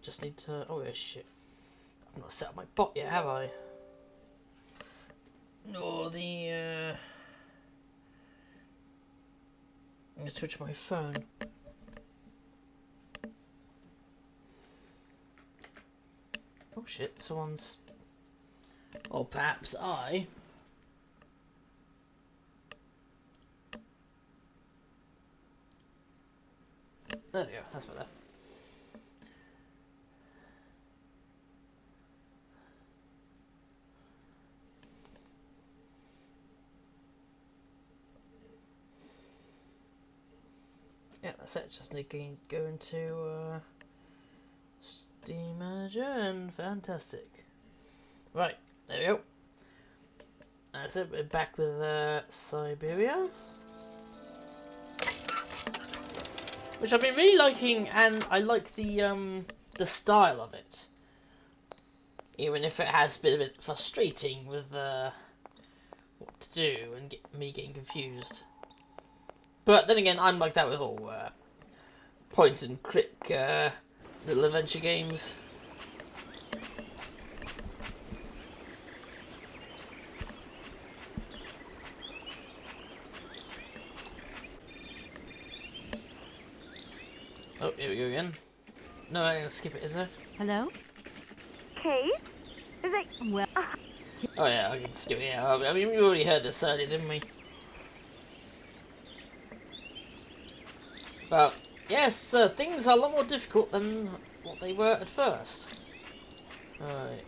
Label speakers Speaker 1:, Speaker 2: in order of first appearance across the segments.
Speaker 1: just need to... Oh, yeah, shit. I've not set up my bot yet, have I? Nor the... I'm going to switch my phone. Oh, shit. Someone's... Or perhaps I... There we go, that's better. Yeah, that's it. Just need to go into Steam Manager and fantastic. Right, there we go. That's it. We're back with Syberia, which I've been really liking, and I like the style of it. Even if it has been a bit frustrating with what to do and me getting confused. But then again, I'm like that with all point and click little adventure games. Oh, here we go again. No, I'm gonna skip it, is there?
Speaker 2: Hello?
Speaker 3: Kate? Is it...
Speaker 2: Well...
Speaker 1: Oh yeah, I can skip it, yeah. I mean, we already heard this earlier, didn't we? But, yes, things are a lot more difficult than what they were at first. Alright.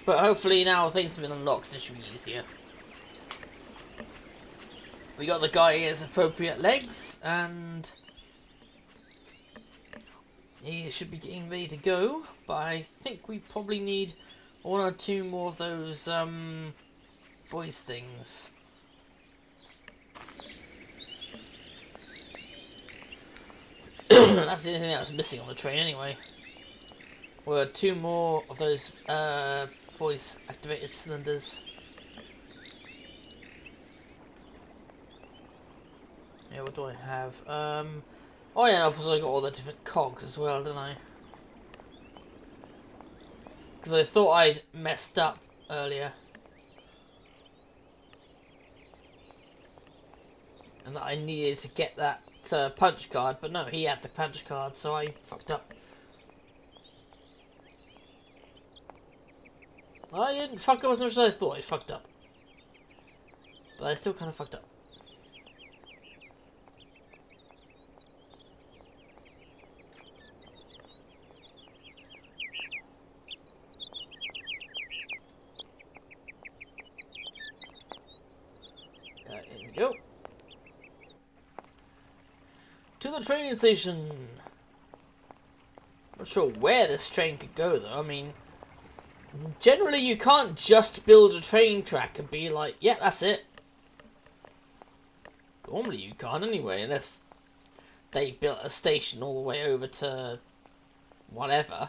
Speaker 1: But hopefully now things have been unlocked, it should be easier. We got the guy his appropriate legs, and he should be getting ready to go. But I think we probably need one or two more of those voice things. That's the only thing that was missing on the train anyway. Were two more of those voice activated cylinders. Yeah, what do I have? Oh yeah, I've also got all the different cogs as well, don't I? Because I thought I'd messed up earlier. And that I needed to get that punch card, but no, he had the punch card, so I fucked up. I didn't fuck up as much as I thought I fucked up. But I still kind of fucked up. In we go. To the train station. Not sure where this train could go though. I mean, generally you can't just build a train track and be like, yeah, that's it. Normally you can't anyway, unless they built a station all the way over to whatever.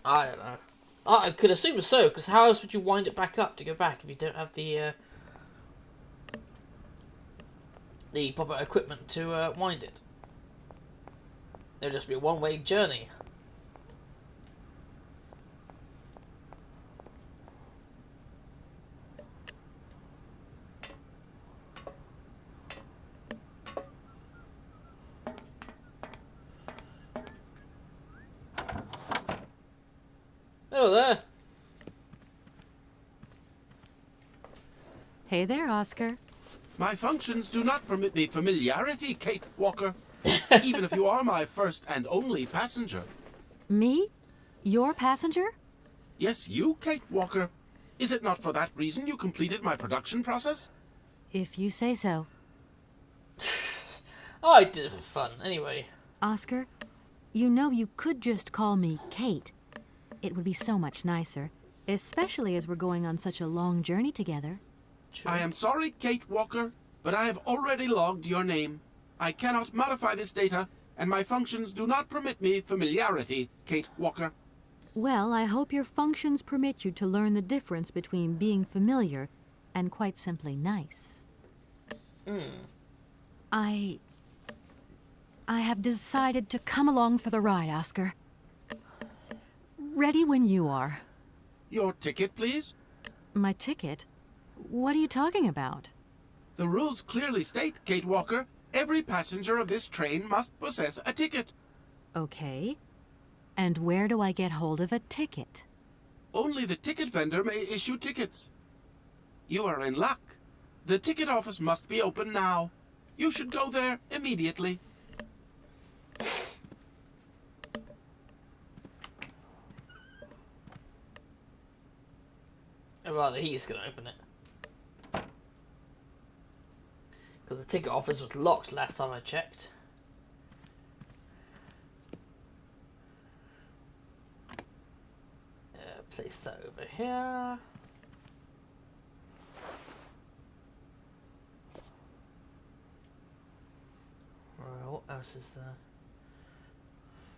Speaker 1: I don't know. I could assume so, because how else would you wind it back up to go back if you don't have the proper equipment to wind it? It'll just be a one-way journey. Hello there.
Speaker 2: Hey there, Oscar.
Speaker 4: My functions do not permit me familiarity, Kate Walker. Even if you are my first and only passenger.
Speaker 2: Me? Your passenger?
Speaker 4: Yes, you, Kate Walker. Is it not for that reason you completed my production process?
Speaker 2: If you say so.
Speaker 1: Oh, I did it for fun. Anyway.
Speaker 2: Oscar, you know you could just call me Kate. It would be so much nicer, especially as we're going on such a long journey together.
Speaker 1: True.
Speaker 4: I am sorry, Kate Walker, but I have already logged your name. I cannot modify this data, and my functions do not permit me familiarity, Kate Walker.
Speaker 2: Well, I hope your functions permit you to learn the difference between being familiar and quite simply nice. I I have decided to come along for the ride, Oscar. Ready when you are.
Speaker 4: Your ticket, please.
Speaker 2: My ticket? What are you talking about?
Speaker 4: The rules clearly state, Kate Walker, every passenger of this train must possess a ticket.
Speaker 2: Okay. And where do I get hold of a ticket?
Speaker 4: Only the ticket vendor may issue tickets. You are in luck. The ticket office must be open now. You should go there immediately.
Speaker 1: Rather, he's going to open it. Because the ticket office was locked last time I checked. Place that over here. Right, what else is there?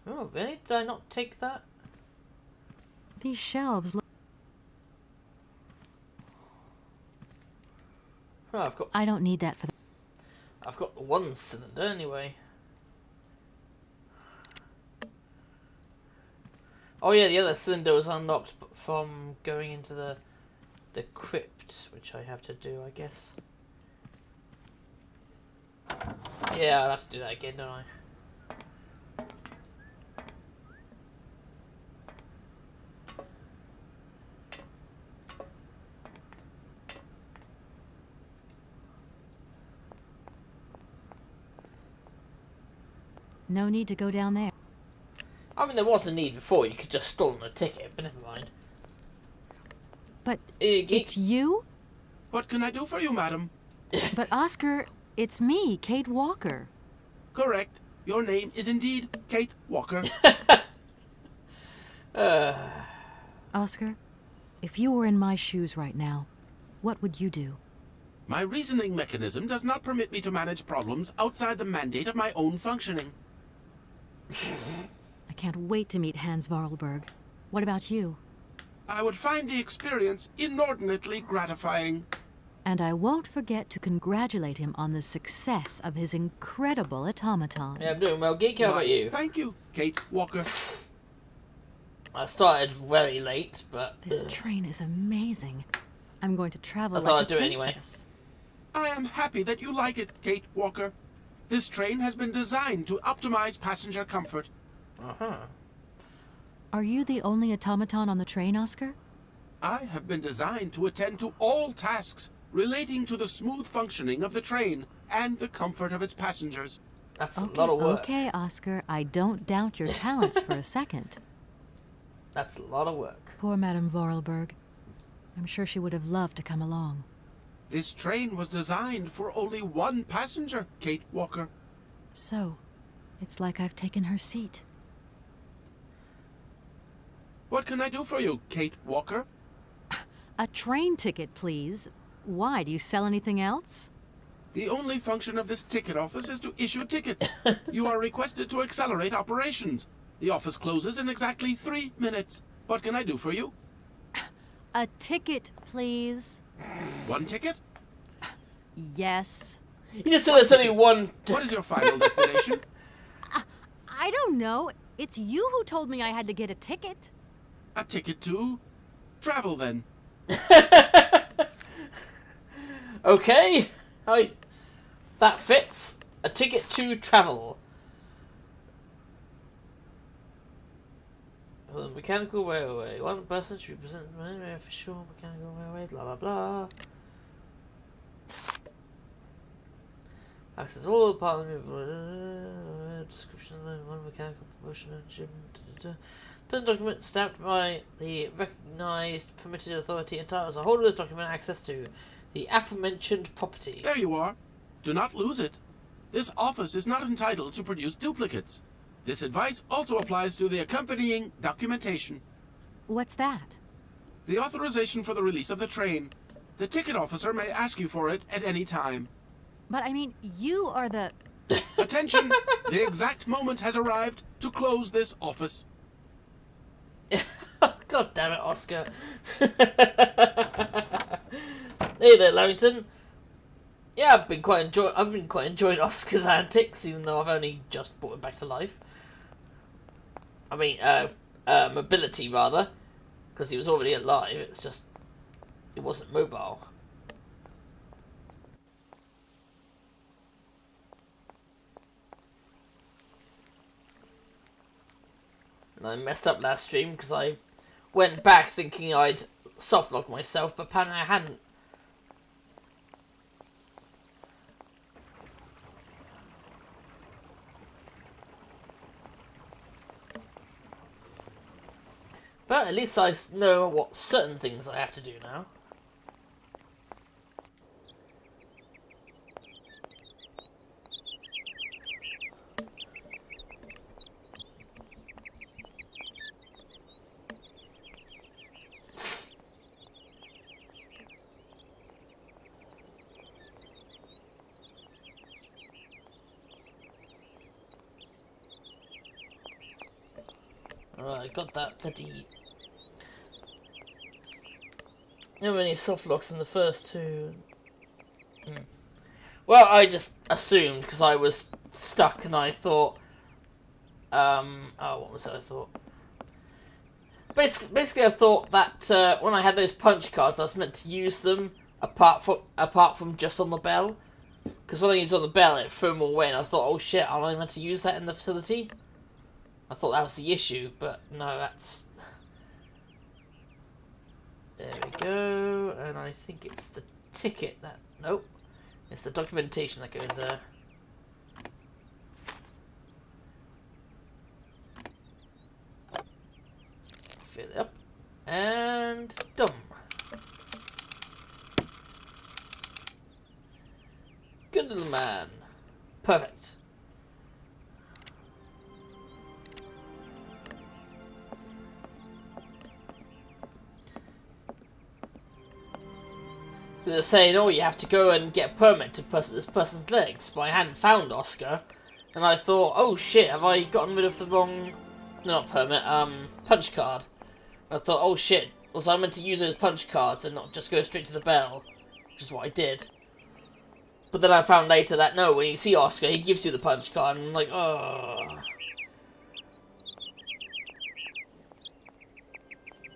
Speaker 1: Oh, really? Did I not take that?
Speaker 2: These shelves look...
Speaker 1: Oh,
Speaker 2: I don't need that for the...
Speaker 1: I've got the one cylinder anyway. Oh yeah, the other cylinder was unlocked from going into the crypt, which I have to do, I guess. Yeah, I'll have to do that again, don't I?
Speaker 2: No need to go down there.
Speaker 1: I mean, there was a need before. You could just stolen a ticket, but never mind.
Speaker 2: But it's you?
Speaker 4: What can I do for you, madam?
Speaker 2: But Oscar, it's me, Kate Walker.
Speaker 4: Correct. Your name is indeed Kate Walker.
Speaker 2: Oscar, if you were in my shoes right now, what would you do?
Speaker 4: My reasoning mechanism does not permit me to manage problems outside the mandate of my own functioning.
Speaker 2: I can't wait to meet Hans Vorarlberg. What about you?
Speaker 4: I would find the experience inordinately gratifying.
Speaker 2: And I won't forget to congratulate him on the success of his incredible automaton.
Speaker 1: Yeah, I'm doing well. Geek, how about you?
Speaker 4: Thank you, Kate Walker.
Speaker 1: I started very late, but...
Speaker 2: This train is amazing. I'm going to travel
Speaker 1: I thought
Speaker 2: like
Speaker 1: I'd do
Speaker 2: a
Speaker 1: it anyway.
Speaker 2: princess.
Speaker 4: I am happy that you like it, Kate Walker. This train has been designed to optimize passenger comfort.
Speaker 1: Uh-huh.
Speaker 2: Are you the only automaton on the train, Oscar?
Speaker 4: I have been designed to attend to all tasks relating to the smooth functioning of the train and the comfort of its passengers.
Speaker 1: That's a lot of work.
Speaker 2: Okay, Oscar. I don't doubt your talents for a second.
Speaker 1: That's a lot of work.
Speaker 2: Poor Madame Vorarlberg. I'm sure she would have loved to come along.
Speaker 4: This train was designed for only one passenger, Kate Walker.
Speaker 2: So, it's like I've taken her seat.
Speaker 4: What can I do for you, Kate Walker?
Speaker 2: A train ticket, please. Why? Do you sell anything else?
Speaker 4: The only function of this ticket office is to issue tickets. You are requested to accelerate operations. The office closes in exactly 3 minutes. What can I do for you?
Speaker 2: A ticket, please.
Speaker 4: One ticket?
Speaker 2: Yes.
Speaker 1: You just said there's only one...
Speaker 4: What is your final destination?
Speaker 2: I don't know. It's you who told me I had to get a ticket.
Speaker 4: A ticket to travel, then.
Speaker 1: Okay. That fits. A ticket to travel. For the mechanical railway. One person should represent the official mechanical railway. Blah blah blah. Access all the parliament description one mechanical promotion and present document stamped by the recognised permitted authority entitles a holder of this document access to the aforementioned property.
Speaker 4: There you are. Do not lose it. This office is not entitled to produce duplicates. This advice also applies to the accompanying documentation.
Speaker 2: What's that?
Speaker 4: The authorization for the release of the train. The ticket officer may ask you for it at any time.
Speaker 2: But I mean, you are the...
Speaker 4: Attention! The exact moment has arrived to close this office.
Speaker 1: God damn it, Oscar. Hey there, Larrington. Yeah, I've been quite enjoying Oscar's antics, even though I've only just brought him back to life. I mean, mobility rather, because he was already alive. It's just he wasn't mobile. And I messed up last stream because I went back thinking I'd softlocked myself, but apparently I hadn't. But at least I know what certain things I have to do now. Alright, I got that bloody... There were any soft locks in the first two. Well, I just assumed because I was stuck and I thought... what was it I thought? Basically I thought that when I had those punch cards I was meant to use them apart from just on the bell. Because when I used on the bell it threw them away and I thought, oh shit, am I meant to use that in the facility? I thought that was the issue, but no, that's... There we go, and I think it's the ticket that... Nope. It's the documentation that goes there. Fill it up. And... done. Good little man. Perfect. They're saying, oh, you have to go and get a permit to this person's legs, but I hadn't found Oscar, and I thought, oh shit, have I gotten rid of the wrong, no, not permit, punch card. And I thought, oh shit, was I meant to use those punch cards and not just go straight to the bell, which is what I did. But then I found later that, no, when you see Oscar, he gives you the punch card, and I'm like, oh.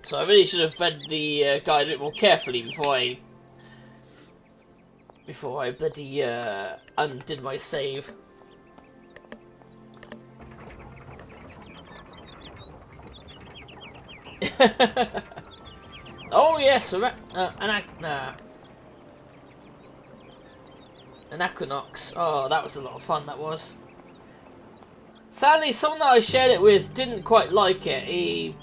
Speaker 1: So I really should have read the guide a bit more carefully before I bloody undid my save. Oh yes, an equinox. Oh, that was a lot of fun, that was. Sadly, someone that I shared it with didn't quite like it. He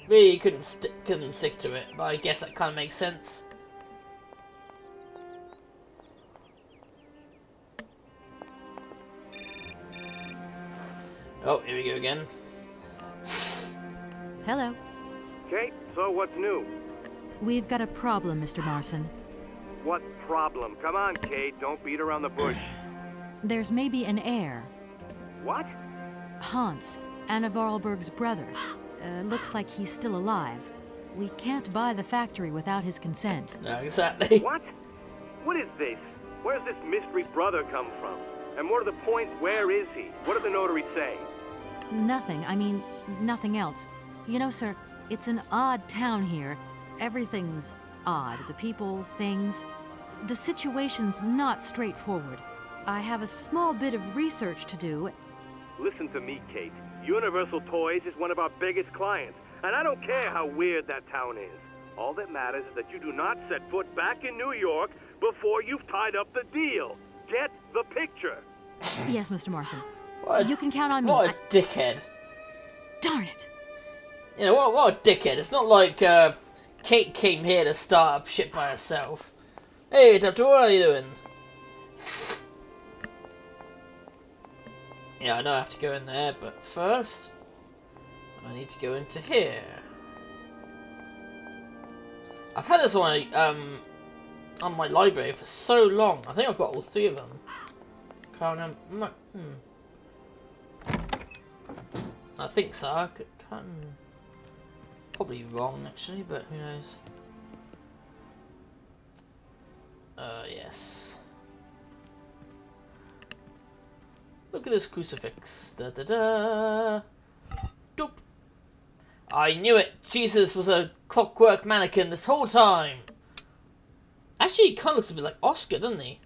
Speaker 1: really couldn't stick to it, but I guess that kind of makes sense. Oh, here we go again.
Speaker 2: Hello.
Speaker 5: Kate, so what's new?
Speaker 2: We've got a problem, Mr. Marson.
Speaker 5: What problem? Come on, Kate, don't beat around the bush.
Speaker 2: There's maybe an heir.
Speaker 5: What?
Speaker 2: Hans, Anna Vorarlberg's brother. Looks like he's still alive. We can't buy the factory without his consent.
Speaker 1: No, exactly.
Speaker 5: What? What is this? Where's this mystery brother come from? And more to the point, where is he? What did the notary say?
Speaker 2: Nothing. I mean, nothing else. You know, sir, it's an odd town here. Everything's odd. The people, things. The situation's not straightforward. I have a small bit of research to do.
Speaker 5: Listen to me, Kate. Universal Toys is one of our biggest clients, and I don't care how weird that town is. All that matters is that you do not set foot back in New York before you've tied up the deal. Get the picture.
Speaker 2: Yes, Mr. Marson.
Speaker 1: What
Speaker 2: You can count on me.
Speaker 1: What a dickhead.
Speaker 2: Darn it.
Speaker 1: You know, what a dickhead. It's not like Kate came here to start up shit by herself. Hey, Doctor, what are you doing? Yeah, I know I have to go in there, but first, I need to go into here. I've had this on my library for so long. I think I've got all three of them. Can't remember. I think so. I can't. Probably wrong actually, but who knows? Yes. Look at this crucifix. Da da da. Doop. I knew it. Jesus was a clockwork mannequin this whole time. Actually, he kind of looks a bit like Oscar, doesn't he?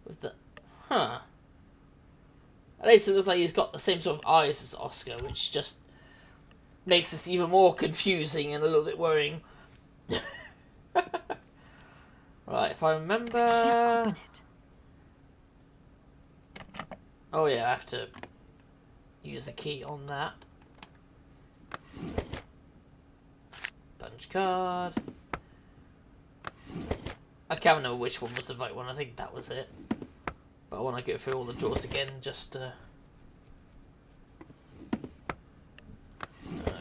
Speaker 1: With the... Huh. At least it looks like he's got the same sort of eyes as Oscar, which just makes this even more confusing and a little bit worrying. Right, if I remember...
Speaker 2: I can't open it.
Speaker 1: Oh yeah, I have to use the key on that. Punch card. I can't remember which one was the right one. I think that was it. But I want to go through all the drawers again just to...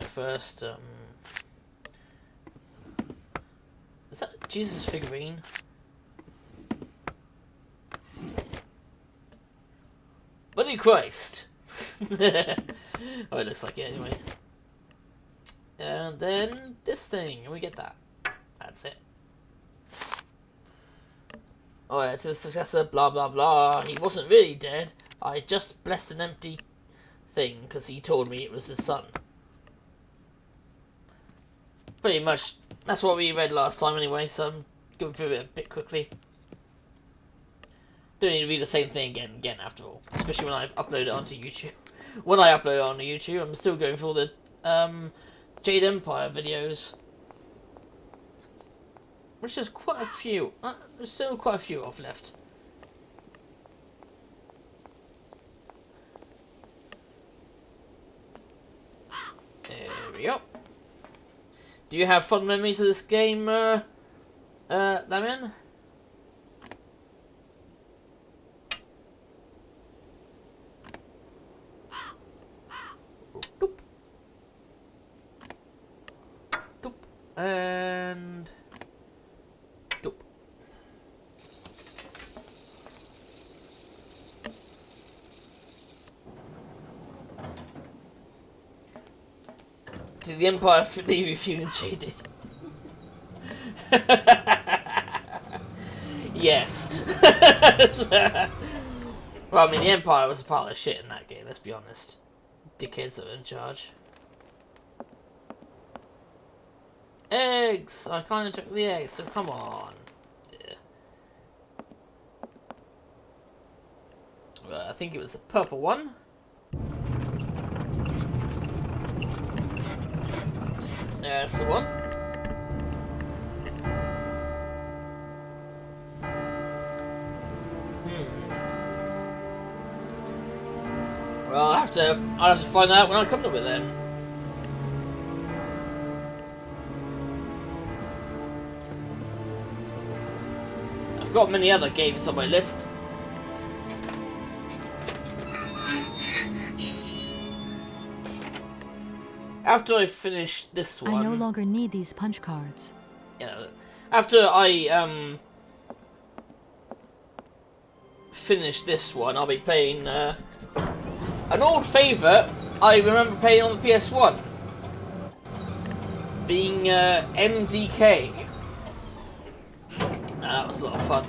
Speaker 1: First, is that Jesus figurine? Bloody Christ! Oh, it looks like it anyway. And then this thing, and we get that. That's it. Oh yeah, to the successor, blah blah blah. He wasn't really dead. I just blessed an empty thing because he told me it was his son. Pretty much, that's what we read last time anyway, so I'm going through it a bit quickly. Don't need to read the same thing again after all. Especially when I've uploaded it onto YouTube. When I upload it onto YouTube, I'm still going through all the Jade Empire videos. Which is quite a few. There's still quite a few off left. There we go. Do you have fond memories of this game, Lemon? Doop. Doop. And... Doop. Did the Empire leave you feeling jaded? Yes. Well, I mean, the Empire was a pile of shit in that game, let's be honest. Dickheads that were in charge. Eggs! I kind of took the eggs, so come on. Yeah. Well, I think it was the purple one. That's the one. Well, I'll have to find out when I come to it then. I've got many other games on my list. After I finish this one...
Speaker 2: I no longer need these punch cards.
Speaker 1: Yeah, after I finish this one, I'll be playing an old favourite I remember playing on the PS1, being MDK. That was a lot of fun.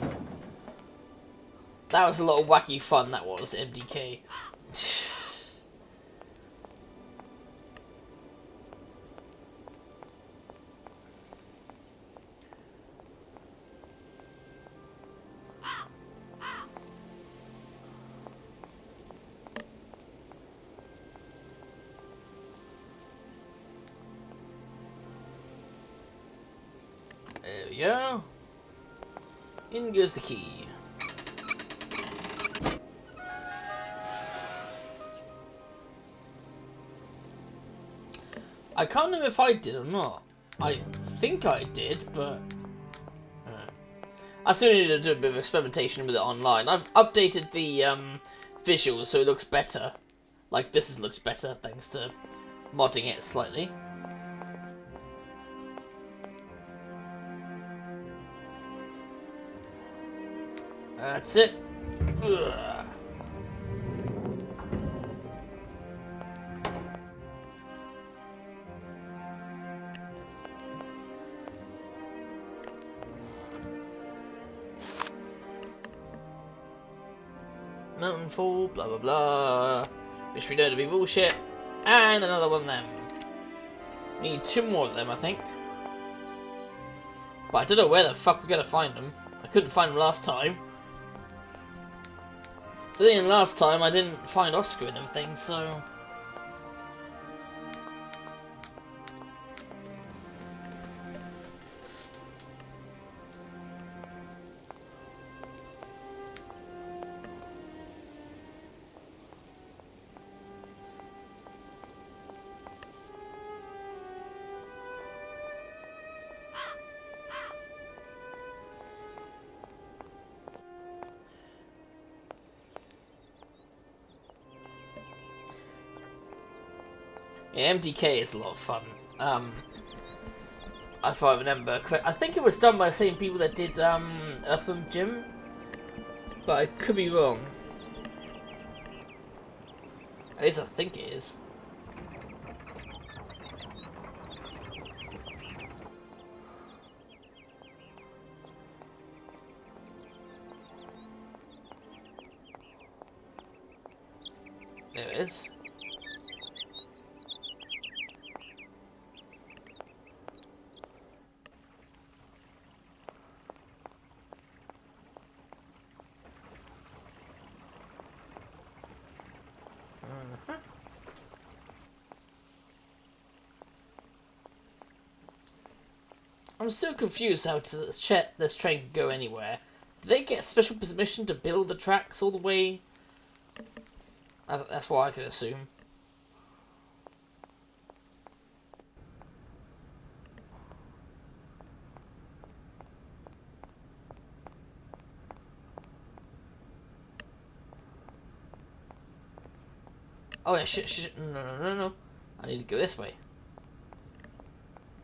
Speaker 1: That was a lot of wacky fun, that was, MDK. There we go. In goes the key. I can't remember if I did or not. I think I did, but... I still need to do a bit of experimentation with it online. I've updated the visuals so it looks better. Like this looks better thanks to modding it slightly. That's it. Ugh. Mountain fall, blah blah blah. Which we know to be bullshit. And another one of them. Need 2 more of them, I think. But I don't know where the fuck we're gonna find them. I couldn't find them last time. But then last time I didn't find Oscar and everything, so... Yeah, MDK is a lot of fun. If I remember correct, I think it was done by the same people that did Earthworm Jim, but I could be wrong. At least I think it is. There it is. I'm still confused how to this train can go anywhere. Do they get special permission to build the tracks all the way? That's what I could assume. Oh yeah, shit, no. I need to go this way.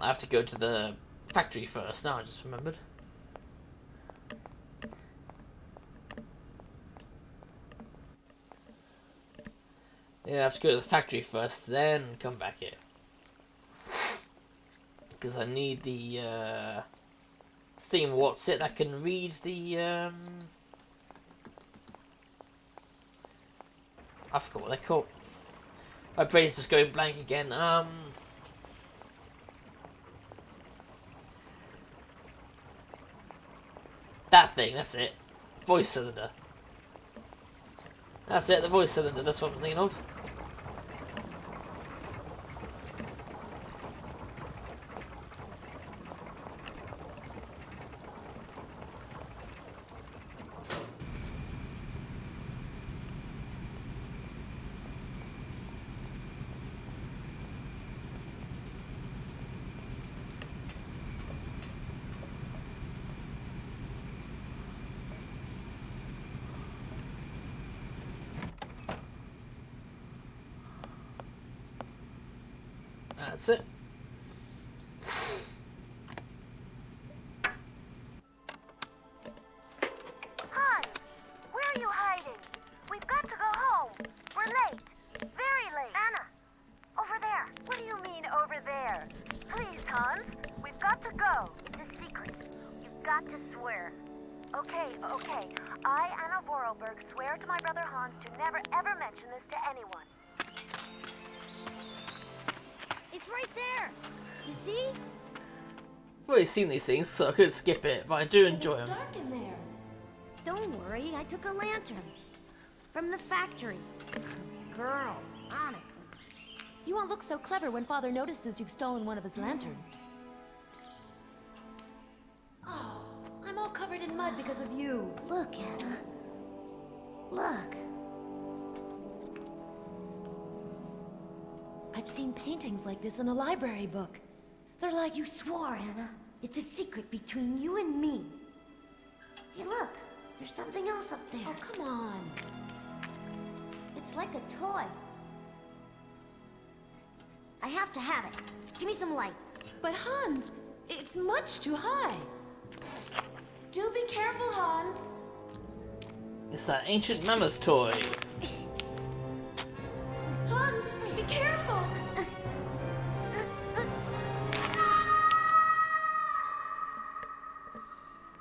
Speaker 1: I have to go to the factory first, now I just remembered. Yeah, I have to go to the factory first, then come back here. Because I need the thing, what's it, that can read the I forgot what they're called. My brain's just going blank again. That thing, that's it. Voice cylinder. That's it, the voice cylinder, that's what I'm thinking of. That's it.
Speaker 3: Hans, where are you hiding? We've got to go home. We're late. Very late. Anna, over there. What do you mean, over there? Please, Hans, we've got to go. It's a secret. You've got to swear. Okay. I, Anna Vorarlberg, swear to my brother Hans to never, ever mention this to anyone.
Speaker 6: It's right there. You see?
Speaker 1: I've already seen these things, so I could skip it, but I do enjoy them.
Speaker 6: It's dark in there. Don't worry, I took a lantern from the factory. Girls, honestly.
Speaker 7: You won't look so clever when Father notices you've stolen one of his lanterns. Oh, I'm all covered in mud because of you.
Speaker 6: Look, Anna. Look.
Speaker 7: I've seen paintings like this in a library book. They're like...
Speaker 6: You swore, Anna. It's a secret between you and me. Hey, look. There's something else up there.
Speaker 7: Oh, come on.
Speaker 6: It's like a toy. I have to have it. Give me some light.
Speaker 7: But Hans, it's much too high. Do be careful, Hans.
Speaker 1: It's that ancient mammoth toy.
Speaker 7: Hans, be careful.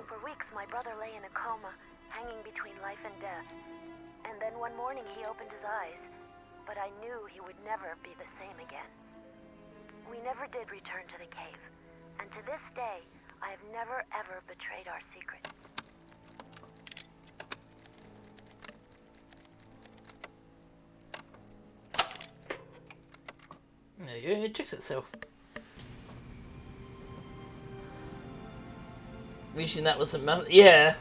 Speaker 3: For weeks, my brother lay in a coma, hanging between life and death. And then one morning he opened his eyes, but I knew he would never be the same again. We never did return to the cave, and to this day, I have never ever betrayed our secret.
Speaker 1: There you go, it tricks itself. Wishing that was a mammoth. Yeah.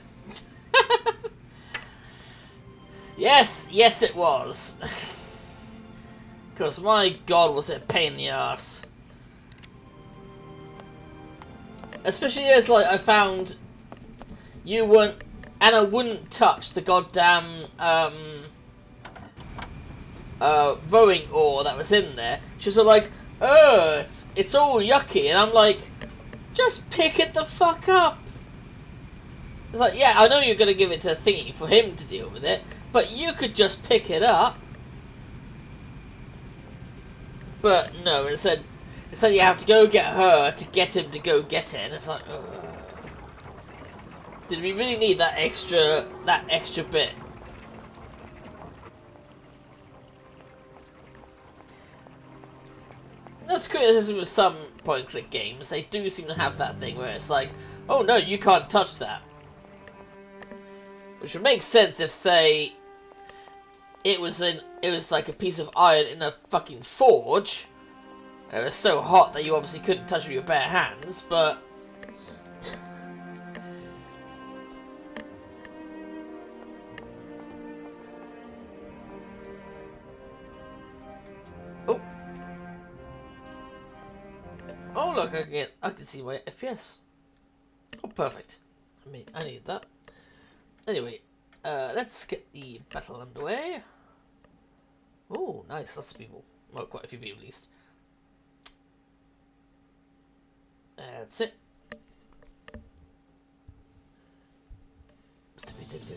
Speaker 1: Yes, it was. Because my god, was it a pain in the ass. Especially as, like, I found Anna wouldn't touch the goddamn, rowing oar that was in there. She was like, oh, it's all yucky. And I'm like, just pick it the fuck up. It's like, yeah, I know you're going to give it to Thingy for him to deal with it, but you could just pick it up. But no, instead you have to go get her to get him to go get it, and it's like, ugh. Did we really need that extra bit? That's criticism with some point-and-click games. They do seem to have that thing where it's like, oh no, you can't touch that. Which would make sense if, say, it was like a piece of iron in a fucking forge. And it was so hot that you obviously couldn't touch it with your bare hands, but oh look, I can see my FPS. Oh, perfect. I need that. Anyway, let's get the battle underway. Oh, nice, lots of people. Well, quite a few people at least. That's it. Steppy step, step,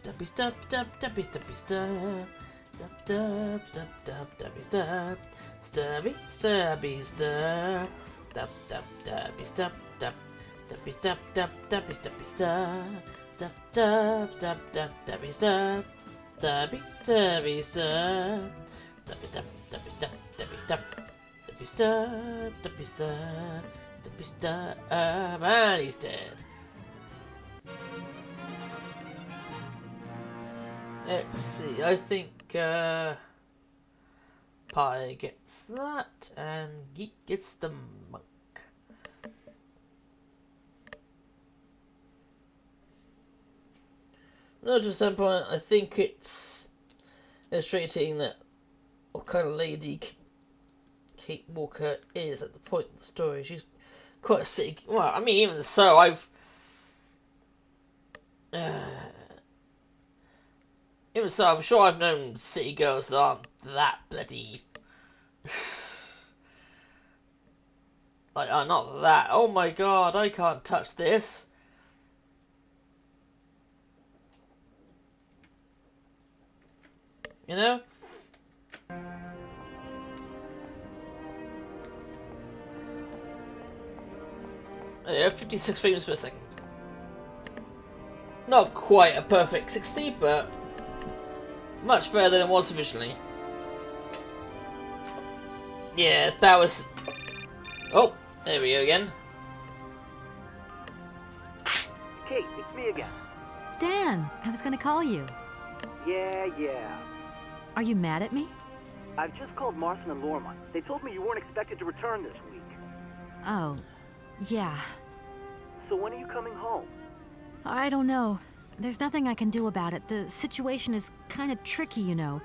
Speaker 1: steppy step, step, steppy steppy step. Step, step, step, step, steppy step. Stabby, stabby step. Step, step, steppy step, step. Steppy step, step, steppy steppy step. Step, step, step, step, steppy step. Stabby, stabby step. Steppy step, steppy step, steppy step. Steppy step, steppy step. Steppy step. And he's dead. Let's see, I think Pie gets that, and Geek gets the monk. No, to some point, I think it's illustrating that what kind of lady Kate Walker is at the point in the story. She's quite a city. Well, I mean, even so, even so, I'm sure I've known city girls that aren't that bloody. Like, not that. Oh my god, I can't touch this. You know? Yeah, 56 frames per second. Not quite a perfect 60, but much better than it was originally. Yeah, that was... Oh, there we go again.
Speaker 5: Kate, it's me again.
Speaker 2: Dan, I was gonna call you.
Speaker 5: Yeah.
Speaker 2: Are you mad at me?
Speaker 5: I've just called Marson and Lormont. They told me you weren't expected to return this week.
Speaker 2: Oh, yeah.
Speaker 5: So when are you coming home?
Speaker 2: I don't know. There's nothing I can do about it. The situation is kind of tricky, you know.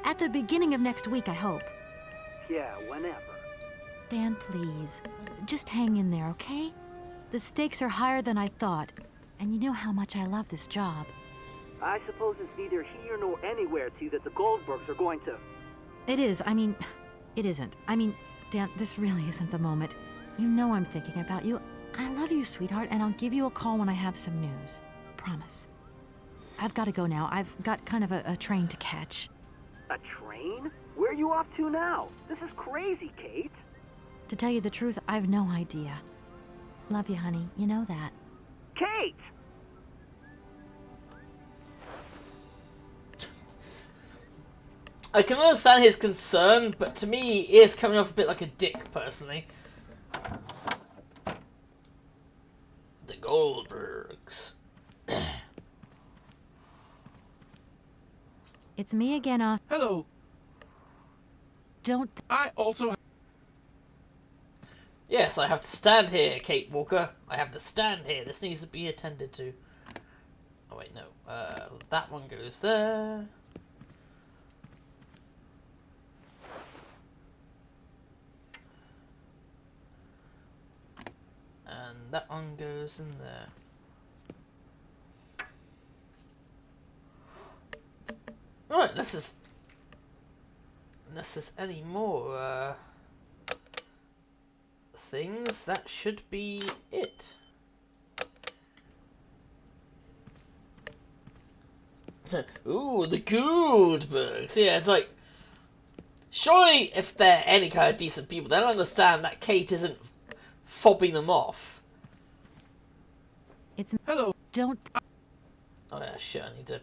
Speaker 2: At the beginning of next week, I hope.
Speaker 5: Yeah, whenever.
Speaker 2: Dan, please. Just hang in there, okay? The stakes are higher than I thought. And you know how much I love this job.
Speaker 5: I suppose it's neither here nor anywhere to you that the Goldbergs are going to...
Speaker 2: It is. I mean, it isn't. I mean, Dan, this really isn't the moment. You know I'm thinking about you. I love you, sweetheart, and I'll give you a call when I have some news. Promise. I've got to go now. I've got kind of a train to catch.
Speaker 5: A train? Where are you off to now? This is crazy, Kate.
Speaker 2: To tell you the truth, I've no idea. Love you, honey. You know that.
Speaker 5: Kate!
Speaker 1: I can understand his concern, but to me, he is coming off a bit like a dick, personally. The Goldbergs.
Speaker 2: It's me again, Oscar.
Speaker 4: Hello.
Speaker 2: Don't...
Speaker 4: I also...
Speaker 1: Yes, I have to stand here, Kate Walker. I have to stand here. This needs to be attended to. Oh, wait, no. That one goes there. And that one goes in there. Alright, unless there's any more, things, that should be it. Ooh, the Goldbergs. Yeah, it's like, surely if they're any kind of decent people, they'll understand that Kate isn't fobbing them off.
Speaker 2: It's...
Speaker 4: Hello.
Speaker 2: Don't...
Speaker 1: Oh yeah, shit, I need to...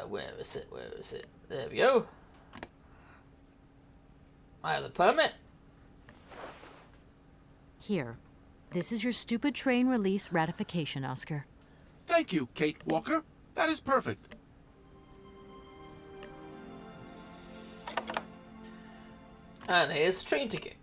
Speaker 1: where is it? Where is it? There we go. I have the permit.
Speaker 2: Here. This is your stupid train release ratification, Oscar.
Speaker 4: Thank you, Kate Walker. That is perfect.
Speaker 1: And here's the train ticket.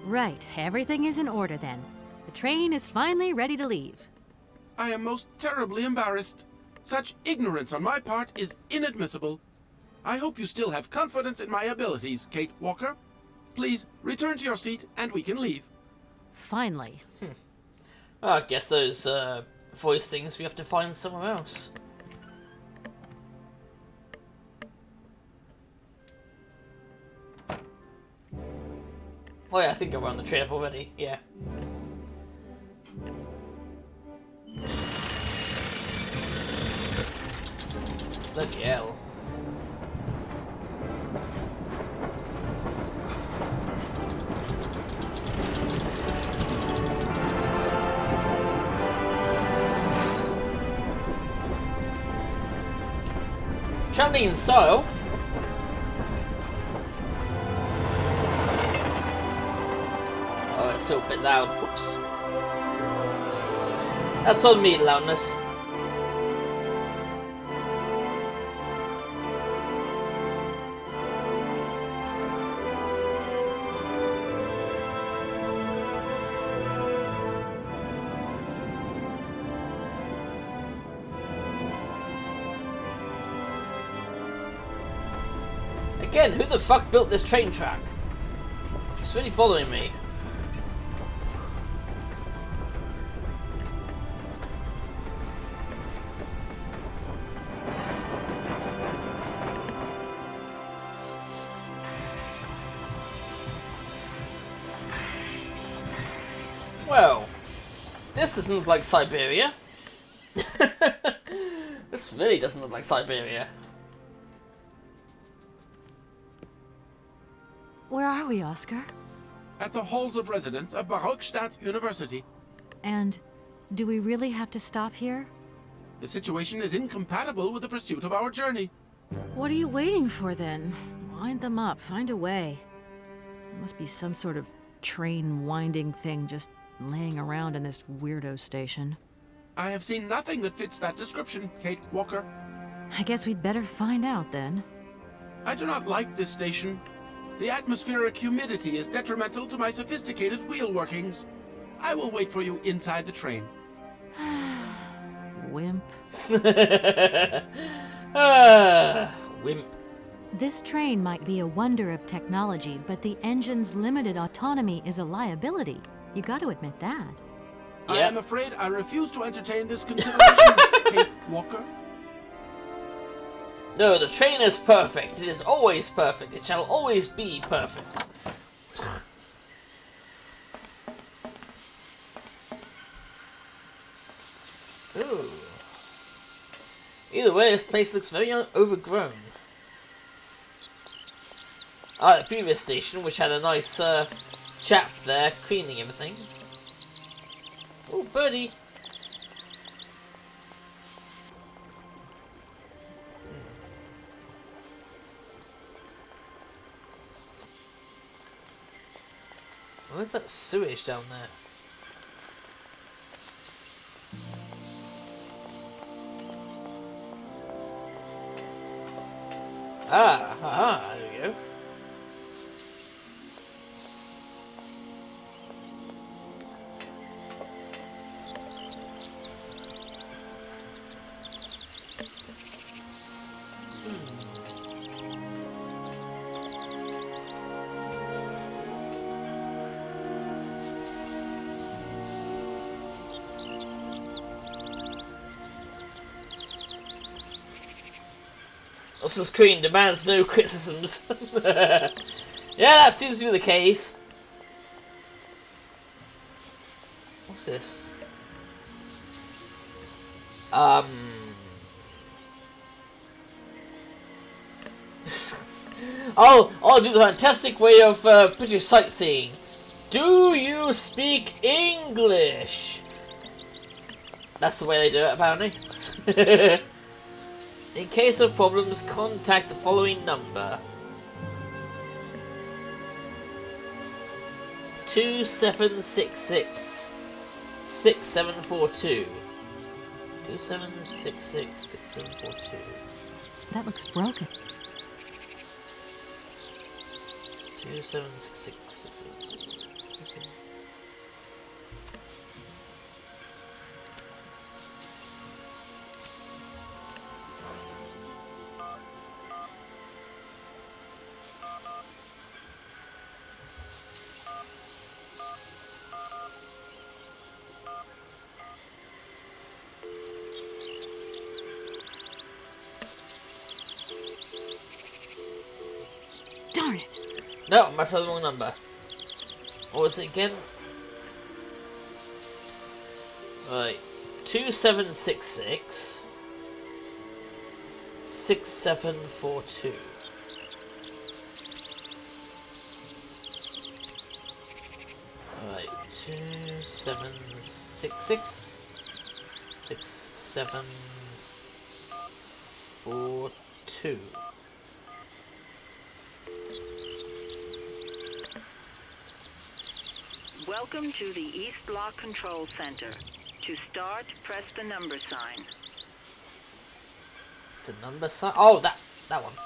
Speaker 2: Right. Everything is in order then. The train is finally ready to leave.
Speaker 4: I am most terribly embarrassed. Such ignorance on my part is inadmissible. I hope you still have confidence in my abilities, Kate Walker. Please return to your seat and we can leave.
Speaker 2: Finally.
Speaker 1: Oh, I guess those voice things we have to find somewhere else. Oh yeah, I think I wound the train up already, yeah. Bloody hell. Traveling in style. Oh, it's still a bit loud. Whoops. That's on me, loudness. Again, who the fuck built this train track? It's really bothering me. Well, this doesn't look like Syberia. This really doesn't look like Syberia.
Speaker 2: Where are we, Oscar?
Speaker 4: At the halls of residence of Barockstadt University.
Speaker 2: And do we really have to stop here?
Speaker 4: The situation is incompatible with the pursuit of our journey.
Speaker 2: What are you waiting for then? Wind them up, find a way. There must be some sort of train winding thing just laying around in this weirdo station.
Speaker 4: I have seen nothing that fits that description, Kate Walker.
Speaker 2: I guess we'd better find out then.
Speaker 4: I do not like this station. The atmospheric humidity is detrimental to my sophisticated wheel workings. I will wait for you inside the train.
Speaker 2: Wimp.
Speaker 1: Wimp.
Speaker 2: This train might be a wonder of technology, but the engine's limited autonomy is a liability. You got to admit that.
Speaker 4: I
Speaker 1: Yep.
Speaker 4: am afraid I refuse to entertain this consideration, Kate Walker.
Speaker 1: No, the train is perfect. It is always perfect. It shall always be perfect. Ooh. Either way, this place looks very overgrown. Ah, the previous station, which had a nice chap there cleaning everything. Oh, birdie! Where's that sewage down there? Ah, there we go. Also, screen demands no criticisms. Yeah, that seems to be the case. What's this? Oh, I'll do the fantastic way of British sightseeing. Do you speak English? That's the way they do it, apparently. In case of problems, contact the following number. 2766 6742. 2766 6742.
Speaker 2: That looks broken.
Speaker 1: 2766 6742.
Speaker 2: Darn it!
Speaker 1: No, I must have the wrong number. What was it again? Right. 2766 6742. Alright, 2766 6742.
Speaker 8: Welcome to the East Block Control Center. To start, press the number sign.
Speaker 1: The number sign? Oh, that one.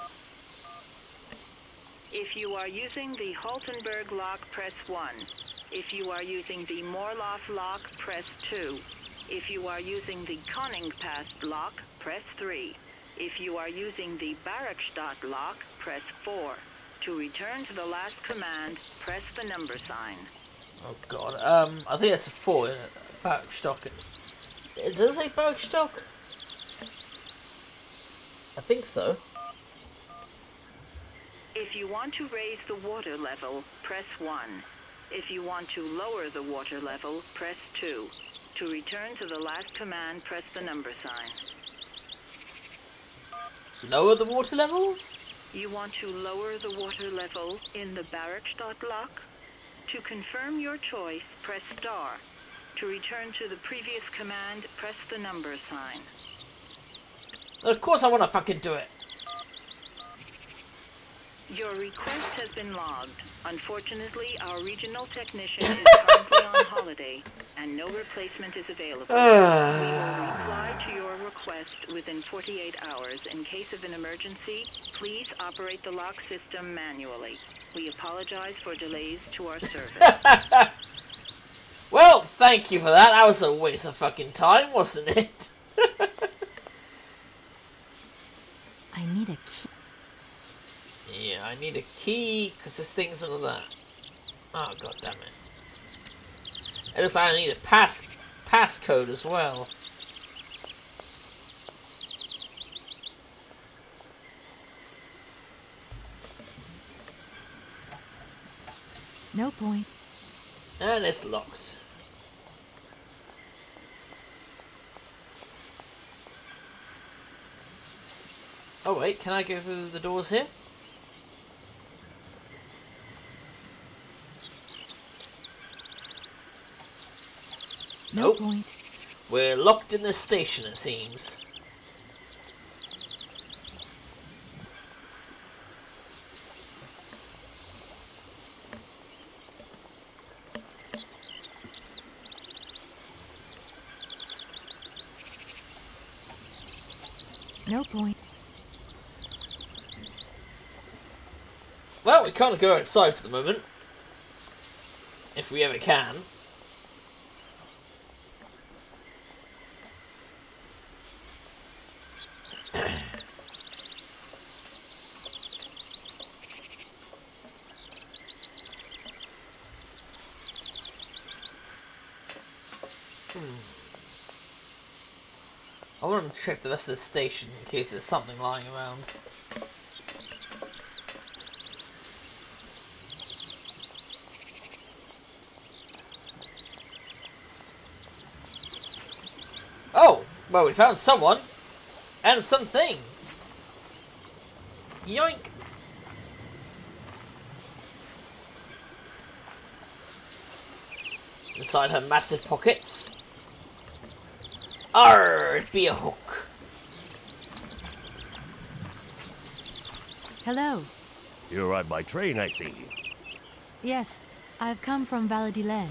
Speaker 8: If you are using the Haltenberg lock, press 1. If you are using the Morloff lock, press 2. If you are using the Koningpass lock, press 3. If you are using the Barrackstadt lock, press 4. To return to the last command, press the number sign.
Speaker 1: Oh god, I think that's a 4, isn't it? Barrackstock. Does it say Barrackstock? I think so.
Speaker 8: If you want to raise the water level, press 1. If you want to lower the water level, press 2. To return to the last command, press the number sign.
Speaker 1: Lower the water level?
Speaker 8: You want to lower the water level in the Barrackstadt lock? To confirm your choice, press star. To return to the previous command, press the number sign.
Speaker 1: Of course I want to fucking do it.
Speaker 8: Your request has been logged. Unfortunately, our regional technician is currently on holiday, and no replacement is available. We will reply to your request within 48 hours. In case of an emergency, please operate the lock system manually. We apologize for delays to our service.
Speaker 1: Well, thank you for that. That was a waste of fucking time, wasn't it?
Speaker 2: I need a key.
Speaker 1: Yeah, I need a key, because this thing's under that. Oh, god damn it. It looks like I need a passcode as well.
Speaker 2: No point.
Speaker 1: And it's locked. Oh wait, can I go through the doors here?
Speaker 2: No
Speaker 1: Nope.
Speaker 2: point.
Speaker 1: We're locked in this station, it seems.
Speaker 2: No point.
Speaker 1: Well, we can't go outside for the moment. If we ever can. I want to check the rest of the station in case there's something lying around. Oh, well, we found someone and something. Yoink. Inside her massive pockets. Arr, it'd be a hook.
Speaker 2: Hello.
Speaker 9: You arrived by train, I see.
Speaker 2: Yes, I've come from Valadilen.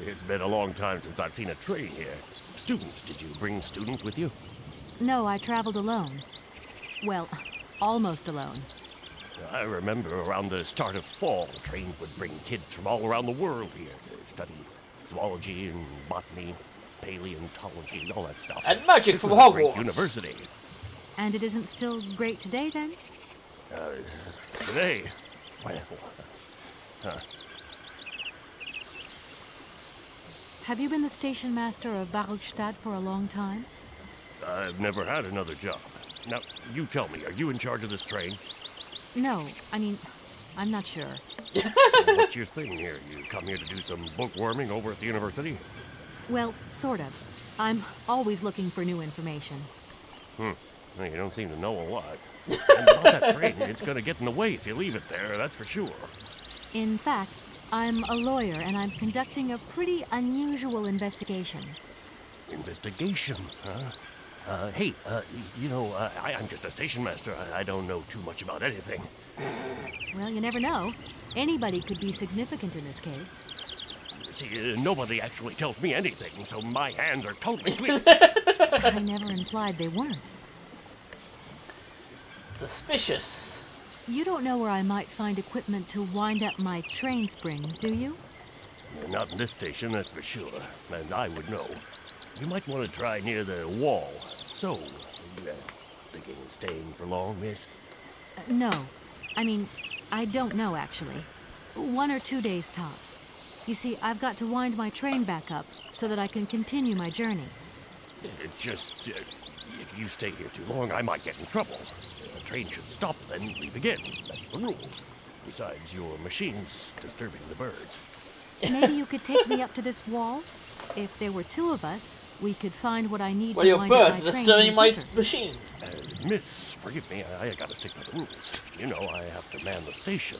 Speaker 9: It's been a long time since I've seen a train here. Students, did you bring students with you?
Speaker 2: No, I traveled alone. Well, almost alone.
Speaker 9: I remember around the start of fall, trains would bring kids from all around the world here to study zoology and botany, paleontology, and all that stuff.
Speaker 1: And magic
Speaker 9: This
Speaker 1: from
Speaker 9: was a great
Speaker 1: Hogwarts.
Speaker 9: University.
Speaker 2: And it isn't still great today, then?
Speaker 9: Today, well,
Speaker 2: Have you been the station master of Barukstadt for a long time?
Speaker 9: I've never had another job. Now, you tell me, are you in charge of this train?
Speaker 2: No, I mean, I'm not sure.
Speaker 9: So what's your thing here? You come here to do some bookworming over at the university?
Speaker 2: Well, sort of. I'm always looking for new information.
Speaker 9: Well, you don't seem to know a lot. And about that train, it's gonna get in the way if you leave it there, that's for sure.
Speaker 2: In fact, I'm a lawyer and I'm conducting a pretty unusual investigation.
Speaker 9: Investigation, huh? Hey, I'm just a station master. I don't know too much about anything.
Speaker 2: Well, you never know. Anybody could be significant in this case.
Speaker 9: See, nobody actually tells me anything, so my hands are totally clean.
Speaker 2: I never implied they weren't.
Speaker 1: Suspicious.
Speaker 2: You don't know where I might find equipment to wind up my train springs, do you?
Speaker 9: Not in this station, that's for sure. And I would know. You might want to try near the wall. So, thinking of staying for long, miss?
Speaker 2: No. I mean, I don't know, actually. 1 or 2 days tops. You see, I've got to wind my train back up so that I can continue my journey.
Speaker 9: It's just, if you stay here too long, I might get in trouble. The train should stop, then leave again. That's the rule. Besides, your machine's disturbing the birds.
Speaker 2: Maybe you could take me up to this wall? If there were 2 of us, we could find what I need
Speaker 1: Well,
Speaker 2: to
Speaker 1: your
Speaker 2: wind up my
Speaker 1: birds are
Speaker 2: train
Speaker 1: disturbing my
Speaker 2: quicker.
Speaker 1: machine.
Speaker 9: Miss, forgive me, I gotta stick to the rules. You know, I have to man the station.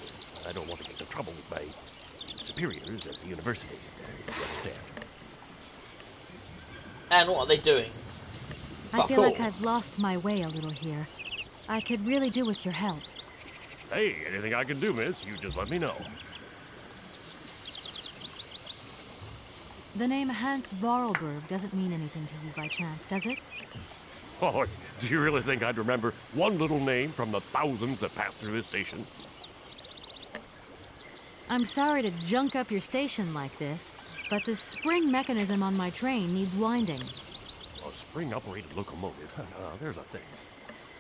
Speaker 9: I don't want to get into trouble with my superiors at the university. You understand?
Speaker 1: And what are they doing?
Speaker 2: I
Speaker 1: Fuck
Speaker 2: feel like
Speaker 1: all.
Speaker 2: I've lost my way a little here. I could really do with your help.
Speaker 9: Hey, anything I can do, miss, you just let me know.
Speaker 2: The name Hans Vorarlberg doesn't mean anything to you by chance, does it?
Speaker 9: Oh, do you really think I'd remember one little name from the thousands that pass through this station?
Speaker 2: I'm sorry to junk up your station like this, but the spring mechanism on my train needs winding.
Speaker 9: A spring-operated locomotive. There's a thing.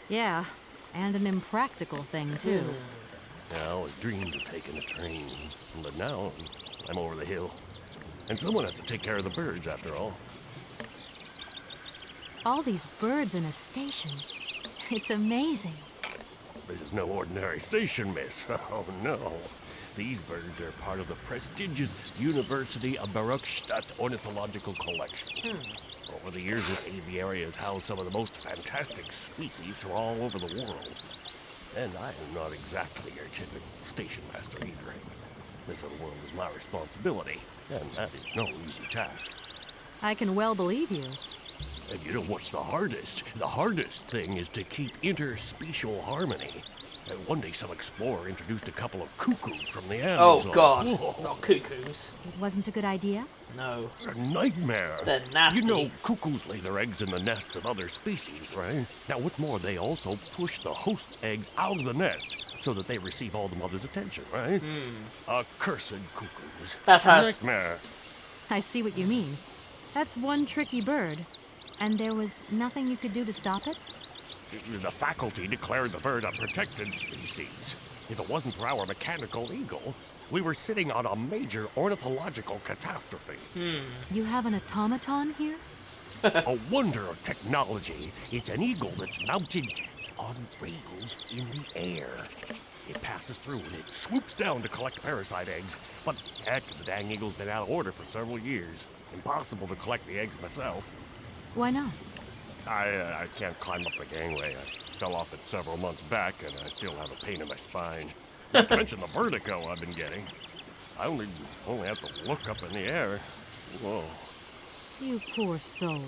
Speaker 2: Yeah, and an impractical thing, too.
Speaker 9: I always dreamed of taking a train, but now I'm over the hill. And someone has to take care of the birds, after all.
Speaker 2: All these birds in a station. It's amazing.
Speaker 9: This is no ordinary station, miss. Oh, no. These birds are part of the prestigious University of Barukstadt Ornithological Collection. Over the years, this aviary has housed some of the most fantastic species from all over the world. And I am not exactly your typical station master either. This other world is my responsibility, and that is no easy task.
Speaker 2: I can well believe you.
Speaker 9: And you know what's the hardest? The hardest thing is to keep interspecial harmony. And one day some explorer introduced a couple of cuckoos from the Amazon.
Speaker 1: Oh god,
Speaker 9: Whoa.
Speaker 1: not cuckoos.
Speaker 2: It wasn't a good idea?
Speaker 1: No.
Speaker 9: A nightmare.
Speaker 1: They're nasty.
Speaker 9: You know, cuckoos lay their eggs in the nests of other species, right? Now, what's more, they also push the host's eggs out of the nest so that they receive all the mother's attention, right? Accursed cuckoos.
Speaker 1: That's how
Speaker 9: Nightmare.
Speaker 2: I see what you mean. That's one tricky bird. And there was nothing you could do to stop it?
Speaker 9: The faculty declared the bird a protected species. If it wasn't for our mechanical eagle, we were sitting on a major ornithological catastrophe.
Speaker 2: You have an automaton here?
Speaker 9: A wonder of technology. It's an eagle that's mounted on rails in the air. It passes through and it swoops down to collect parasite eggs. But heck, the dang eagle's been out of order for several years. Impossible to collect the eggs myself.
Speaker 2: Why not?
Speaker 9: I can't climb up the gangway. I fell off it several months back, and I still have a pain in my spine. Not to mention the vertigo I've been getting. I only have to look up in the air. Whoa.
Speaker 2: You poor soul.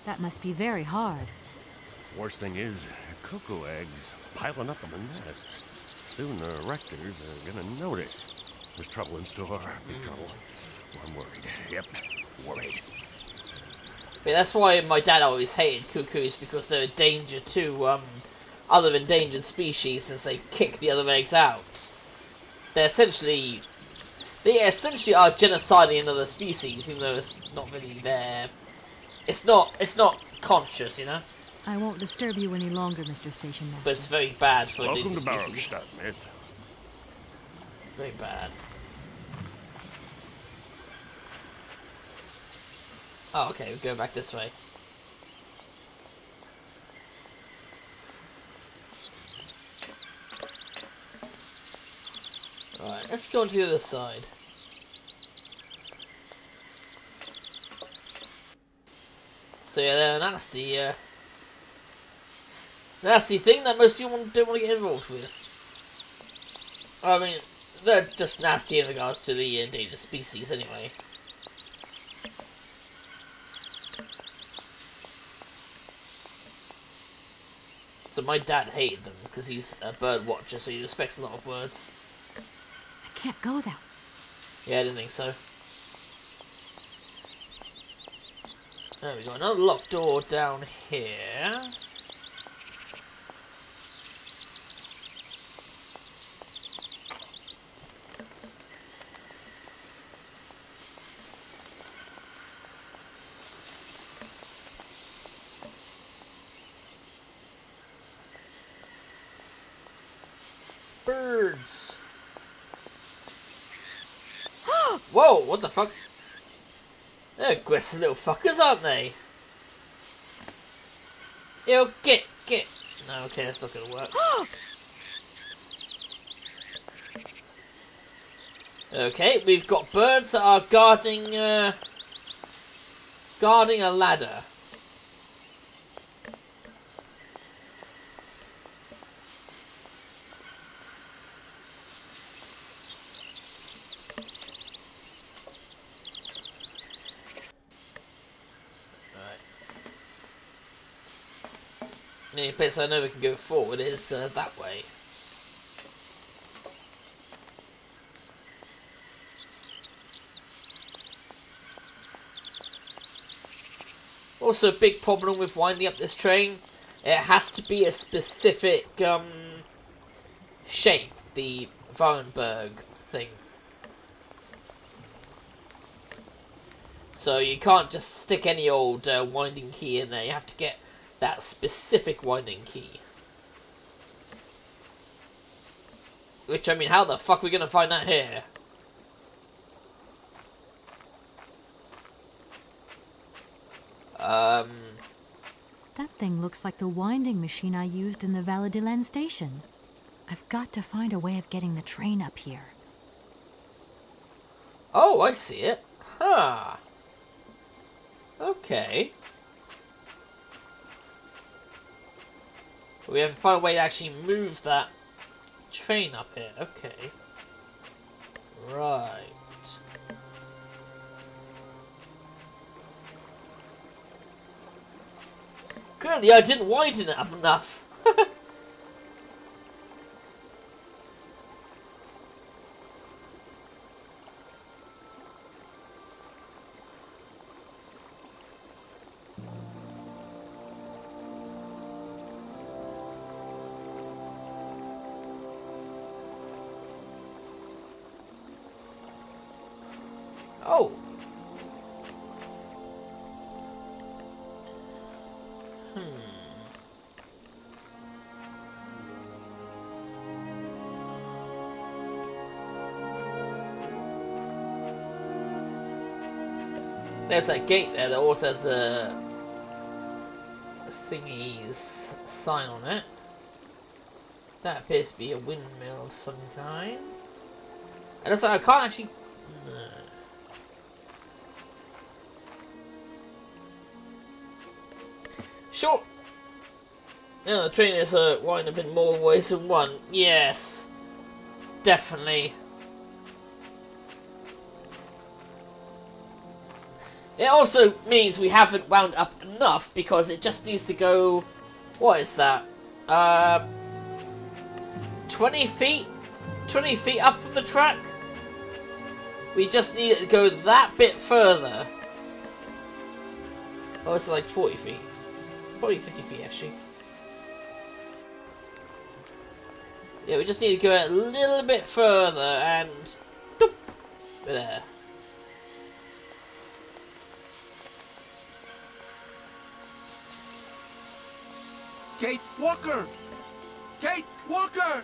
Speaker 2: That must be very hard.
Speaker 9: Worst thing is, cuckoo eggs piling up in the nests. Soon the rectors are gonna notice. There's trouble in store. Big trouble. I'm worried. Yep, worried.
Speaker 1: But that's why my dad always hated cuckoos, because they're a danger to other endangered species since they kick the other eggs out. They essentially are genociding another species, even though it's not really there. It's not conscious, you know.
Speaker 2: I won't disturb you any longer, Mr. Station Master.
Speaker 1: But it's very bad for
Speaker 9: Welcome
Speaker 1: endangered
Speaker 9: to
Speaker 1: species.
Speaker 9: Barrowstadt, miss.
Speaker 1: Very bad. Oh, okay, we go back this way. Alright, let's go on to the other side. So yeah, they're a nasty thing that most people don't want to get involved with. I mean, they're just nasty in regards to the endangered species anyway. So my dad hated them because he's a bird watcher, so he respects a lot of birds.
Speaker 2: I can't go that way.
Speaker 1: Yeah, I didn't think so. There we go, another locked door down here. Birds. Whoa, what the fuck? They're aggressive little fuckers, aren't they? Yo, get. No, okay, that's not gonna work. Okay, we've got birds that are guarding a ladder. The only place I know we can go forward is that way. Also, a big problem with winding up this train, it has to be a specific shape, the Wallenberg thing. So you can't just stick any old winding key in there, you have to get that specific winding key. Which, I mean, how the fuck are we gonna find that here?
Speaker 2: That thing looks like the winding machine I used in the Valladolid station. I've got to find a way of getting the train up here.
Speaker 1: Oh, I see it. Huh. Okay. We have to find a way to actually move that train up here. Okay. Right. Clearly, I didn't widen it up enough. Oh. There's that gate there that also has the thingy's sign on it. That appears to be a windmill of some kind. And also, I can't actually. Sure. Yeah, the train is wind up in more ways than one. Yes, definitely. It also means we haven't wound up enough because it just needs to go. What is that? 20 feet? 20 feet up from the track? We just need it to go that bit further. Oh, it's like 40 feet. Probably 50 feet, actually. Yeah, we just need to go a little bit further and... Doop, there.
Speaker 4: Kate Walker! Kate Walker!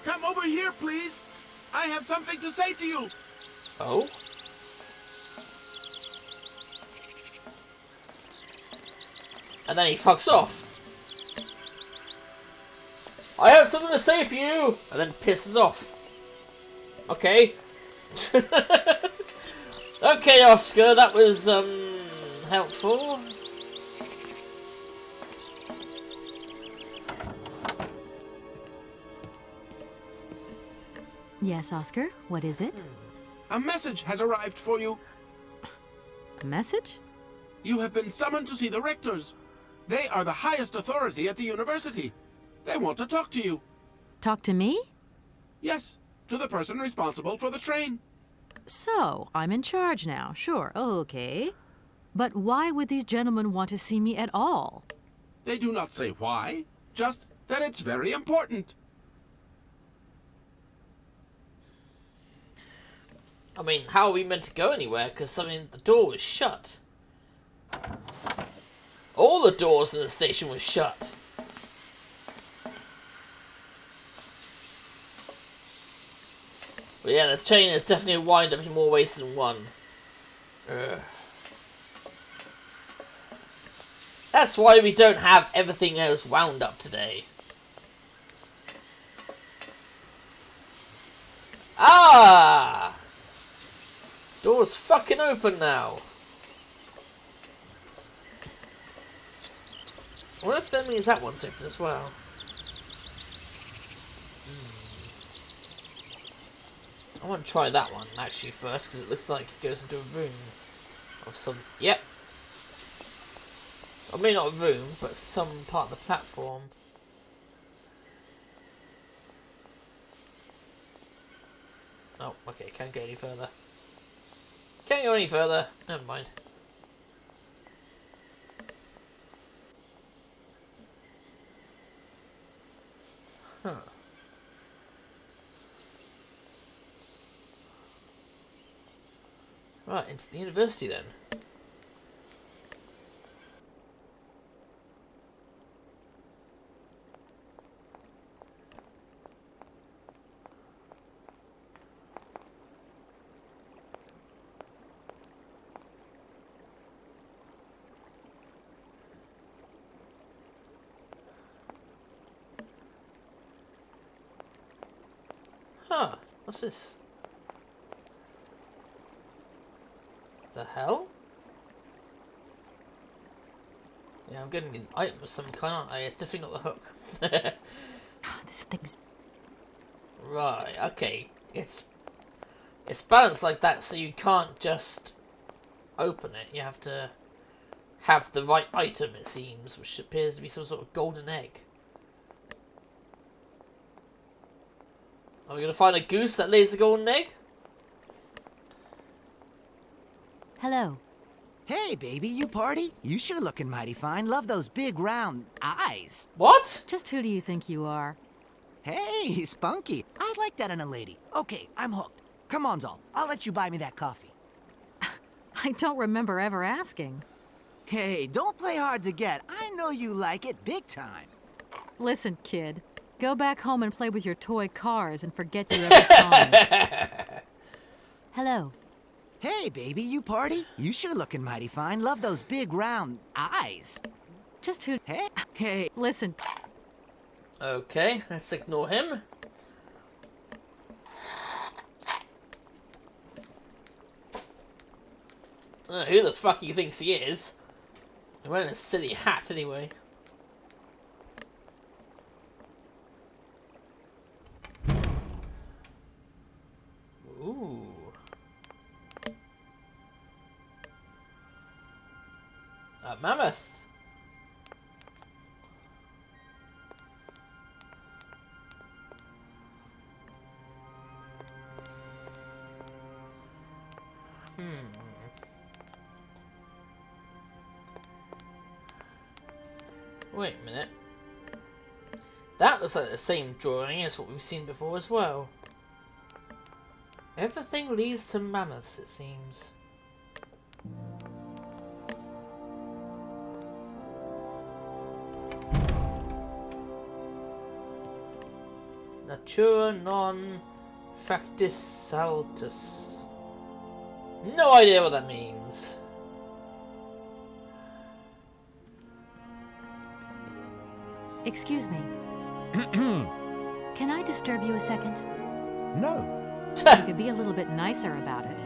Speaker 4: Come over here, please! I have something to say to you!
Speaker 1: Oh? And then he fucks off. I have something to say for you! And then pisses off. Okay. Okay, Oscar, that was, helpful.
Speaker 2: Yes, Oscar, what is it?
Speaker 4: A message has arrived for you.
Speaker 2: A message?
Speaker 4: You have been summoned to see the rectors. They are the highest authority at the university. They want to talk to you.
Speaker 2: Talk to me?
Speaker 4: Yes, to the person responsible for the train.
Speaker 2: So, I'm in charge now, sure, okay. But why would these gentlemen want to see me at all?
Speaker 4: They do not say why, just that it's very important.
Speaker 1: I mean, how are we meant to go anywhere? Because, I mean, the door was shut. All the doors in the station were shut. But yeah, the train is definitely a wind up in more ways than one. Ugh. That's why we don't have everything else wound up today. Ah! Door's fucking open now. I wonder if that means that one's open as well. I want to try that one actually first because it looks like it goes into a room of some. Yep. I mean, not a room, but some part of the platform. Oh, okay, can't go any further. Can't go any further. Never mind. Huh. Right, into the university then. Huh, what's this? The hell? Yeah, I'm getting an item of some kind, aren't I? It's definitely not the hook.
Speaker 2: God, this thing's...
Speaker 1: Right, okay. It's balanced like that, so you can't just open it. You have to have the right item, it seems, which appears to be some sort of golden egg. Are we going to find a goose that lays the golden egg?
Speaker 2: Hello.
Speaker 10: Hey, baby, you party? You sure looking mighty fine. Love those big round eyes.
Speaker 1: What?
Speaker 2: Just who do you think you are?
Speaker 10: Hey, spunky. I like that in a lady. Okay, I'm hooked. Come on, Zol. I'll let you buy me that coffee.
Speaker 2: I don't remember ever asking.
Speaker 10: Hey, don't play hard to get. I know you like it big time.
Speaker 2: Listen, kid. Go back home and play with your toy cars and forget you ever saw me. Hello.
Speaker 10: Hey, baby, you party? You sure looking mighty fine. Love those big round eyes.
Speaker 2: Just who...
Speaker 10: Hey.
Speaker 2: Listen.
Speaker 1: Okay, let's ignore him. I don't know who the fuck he thinks he is. He's wearing a silly hat anyway. Ooh. A mammoth. Wait a minute. That looks like the same drawing as what we've seen before as well. Everything leads to mammoths, it seems. Natura non factis saltus. No idea what that means.
Speaker 2: Excuse me. Can I disturb you a second?
Speaker 11: No.
Speaker 2: You could be a little bit nicer about it.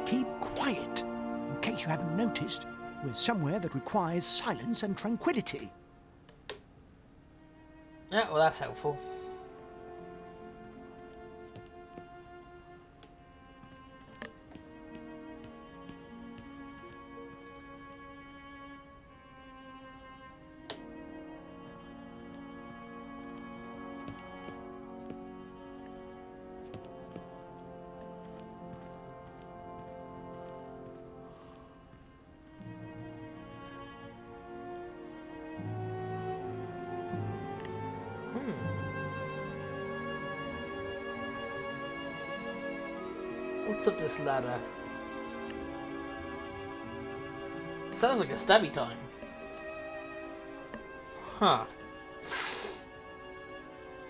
Speaker 11: Keep quiet. In case you haven't noticed, we're somewhere that requires silence and tranquility.
Speaker 1: Yeah, well, that's helpful. What's up this ladder? Sounds like a stabby time. Huh.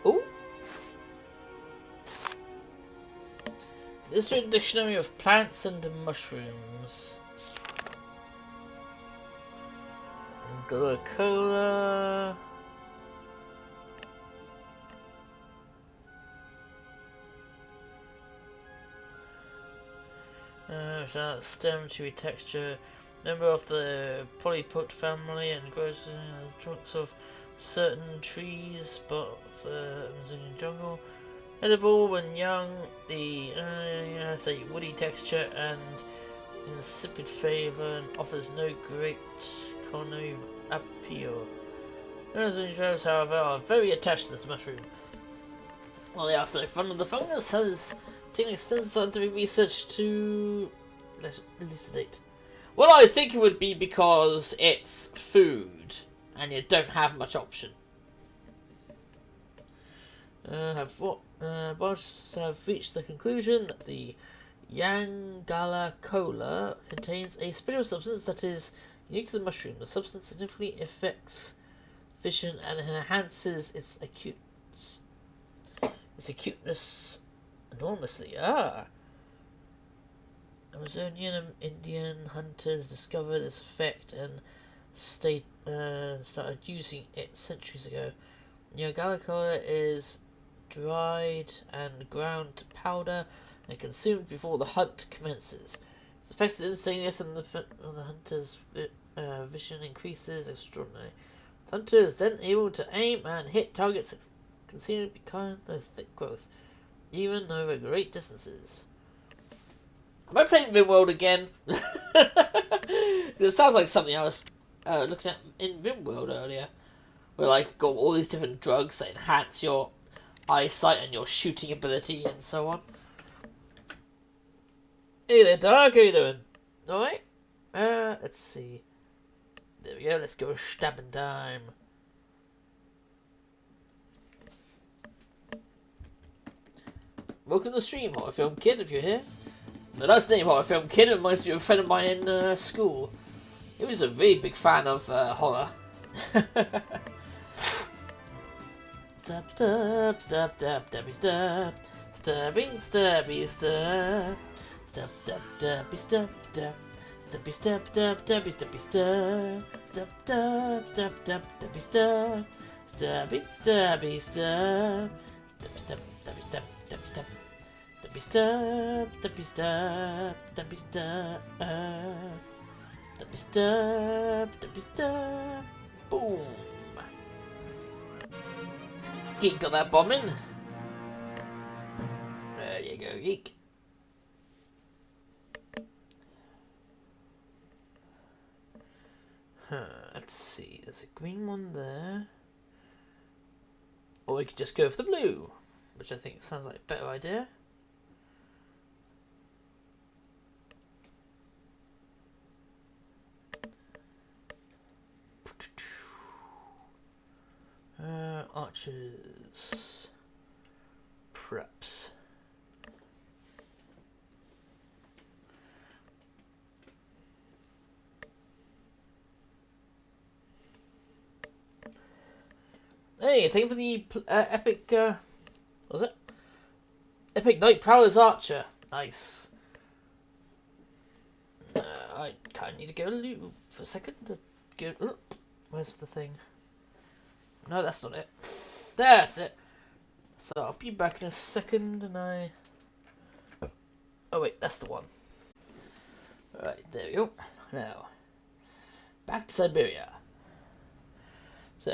Speaker 1: Ooh. This is a dictionary of plants and mushrooms. Coca-Cola. Stem to texture, member of the polypod family and grows in the trunks of certain trees, but the Amazonian jungle. Edible when young, the has a woody texture and insipid flavour and offers no great culinary appeal. Amazonian shrubs, however, are very attached to this mushroom. Well, they are so fond of the fungus has taken extensive scientific research to elucidate. Well, I think it would be because it's food and you don't have much option. Biologists have reached the conclusion that the Yangala cola contains a special substance that is unique to the mushroom. The substance significantly affects vision and enhances its acuteness enormously. Amazonian and Indian hunters discovered this effect and started using it centuries ago. Gallicola is dried and ground to powder and consumed before the hunt commences. Its effects are instantaneous and the hunters Vision increases extraordinarily. The hunter is then able to aim and hit targets concealed behind the thick growth, even over great distances. Am I playing RimWorld again? It sounds like something I was looking at in RimWorld earlier, where like got all these different drugs that enhance your eyesight and your shooting ability and so on. Hey there, Doug. How you doing? All right. Let's see. There we go. Let's go stabbing time. Welcome to the stream, Horror Film Kid. If you're here. The nice name, Horror Film Kid, reminds me of a friend of mine in school. He was a really big fan of horror. Stab, stab, stab, stab, stabby, stab. Stabbing, stabby, stab. Stab, stab, stabby, stab, stab. Stabby, stab, stab, stabby, stabby, stab. Stab, stab, stab, stab, stabby, stab. Stabby, stabby, stab. Stabby, stab, stabby, stab, stabby, stab. Stabby, stab, stabby, stab, stabby, stab. Stabby, stab, stabby, stab. Boom. Geek got that bomb in. There you go, Geek. Let's see, there's a green one there. Or we could just go for the blue, which I think sounds like a better idea. Archers. Preps. Hey, thank you for the epic, what was it? Epic Night Prowler's Archer. Nice. I kind of need to go loot for a second to go. Where's the thing? No, that's not it. That's it. So I'll be back in a second, and I. Oh wait, that's the one. Right, there we go. Now, back to Syberia.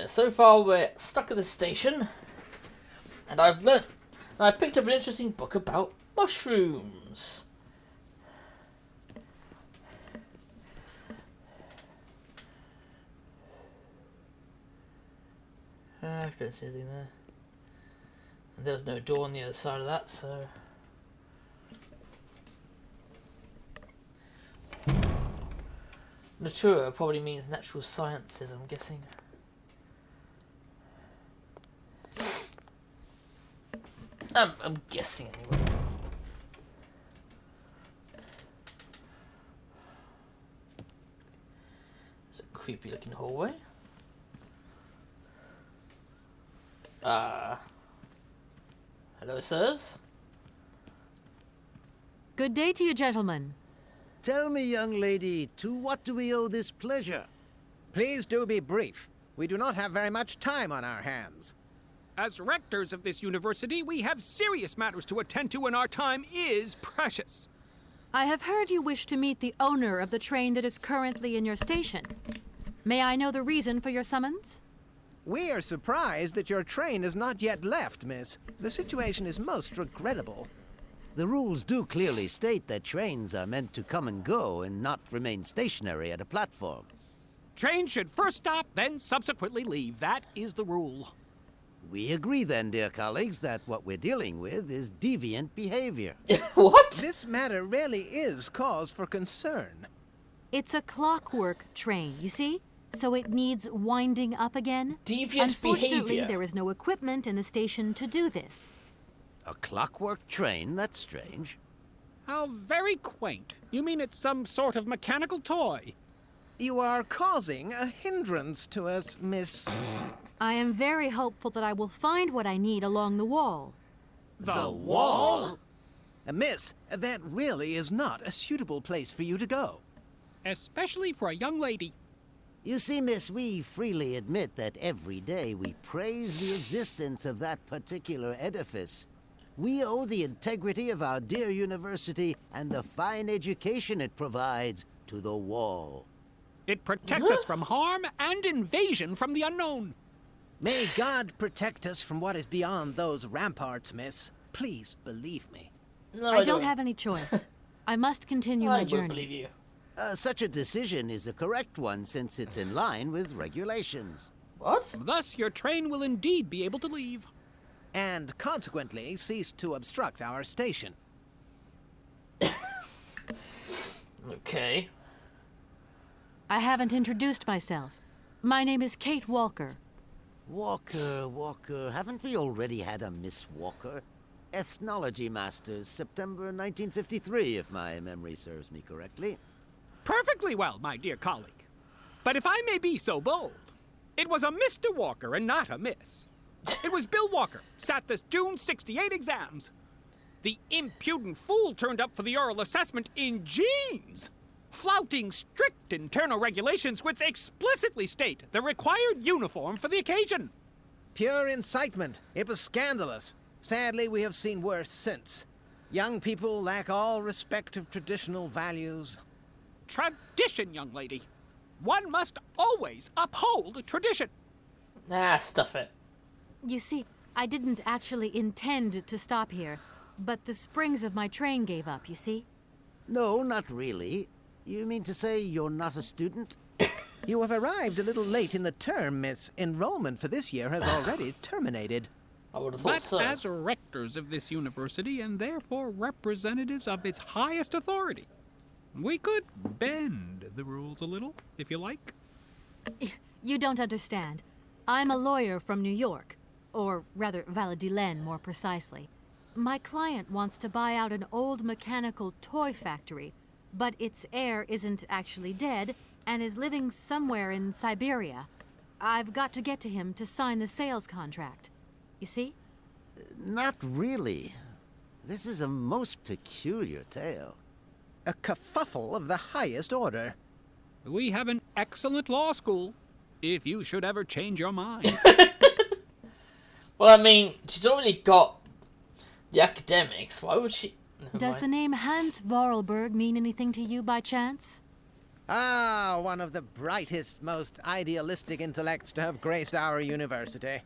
Speaker 1: So far we're stuck at this station, and I picked up an interesting book about mushrooms. I couldn't see anything there. And there was no door on the other side of that, so. Natura probably means natural sciences, I'm guessing. I'm guessing anyway. It's a creepy looking hallway. Hello, sirs.
Speaker 2: Good day to you, gentlemen.
Speaker 10: Tell me, young lady, to what do we owe this pleasure?
Speaker 11: Please do be brief. We do not have very much time on our hands.
Speaker 12: As rectors of this university, we have serious matters to attend to, and our time is precious.
Speaker 2: I have heard you wish to meet the owner of the train that is currently in your station. May I know the reason for your summons?
Speaker 11: We are surprised that your train has not yet left, miss. The situation is most regrettable.
Speaker 10: The rules do clearly state that trains are meant to come and go and not remain stationary at a platform.
Speaker 12: Trains should first stop, then subsequently leave. That is the rule.
Speaker 10: We agree then, dear colleagues, that what we're dealing with is deviant behavior.
Speaker 1: What?
Speaker 11: This matter really is cause for concern.
Speaker 2: It's a clockwork train, you see? So it needs winding up again.
Speaker 1: Deviant
Speaker 2: Unfortunately,
Speaker 1: behavior.
Speaker 2: there is no equipment in the station to do this.
Speaker 10: A clockwork train? That's strange.
Speaker 12: How very quaint. You mean it's some sort of mechanical toy?
Speaker 11: You are causing a hindrance to us, miss.
Speaker 2: I am very hopeful that I will find what I need along the wall.
Speaker 11: The wall? Miss, that really is not a suitable place for you to go.
Speaker 12: Especially for a young lady.
Speaker 10: You see, miss, we freely admit that every day we praise the existence of that particular edifice. We owe the integrity of our dear university and the fine education it provides to the wall.
Speaker 12: It protects us from harm and invasion from the unknown.
Speaker 13: May God protect us from what is beyond those ramparts, miss. Please believe me.
Speaker 1: No,
Speaker 2: I don't have any choice. I must continue my
Speaker 1: I
Speaker 2: journey.
Speaker 1: won't believe you.
Speaker 10: Such a decision is a correct one since it's in line with regulations.
Speaker 1: What?
Speaker 12: Thus, your train will indeed be able to leave.
Speaker 13: And consequently cease to obstruct our station.
Speaker 1: Okay.
Speaker 2: I haven't introduced myself. My name is Kate Walker.
Speaker 10: Walker, haven't we already had a Miss Walker? Ethnology Masters, September 1953, if my memory serves me correctly.
Speaker 12: Perfectly well, my dear colleague. But if I may be so bold, it was a Mr. Walker and not a Miss. It was Bill Walker, sat the June 68 exams. The impudent fool turned up for the oral assessment in jeans, flouting strict internal regulations which explicitly state the required uniform for the occasion.
Speaker 13: Pure incitement. It was scandalous. Sadly, we have seen worse since. Young people lack all respect of traditional values.
Speaker 12: Tradition, young lady. One must always uphold tradition.
Speaker 1: Ah, stuff it.
Speaker 2: You see, I didn't actually intend to stop here, but the springs of my train gave up, you see?
Speaker 10: No, not really. You mean to say you're not a student?
Speaker 13: You have arrived a little late in the term, miss. Enrollment for this year has already terminated.
Speaker 1: I would have thought
Speaker 12: But
Speaker 1: so.
Speaker 12: as rectors of this university and therefore representatives of its highest authority, we could bend the rules a little, if you like.
Speaker 2: You don't understand. I'm a lawyer from New York, or rather Valladolid more precisely. My client wants to buy out an old mechanical toy factory, but its heir isn't actually dead and is living somewhere in Syberia. I've got to get to him to sign the sales contract. You see?
Speaker 10: Not really. This is a most peculiar tale.
Speaker 13: A kerfuffle of the highest order.
Speaker 12: We have an excellent law school, if you should ever change your mind.
Speaker 1: Well, I mean, she's already got the academics. Why would she... Never
Speaker 2: Does
Speaker 1: mind.
Speaker 2: the name Hans Vorarlberg mean anything to you by chance?
Speaker 13: Ah, one of the brightest, most idealistic intellects to have graced our university.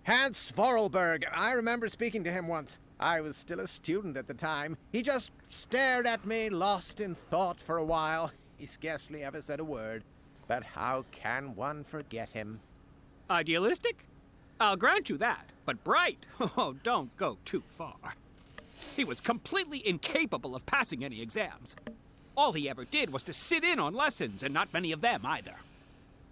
Speaker 13: Hans Vorarlberg. I remember speaking to him once. I was still a student at the time. He just stared at me, lost in thought for a while. He scarcely ever said a word. But how can one forget him?
Speaker 12: Idealistic? I'll grant you that. But bright? Oh, don't go too far. He was completely incapable of passing any exams. All he ever did was to sit in on lessons, and not many of them either.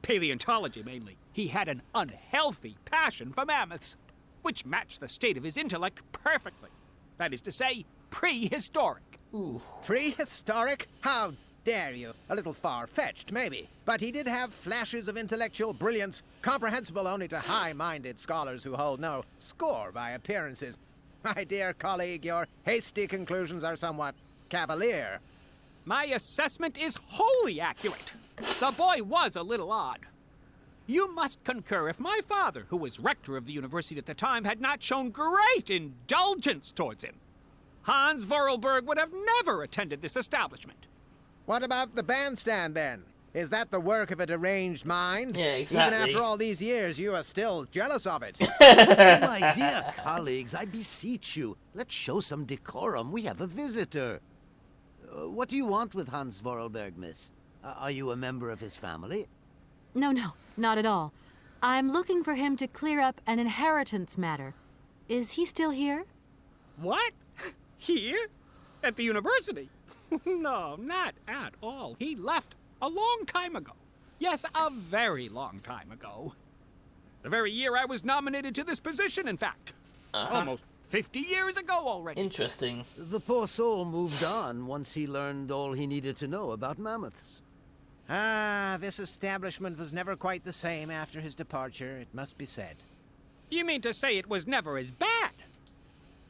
Speaker 12: Paleontology, mainly. He had an unhealthy passion for mammoths, which matched the state of his intellect perfectly. That is to say, prehistoric.
Speaker 1: Ooh.
Speaker 13: Prehistoric? How dare you? A little far-fetched, maybe. But he did have flashes of intellectual brilliance, comprehensible only to high-minded scholars who hold no score by appearances. My dear colleague, your hasty conclusions are somewhat cavalier.
Speaker 12: My assessment is wholly accurate. The boy was a little odd. You must concur if my father, who was rector of the university at the time, had not shown great indulgence towards him. Hans Vorarlberg would have never attended this establishment.
Speaker 13: What about the bandstand, then? Is that the work of a deranged mind?
Speaker 1: Yeah, exactly.
Speaker 13: Even after all these years, you are still jealous of it.
Speaker 10: My dear colleagues, I beseech you, let's show some decorum. We have a visitor. What do you want with Hans Vorarlberg, miss? Are you a member of his family?
Speaker 2: No, not at all. I'm looking for him to clear up an inheritance matter. Is he still here?
Speaker 12: What? Here? At the university? No, not at all. He left a long time ago. Yes, a very long time ago. The very year I was nominated to this position, in fact. Almost 50 years ago already.
Speaker 1: Interesting.
Speaker 10: The poor soul moved on once he learned all he needed to know about mammoths.
Speaker 13: Ah, this establishment was never quite the same after his departure, it must be said.
Speaker 12: You mean to say it was never as bad?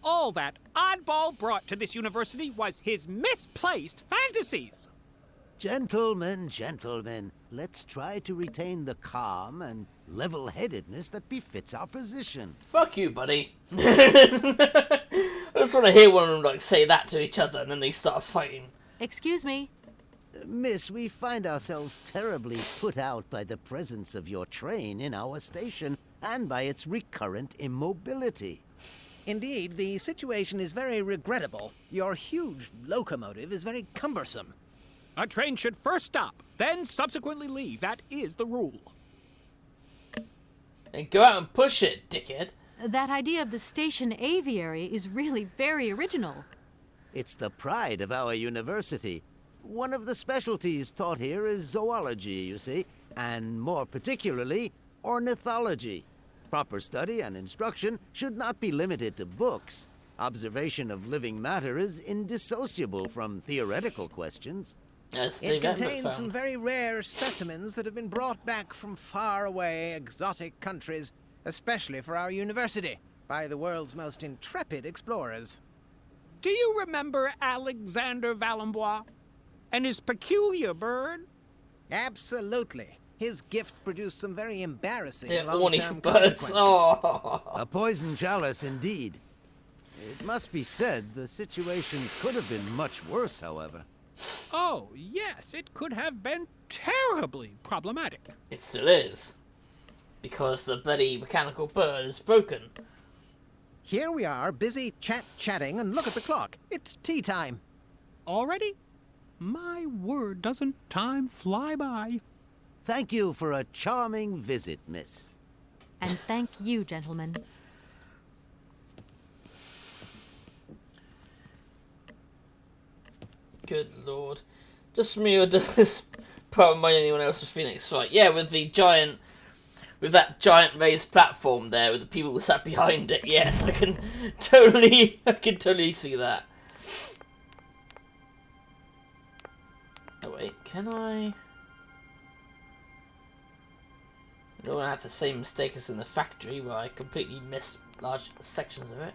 Speaker 12: All that oddball brought to this university was his misplaced fantasies.
Speaker 10: Gentlemen, let's try to retain the calm and level-headedness that befits our position.
Speaker 1: Fuck you, buddy. I just want to hear one of them like say that to each other and then they start fighting.
Speaker 2: Excuse me.
Speaker 10: Miss, we find ourselves terribly put out by the presence of your train in our station and by its recurrent immobility.
Speaker 13: Indeed, the situation is very regrettable. Your huge locomotive is very cumbersome.
Speaker 12: A train should first stop, then subsequently leave. That is the rule.
Speaker 1: And go out and push it, dickhead.
Speaker 2: That idea of the station aviary is really very original.
Speaker 10: It's the pride of our university. One of the specialties taught here is zoology, you see, and more particularly, ornithology. Proper study and instruction should not be limited to books. Observation of living matter is indissociable from theoretical questions.
Speaker 13: It contains some very rare specimens that have been brought back from far away exotic countries, especially for our university, by the world's most intrepid explorers.
Speaker 12: Do you remember Alexander Valenbois and his peculiar bird?
Speaker 13: Absolutely. His gift produced some very embarrassing
Speaker 1: birds.
Speaker 13: long-term consequences.
Speaker 1: Oh.
Speaker 10: A poison chalice indeed. It must be said the situation could have been much worse, however.
Speaker 12: Oh, yes, it could have been terribly problematic.
Speaker 1: It still is. Because the bloody mechanical bird is broken.
Speaker 13: Here we are, busy chatting, and look at the clock. It's tea time.
Speaker 12: Already? My word, doesn't time fly by?
Speaker 10: Thank you for a charming visit, miss.
Speaker 2: And thank you, gentlemen.
Speaker 1: Good lord. Just me, or does this problem mind anyone else with Phoenix? Right, yeah, with that giant raised platform there with the people who sat behind it. Yes, I can totally see that. Oh wait, can I don't want to have the same mistake as in the factory where I completely missed large sections of it.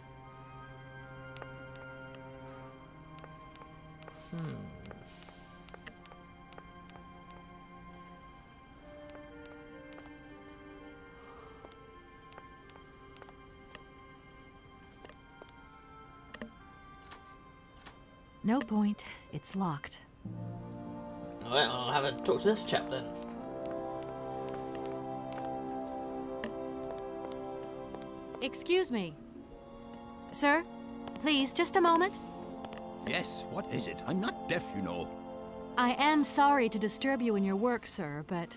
Speaker 2: No point. It's locked.
Speaker 1: Alright, I'll have a talk to this chap then.
Speaker 2: Excuse me. Sir, please, just a moment.
Speaker 9: Yes, what is it? I'm not deaf, you know.
Speaker 2: I am sorry to disturb you in your work, sir, but...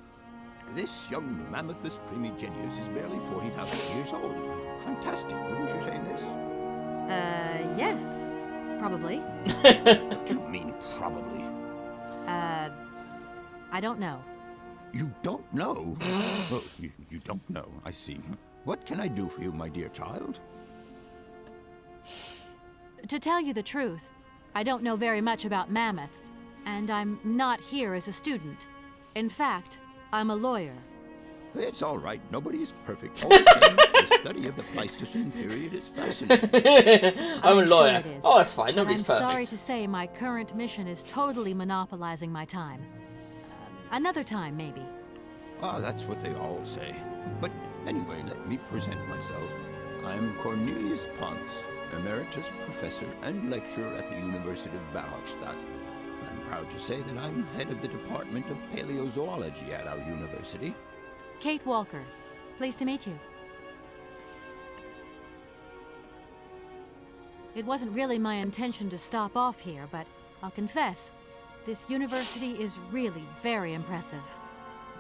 Speaker 9: This young mammothus primigenius is barely 40,000 years old. Fantastic, wouldn't you say, miss?
Speaker 2: Yes. Probably.
Speaker 9: What do you mean, probably?
Speaker 2: I don't know.
Speaker 9: You don't know? Oh, you don't know, I see. What can I do for you, my dear child?
Speaker 2: To tell you the truth, I don't know very much about mammoths, and I'm not here as a student. In fact, I'm a lawyer.
Speaker 9: It's all right. Nobody is perfect. All the same, the study of the Pleistocene period is fascinating.
Speaker 1: I'm a lawyer.
Speaker 2: Sure it is.
Speaker 1: Oh, that's fine. Nobody's
Speaker 2: I'm
Speaker 1: perfect.
Speaker 2: sorry to say my current mission is totally monopolizing my time. Another time, maybe.
Speaker 9: Ah, that's what they all say. But anyway, let me present myself. I'm Cornelius Ponce, Emeritus Professor and Lecturer at the University of Barrockstadt. I'm proud to say that I'm head of the Department of Paleozoology at our university.
Speaker 2: Kate Walker. Pleased to meet you. It wasn't really my intention to stop off here, but I'll confess, this university is really very impressive.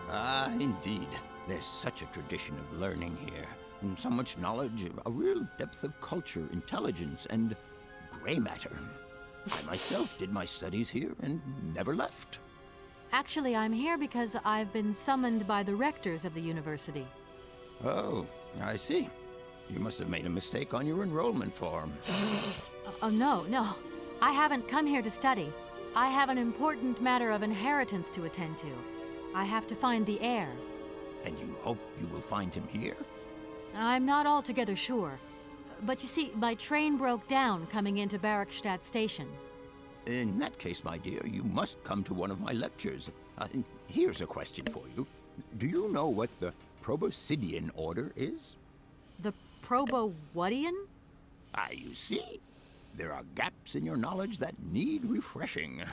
Speaker 9: Ah, indeed. There's such a tradition of learning here. And so much knowledge, a real depth of culture, intelligence, and gray matter. I myself did my studies here and never left.
Speaker 2: Actually, I'm here because I've been summoned by the rectors of the university.
Speaker 9: Oh, I see. You must have made a mistake on your enrollment form.
Speaker 2: Oh, no. I haven't come here to study. I have an important matter of inheritance to attend to. I have to find the heir.
Speaker 9: And you hope you will find him here?
Speaker 2: I'm not altogether sure. But you see, my train broke down coming into Barrockstadt Station.
Speaker 9: In that case, my dear, you must come to one of my lectures. Here's a question for you. Do you know what the Proboscidean order is?
Speaker 2: The Probo-whatian?
Speaker 9: Ah, you see? There are gaps in your knowledge that need refreshing.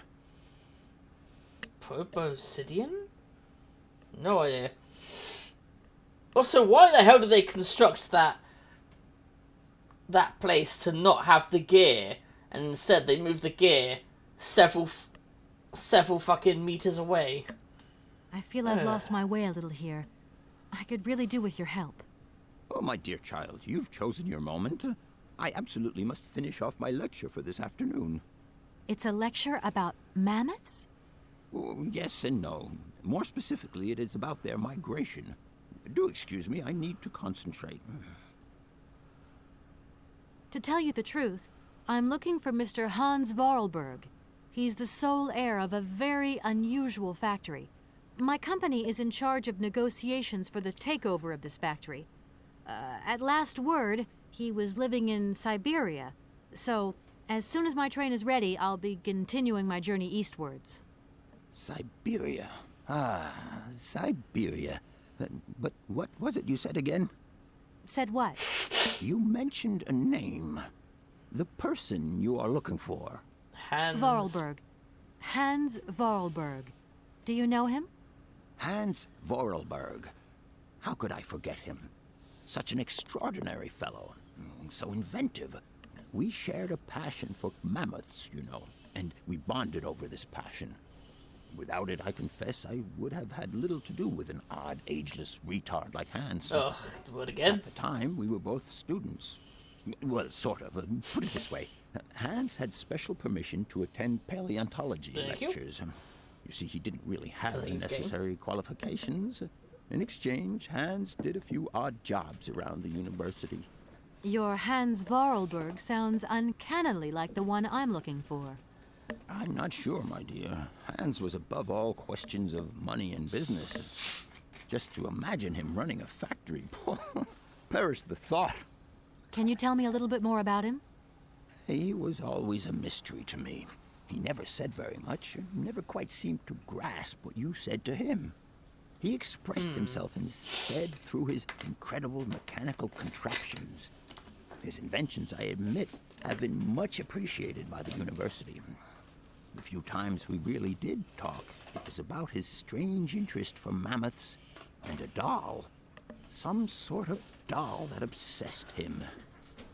Speaker 1: Proboscidean? No idea. Also, why the hell did they construct that place to not have the gear, and instead they moved the gear several fucking meters away?
Speaker 2: I feel I've lost my way a little here. I could really do with your help.
Speaker 14: Oh, my dear child, you've chosen your moment. I absolutely must finish off my lecture for this afternoon.
Speaker 2: It's a lecture about mammoths?
Speaker 14: Oh, yes and no. More specifically, it is about their migration. Do excuse me, I need to concentrate.
Speaker 2: To tell you the truth, I'm looking for Mr. Hans Vorarlberg. He's the sole heir of a very unusual factory. My company is in charge of negotiations for the takeover of this factory. At last word, he was living in Syberia. So, as soon as my train is ready, I'll be continuing my journey eastwards.
Speaker 14: Syberia. Ah, Syberia. But what was it you said again?
Speaker 2: Said what?
Speaker 14: You mentioned a name. The person you are looking for.
Speaker 2: Vorarlberg. Hans Vorarlberg. Do you know him?
Speaker 14: Hans Vorarlberg. How could I forget him? Such an extraordinary fellow. So inventive. We shared a passion for mammoths, you know, and we bonded over this passion. Without it, I confess, I would have had little to do with an odd, ageless retard like Hans.
Speaker 1: Ugh, what again?
Speaker 14: At the time, we were both students. Well, sort of. Put it this way. Hans had special permission to attend paleontology lectures. You see, he didn't really have the necessary qualifications. In exchange, Hans did a few odd jobs around the university.
Speaker 2: Your Hans Vorarlberg sounds uncannily like the one I'm looking for.
Speaker 14: I'm not sure, my dear. Hans was above all questions of money and business. Just to imagine him running a factory, perish the thought.
Speaker 2: Can you tell me a little bit more about him?
Speaker 14: He was always a mystery to me. He never said very much, and never quite seemed to grasp what you said to him. He expressed himself instead through his incredible mechanical contraptions. His inventions, I admit, have been much appreciated by the university. The few times we really did talk, it was about his strange interest for mammoths and a doll. Some sort of doll that obsessed him.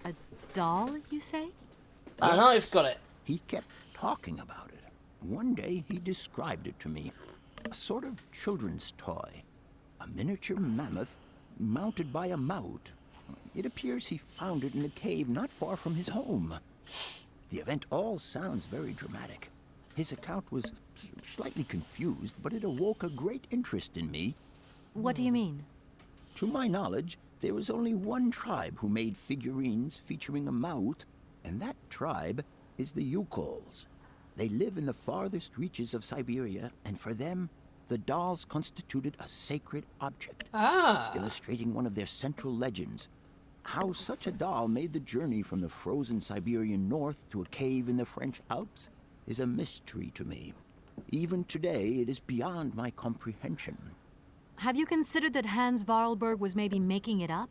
Speaker 2: A doll, you say?
Speaker 1: Yes. I've got it.
Speaker 14: He kept talking about it. One day he described it to me. A sort of children's toy. A miniature mammoth mounted by a mount. It appears he found it in a cave not far from his home. The event all sounds very dramatic. His account was slightly confused, but it awoke a great interest in me.
Speaker 2: What do you mean?
Speaker 14: To my knowledge, there was only one tribe who made figurines featuring a mount, and that tribe is the Yukols. They live in the farthest reaches of Syberia, and for them, the dolls constituted a sacred object, illustrating one of their central legends. How such a doll made the journey from the frozen Siberian north to a cave in the French Alps is a mystery to me. Even today, it is beyond my comprehension.
Speaker 2: Have you considered that Hans Vorarlberg was maybe making it up?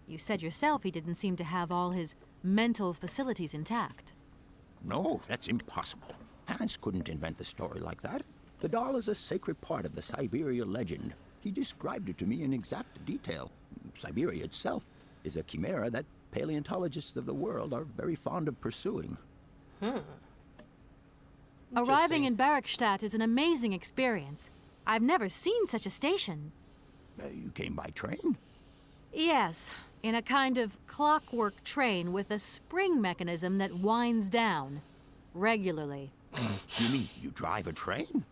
Speaker 2: You said yourself he didn't seem to have all his mental facilities intact.
Speaker 14: No, that's impossible. Hans couldn't invent the story like that. The doll is a sacred part of the Syberia legend. He described it to me in exact detail. Syberia itself is a chimera that paleontologists of the world are very fond of pursuing.
Speaker 2: Arriving in Barrackstadt is an amazing experience. I've never seen such a station.
Speaker 14: You came by train?
Speaker 2: Yes, in a kind of clockwork train with a spring mechanism that winds down regularly.
Speaker 14: You mean you drive a train?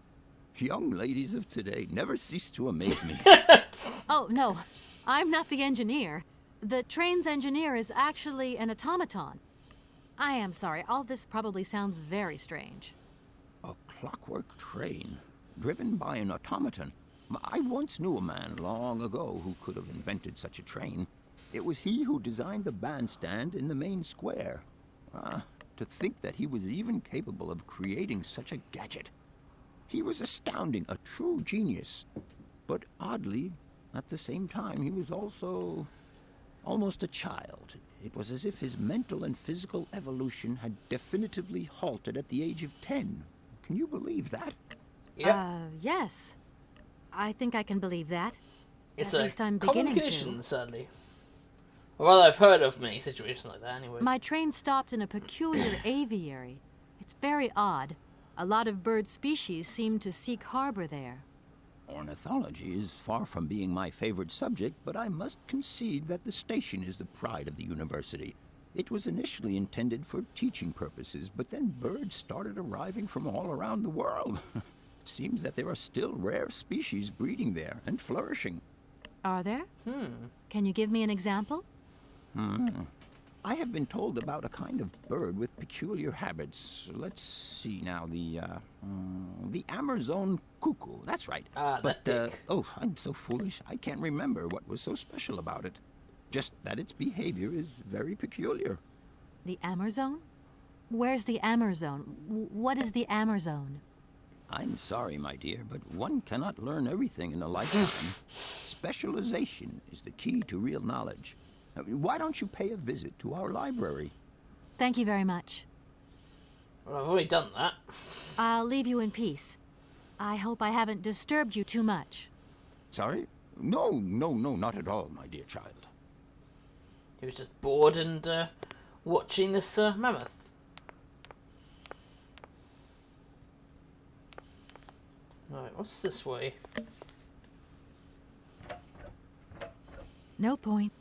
Speaker 14: Young ladies of today never cease to amaze me.
Speaker 2: Oh, no, I'm not the engineer. The train's engineer is actually an automaton. I am sorry, all this probably sounds very strange.
Speaker 14: A clockwork train, driven by an automaton. I once knew a man long ago who could have invented such a train. It was he who designed the bandstand in the main square. To think that he was even capable of creating such a gadget. He was astounding, a true genius. But oddly, at the same time, he was also almost a child. It was as if his mental and physical evolution had definitively halted at the age of 10. Can you believe that?
Speaker 2: Yes. I think I can believe that.
Speaker 1: It's
Speaker 2: At
Speaker 1: a
Speaker 2: least I'm
Speaker 1: common
Speaker 2: beginning
Speaker 1: condition,
Speaker 2: to.
Speaker 1: sadly. Well, I've heard of many situations like that, anyway.
Speaker 2: My train stopped in a peculiar aviary. It's very odd. A lot of bird species seem to seek harbor there.
Speaker 14: Ornithology is far from being my favorite subject, but I must concede that the station is the pride of the university. It was initially intended for teaching purposes, but then birds started arriving from all around the world. It seems that there are still rare species breeding there and flourishing.
Speaker 2: Are there? Can you give me an example?
Speaker 14: I have been told about a kind of bird with peculiar habits. Let's see now, the Amazon cuckoo. That's right.
Speaker 1: That dick.
Speaker 14: Oh, I'm so foolish. I can't remember what was so special about it. Just that its behavior is very peculiar.
Speaker 2: The Amazon? Where's the Amazon? What is the Amazon?
Speaker 14: I'm sorry, my dear, but one cannot learn everything in a lifetime. Specialization is the key to real knowledge. Why don't you pay a visit to our library?
Speaker 2: Thank you very much.
Speaker 1: Well, I've already done that.
Speaker 2: I'll leave you in peace. I hope I haven't disturbed you too much.
Speaker 14: Sorry? No, not at all, my dear child.
Speaker 1: He was just bored and watching this mammoth. Right, what's this way?
Speaker 2: No point.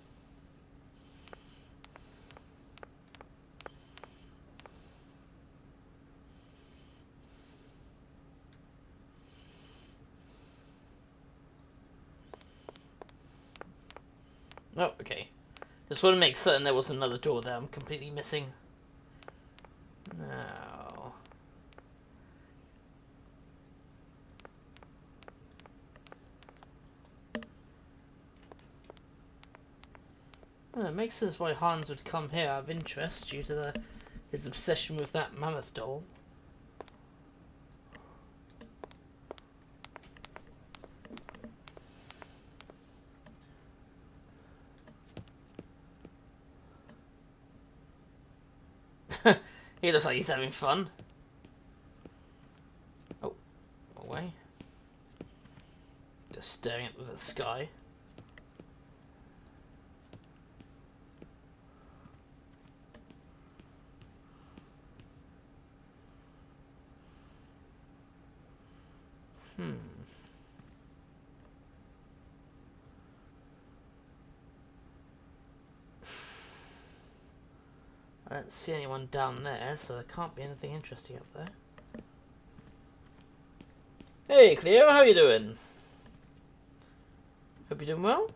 Speaker 1: Oh, okay. Just want to make certain there was another door there I'm completely missing. No. Well, it makes sense why Hans would come here out of interest due to his obsession with that mammoth doll. He looks like he's having fun. Oh, away. Just staring at the sky. I don't see anyone down there, so there can't be anything interesting up there. Hey Cleo, how you doing? Hope you're doing well?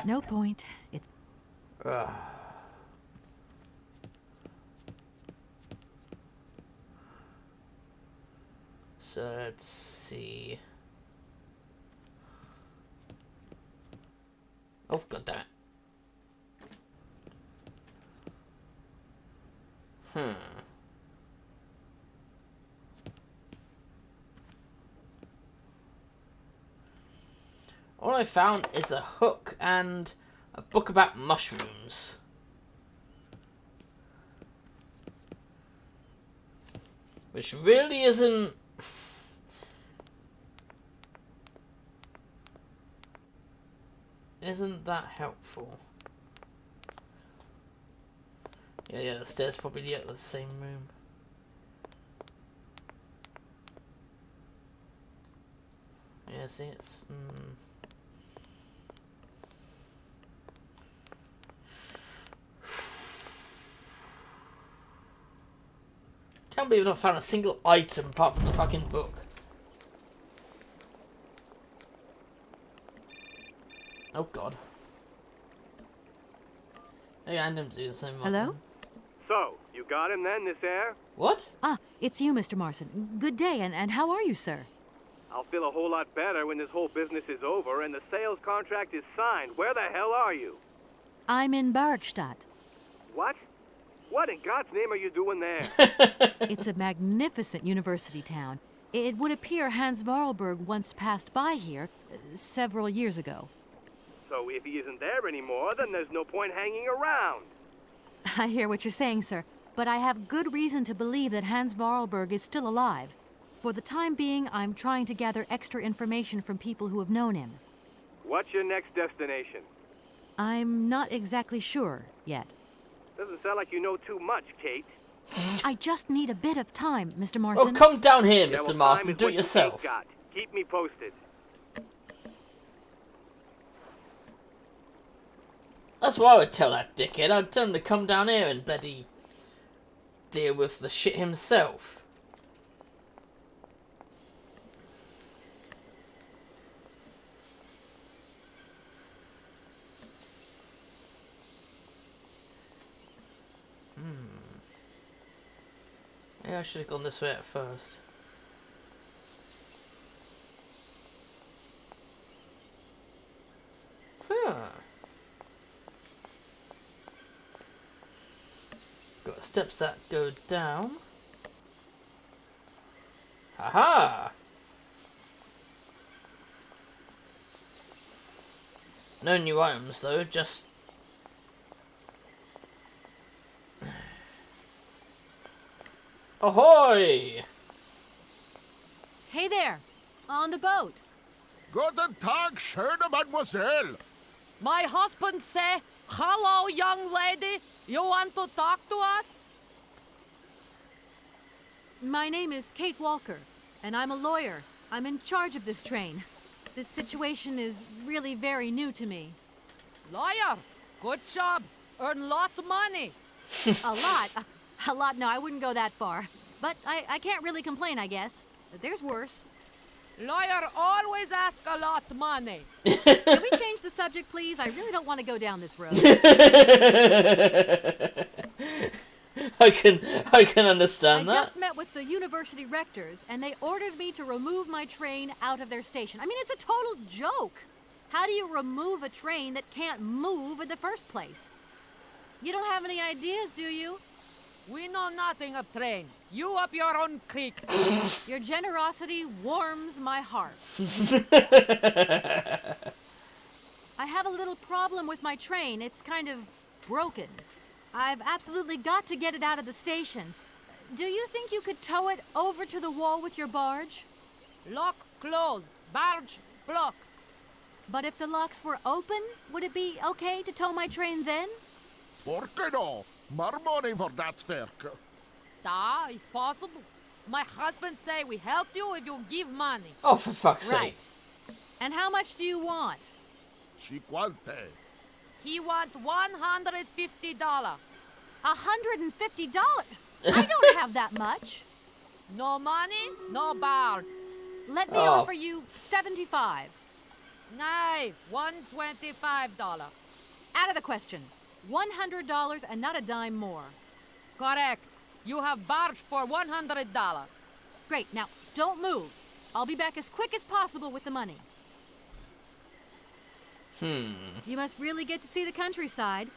Speaker 2: No point. It's...
Speaker 1: So let's see. Oh, god damn it. All I found is a hook and a book about mushrooms. Which really isn't... isn't that helpful. Yeah, the stairs probably lead to the same room. Yeah, see, it's... Can't believe I've found a single item apart from the fucking book. Oh god. Maybe I didn't do the same one.
Speaker 2: Hello?
Speaker 5: So, you got him then, this air?
Speaker 1: What?
Speaker 2: Ah, it's you, Mr. Marson. Good day, and how are you, sir?
Speaker 5: I'll feel a whole lot better when this whole business is over and the sales contract is signed. Where the hell are you?
Speaker 2: I'm in Barkstadt.
Speaker 5: What? What in God's name are you doing there?
Speaker 2: It's a magnificent university town. It would appear Hans Vorarlberg once passed by here several years ago.
Speaker 5: So if he isn't there anymore, then there's no point hanging around.
Speaker 2: I hear what you're saying, sir, but I have good reason to believe that Hans Vorarlberg is still alive. For the time being, I'm trying to gather extra information from people who have known him.
Speaker 5: What's your next destination?
Speaker 2: I'm not exactly sure yet.
Speaker 5: Doesn't sound like you know too much, Kate.
Speaker 2: I just need a bit of time, Mr.
Speaker 1: Oh,
Speaker 2: Marston.
Speaker 1: come down here,
Speaker 5: Yeah,
Speaker 1: Mr.
Speaker 5: well,
Speaker 1: Marston.
Speaker 5: time is
Speaker 1: Do
Speaker 5: what
Speaker 1: it
Speaker 5: you
Speaker 1: yourself.
Speaker 5: ain't got. Keep me posted.
Speaker 1: That's what I would tell that dickhead. I'd tell him to come down here and bloody deal with the shit himself. Yeah, I should have gone this way at first. Huh. Got steps that go down. Aha! No new items though, just... Ahoy!
Speaker 2: Hey there, on the boat.
Speaker 15: Guten Tag, schöne Mademoiselle.
Speaker 16: My husband say, hello, young lady. You want to talk to us?
Speaker 2: My name is Kate Walker, and I'm a lawyer. I'm in charge of this train. This situation is really very new to me.
Speaker 16: Lawyer, good job. Earn lot of money.
Speaker 2: A lot? A lot? No, I wouldn't go that far. But I can't really complain, I guess. There's worse.
Speaker 16: Lawyer always ask a lot of money.
Speaker 2: Can we change the subject, please? I really don't want to go down this road.
Speaker 1: I can understand that.
Speaker 2: I just met with the university rectors, and they ordered me to remove my train out of their station. I mean, it's a total joke. How do you remove a train that can't move in the first place? You don't have any ideas, do you?
Speaker 16: We know nothing of train. You up your own creek.
Speaker 2: Your generosity warms my heart. I have a little problem with my train. It's kind of broken. I've absolutely got to get it out of the station. Do you think you could tow it over to the wall with your barge?
Speaker 16: Lock closed. Barge blocked.
Speaker 2: But if the locks were open, would it be okay to tow my train then?
Speaker 15: Por qué no? More money for that work.
Speaker 16: Da, it's possible. My husband say we help you if you give money.
Speaker 1: Oh, for fuck's sake.
Speaker 2: Right. And how much do you want?
Speaker 15: Cinquante.
Speaker 16: He want $150.
Speaker 2: $150? I don't have that much.
Speaker 16: No money, no barge.
Speaker 2: Let me offer you $75.
Speaker 16: Nay, $125.
Speaker 2: Out of the question. $100 and not a dime more.
Speaker 16: Correct. You have barge for $100.
Speaker 2: Great. Now, don't move. I'll be back as quick as possible with the money. You must really get to see the countryside.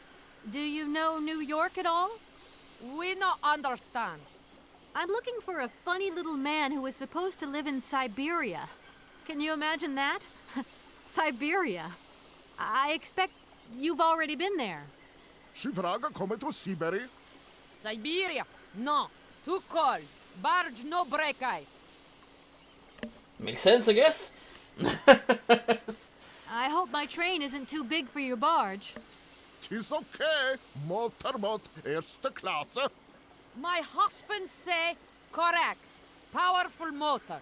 Speaker 2: Do you know New York at all?
Speaker 16: We no understand.
Speaker 2: I'm looking for a funny little man who is supposed to live in Syberia. Can you imagine that? Syberia. I expect you've already been there.
Speaker 15: She vraga come to Syberia?
Speaker 16: Syberia? No. Too cold. Barge no break ice.
Speaker 1: Makes sense, I guess.
Speaker 2: I hope my train isn't too big for your barge.
Speaker 15: Tis okay. Motorboat erste Klasse.
Speaker 16: My husband say correct. Powerful motor.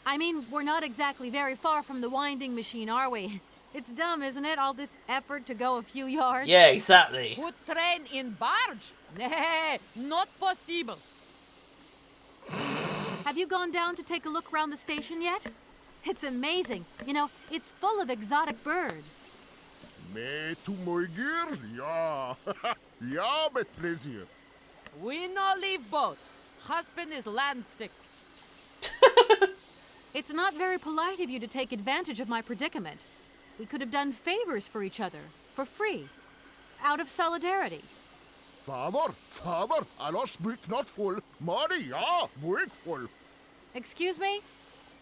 Speaker 2: I mean, we're not exactly very far from the winding machine, are we? It's dumb, isn't it? All this effort to go a few yards.
Speaker 1: Yeah, exactly.
Speaker 16: Put train in barge? Nah, not possible.
Speaker 2: Have you gone down to take a look around the station yet? It's amazing. You know, it's full of exotic birds.
Speaker 15: Me to my girl? Yeah. Yeah, met pleasure.
Speaker 16: We no leave boat. Husband is land sick.
Speaker 2: It's not very polite of you to take advantage of my predicament. We could have done favors for each other, for free, out of solidarity.
Speaker 15: Father, I speak not full. Money, yeah, break full.
Speaker 2: Excuse me?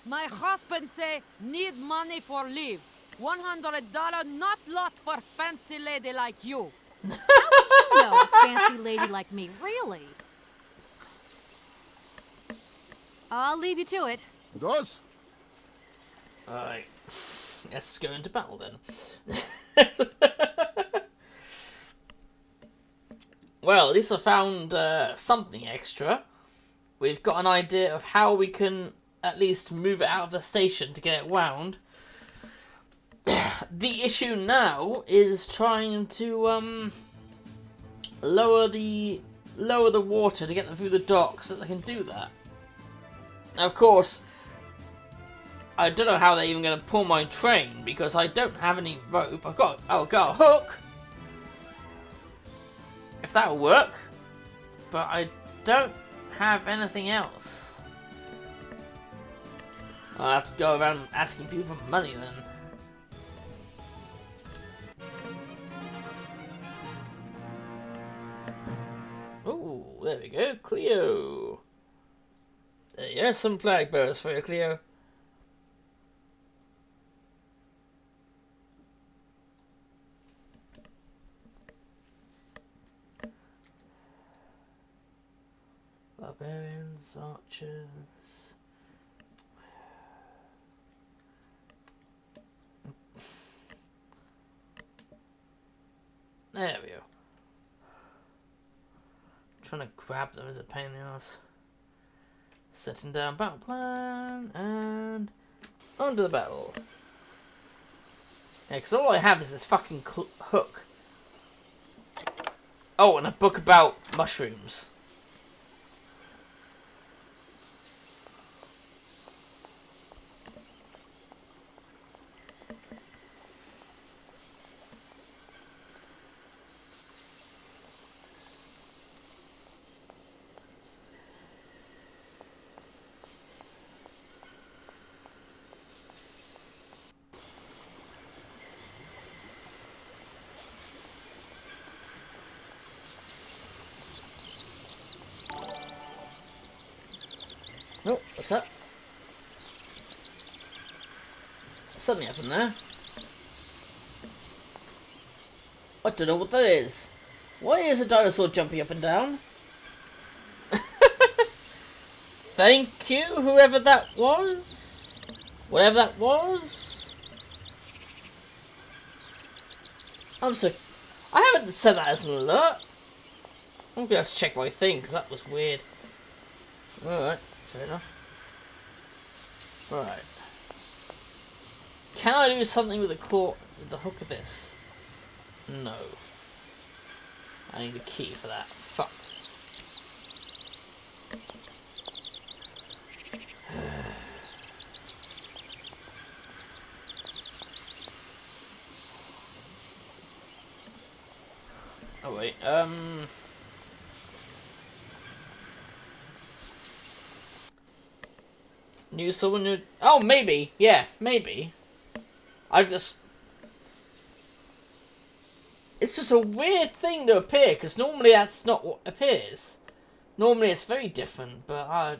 Speaker 16: My husband say need money for leave. $100 not lot for fancy lady like you.
Speaker 2: How would you know a fancy lady like me, really? I'll leave you to it.
Speaker 15: Dos.
Speaker 1: Alright. Let's go into battle then. Well, at least I found something extra. We've got an idea of how we can at least move it out of the station to get it wound. The issue now is trying to lower the water to get them through the docks so that they can do that. Now, of course, I don't know how they're even going to pull my train because I don't have any rope. I've got a hook. If that'll work, but I don't have anything else. I'll have to go around asking people for money then. Oh, there we go, Cleo. There you go, some flag bearers for you, Cleo. Barbarians, archers. There we go. Trying to grab them is a pain in the ass. Setting down battle plan and onto the battle. Yeah, because all I have is this fucking hook. Oh, and a book about mushrooms. Oh, what's that? Something happened there. I don't know what that is. Why is a dinosaur jumping up and down? Thank you, whoever that was. Whatever that was. I haven't said that as an alert. I'm gonna have to check my thing because that was weird. Alright. Fair enough. Right. Can I do something with the hook of this? No. I need a key for that. Fuck. Oh wait, Knew someone who... Oh, maybe. Yeah, maybe. It's just a weird thing to appear, because normally that's not what appears. Normally it's very different, but I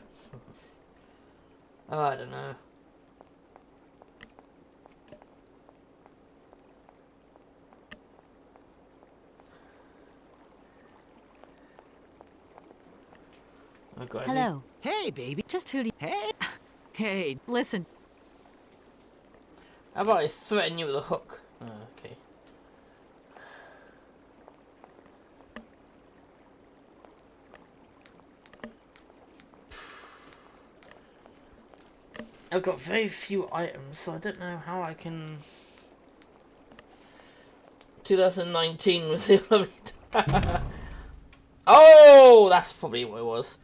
Speaker 1: don't know. Oh, God,
Speaker 2: Hello.
Speaker 10: Hey, baby.
Speaker 2: Just who do you...
Speaker 10: Hey. Hey.
Speaker 2: Listen.
Speaker 1: How about I threaten you with a hook? Oh, okay. I've got very few items, so I don't know how I can... 2019 was the elevator. Oh, that's probably what it was.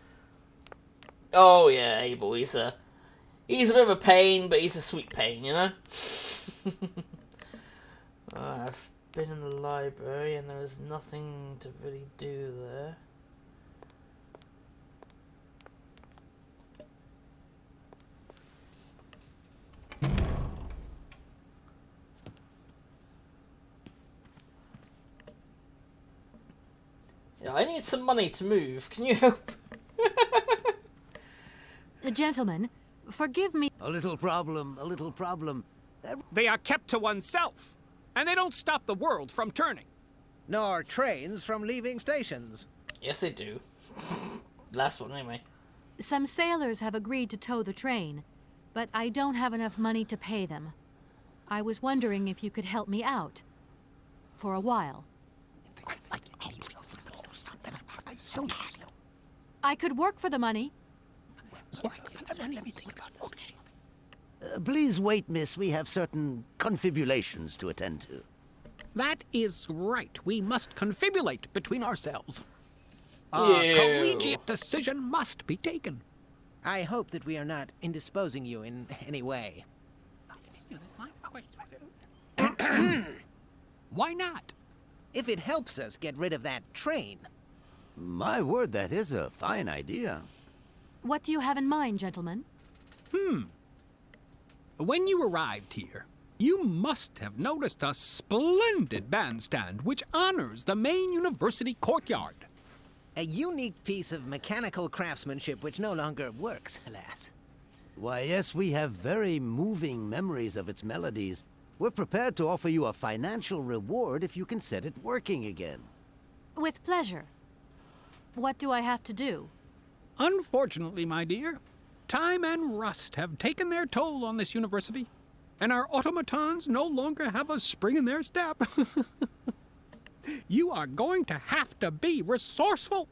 Speaker 1: Oh yeah, Abel, he's a bit of a pain, but he's a sweet pain, you know? I've been in the library and there was nothing to really do there. Yeah, I need some money to move. Can you help?
Speaker 2: Gentlemen, forgive me.
Speaker 10: A little problem, a little problem.
Speaker 12: They are kept to oneself, and they don't stop the world from turning.
Speaker 13: Nor trains from leaving stations.
Speaker 1: Yes, they do. Last one, anyway.
Speaker 2: Some sailors have agreed to tow the train, but I don't have enough money to pay them. I was wondering if you could help me out. For a while. I could work for the money.
Speaker 10: Please wait, miss. We have certain confibulations to attend to.
Speaker 12: That is right. We must confibulate between ourselves. A
Speaker 1: Ew.
Speaker 12: collegiate decision must be taken.
Speaker 13: I hope that we are not indisposing you in any way.
Speaker 12: Why not?
Speaker 13: If it helps us get rid of that train.
Speaker 10: My word, that is a fine idea.
Speaker 2: What do you have in mind, gentlemen?
Speaker 12: When you arrived here, you must have noticed a splendid bandstand which honors the main university courtyard.
Speaker 13: A unique piece of mechanical craftsmanship which no longer works, alas.
Speaker 10: Why, yes, we have very moving memories of its melodies. We're prepared to offer you a financial reward if you can set it working again.
Speaker 2: With pleasure. What do I have to do?
Speaker 12: Unfortunately, my dear, time and rust have taken their toll on this university, and our automatons no longer have a spring in their step. You are going to have to be resourceful.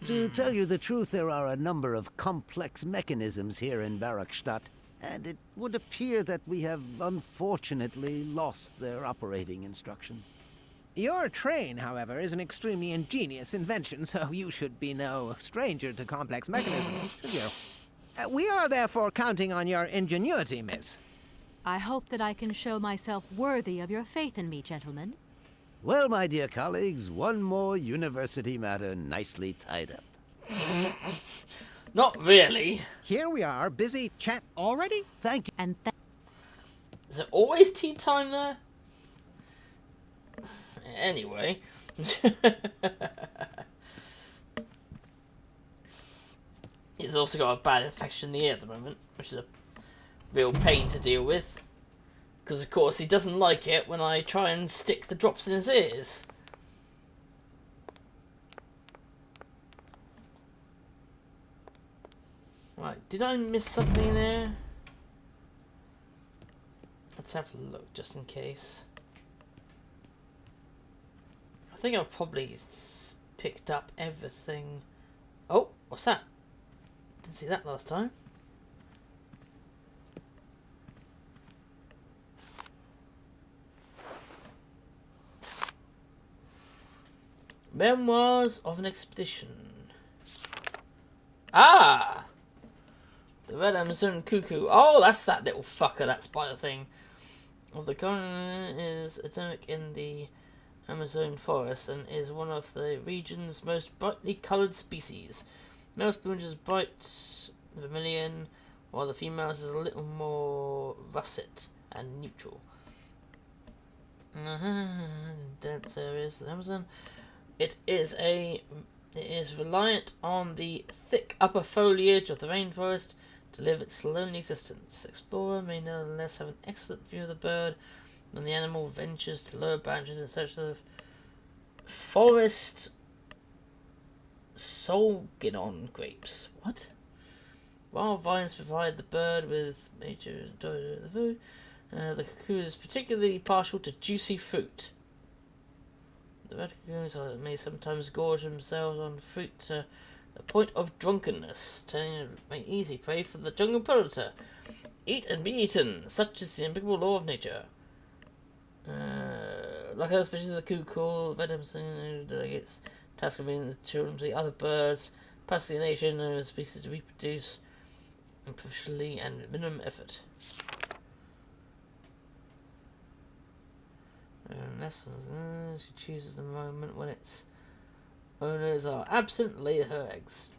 Speaker 10: To tell you the truth, there are a number of complex mechanisms here in Barakstadt, and it would appear that we have unfortunately lost their operating instructions.
Speaker 13: Your train, however, is an extremely ingenious invention, so you should be no stranger to complex mechanisms, should you? We are therefore counting on your ingenuity, miss.
Speaker 2: I hope that I can show myself worthy of your faith in me, gentlemen.
Speaker 10: Well, my dear colleagues, one more university matter nicely tied up.
Speaker 1: Not really.
Speaker 13: Here we are, busy chat
Speaker 12: already.
Speaker 10: Thank you.
Speaker 2: And
Speaker 1: Is it always tea time there? Anyway. He's also got a bad infection in the ear at the moment, which is a real pain to deal with. Because, of course, he doesn't like it when I try and stick the drops in his ears. Right, did I miss something there? Let's have a look, just in case. I think I've probably picked up everything. Oh, what's that? Didn't see that last time. Memoirs of an Expedition. Ah! The Red Amazon Cuckoo. Oh, that's that little fucker, that spider thing. Well, the colony is endemic in the Amazon forest and is one of the region's most brightly coloured species. Male's plumage is bright vermilion, while the female's is a little more russet and neutral. Dense areas of the Amazon. It is reliant on the thick upper foliage of the rainforest to live its lonely existence. The explorer may nevertheless have an excellent view of the bird when the animal ventures to lower branches in search of forest Solginon grapes. What? Wild vines provide the bird with major food. The cuckoo is particularly partial to juicy fruit. The red cocoons may sometimes gorge themselves on fruit to the point of drunkenness, turning it an easy prey for the jungle predator. Eat and be eaten, such is the impeccable law of nature. Like other species of the cuckoo, the red Amazon delegates task of being the children of the other birds, fascination and species to reproduce proficiently and with minimum effort. Unless she chooses the moment when its owners are absent, lay her eggs.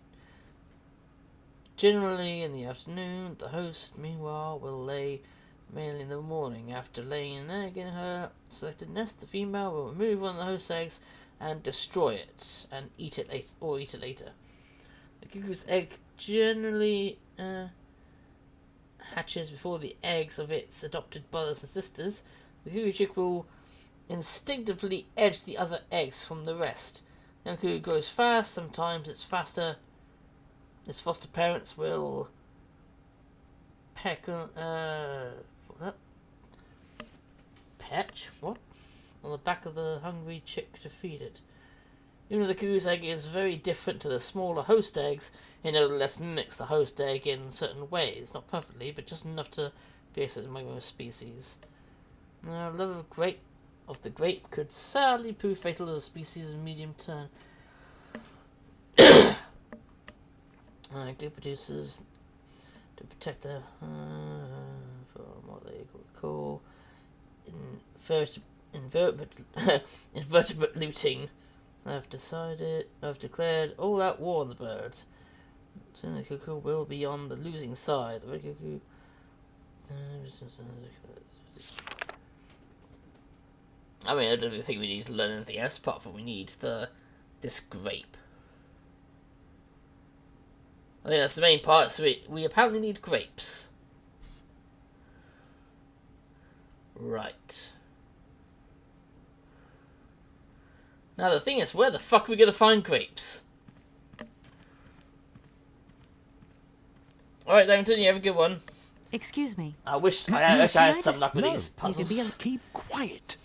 Speaker 1: Generally in the afternoon, the host, meanwhile, will lay mainly in the morning. After laying an egg in her selected nest, the female will remove one of the host's eggs and destroy it, and eat it later. The cuckoo's egg generally hatches before the eggs of its adopted brothers and sisters, the cuckoo chick will instinctively edge the other eggs from the rest. The young cuckoo grows fast. Sometimes its foster parents will petch on the back of the hungry chick to feed it. Even though the cuckoo's egg is very different to the smaller host eggs, it nevertheless mimics the host egg in certain ways. Not perfectly, but just enough to be a certain most species. Love of the grape could sadly prove fatal to the species in medium term. Glue producers to protect the from what they call invertebrate looting. I've declared all-out war on the birds. Soon the cuckoo will be on the losing side. The red cuckoo. I mean, I don't really think we need to learn anything else apart from we need this grape. I think that's the main part. So we apparently need grapes. Right. Now the thing is, where the fuck are we gonna find grapes? Alright, Langton, you have a good one.
Speaker 2: Excuse me.
Speaker 1: I wish I had some luck with these puzzles.
Speaker 11: Keep quiet.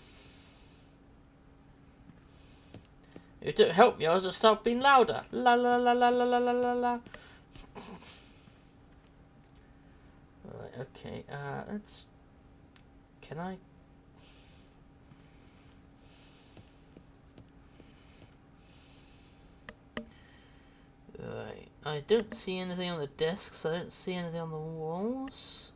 Speaker 1: If it don't help me, I'll just start being louder. La la la la la la la la la. Right, okay, let's... Can I... Right, I don't see anything on the desks, I don't see anything on the walls.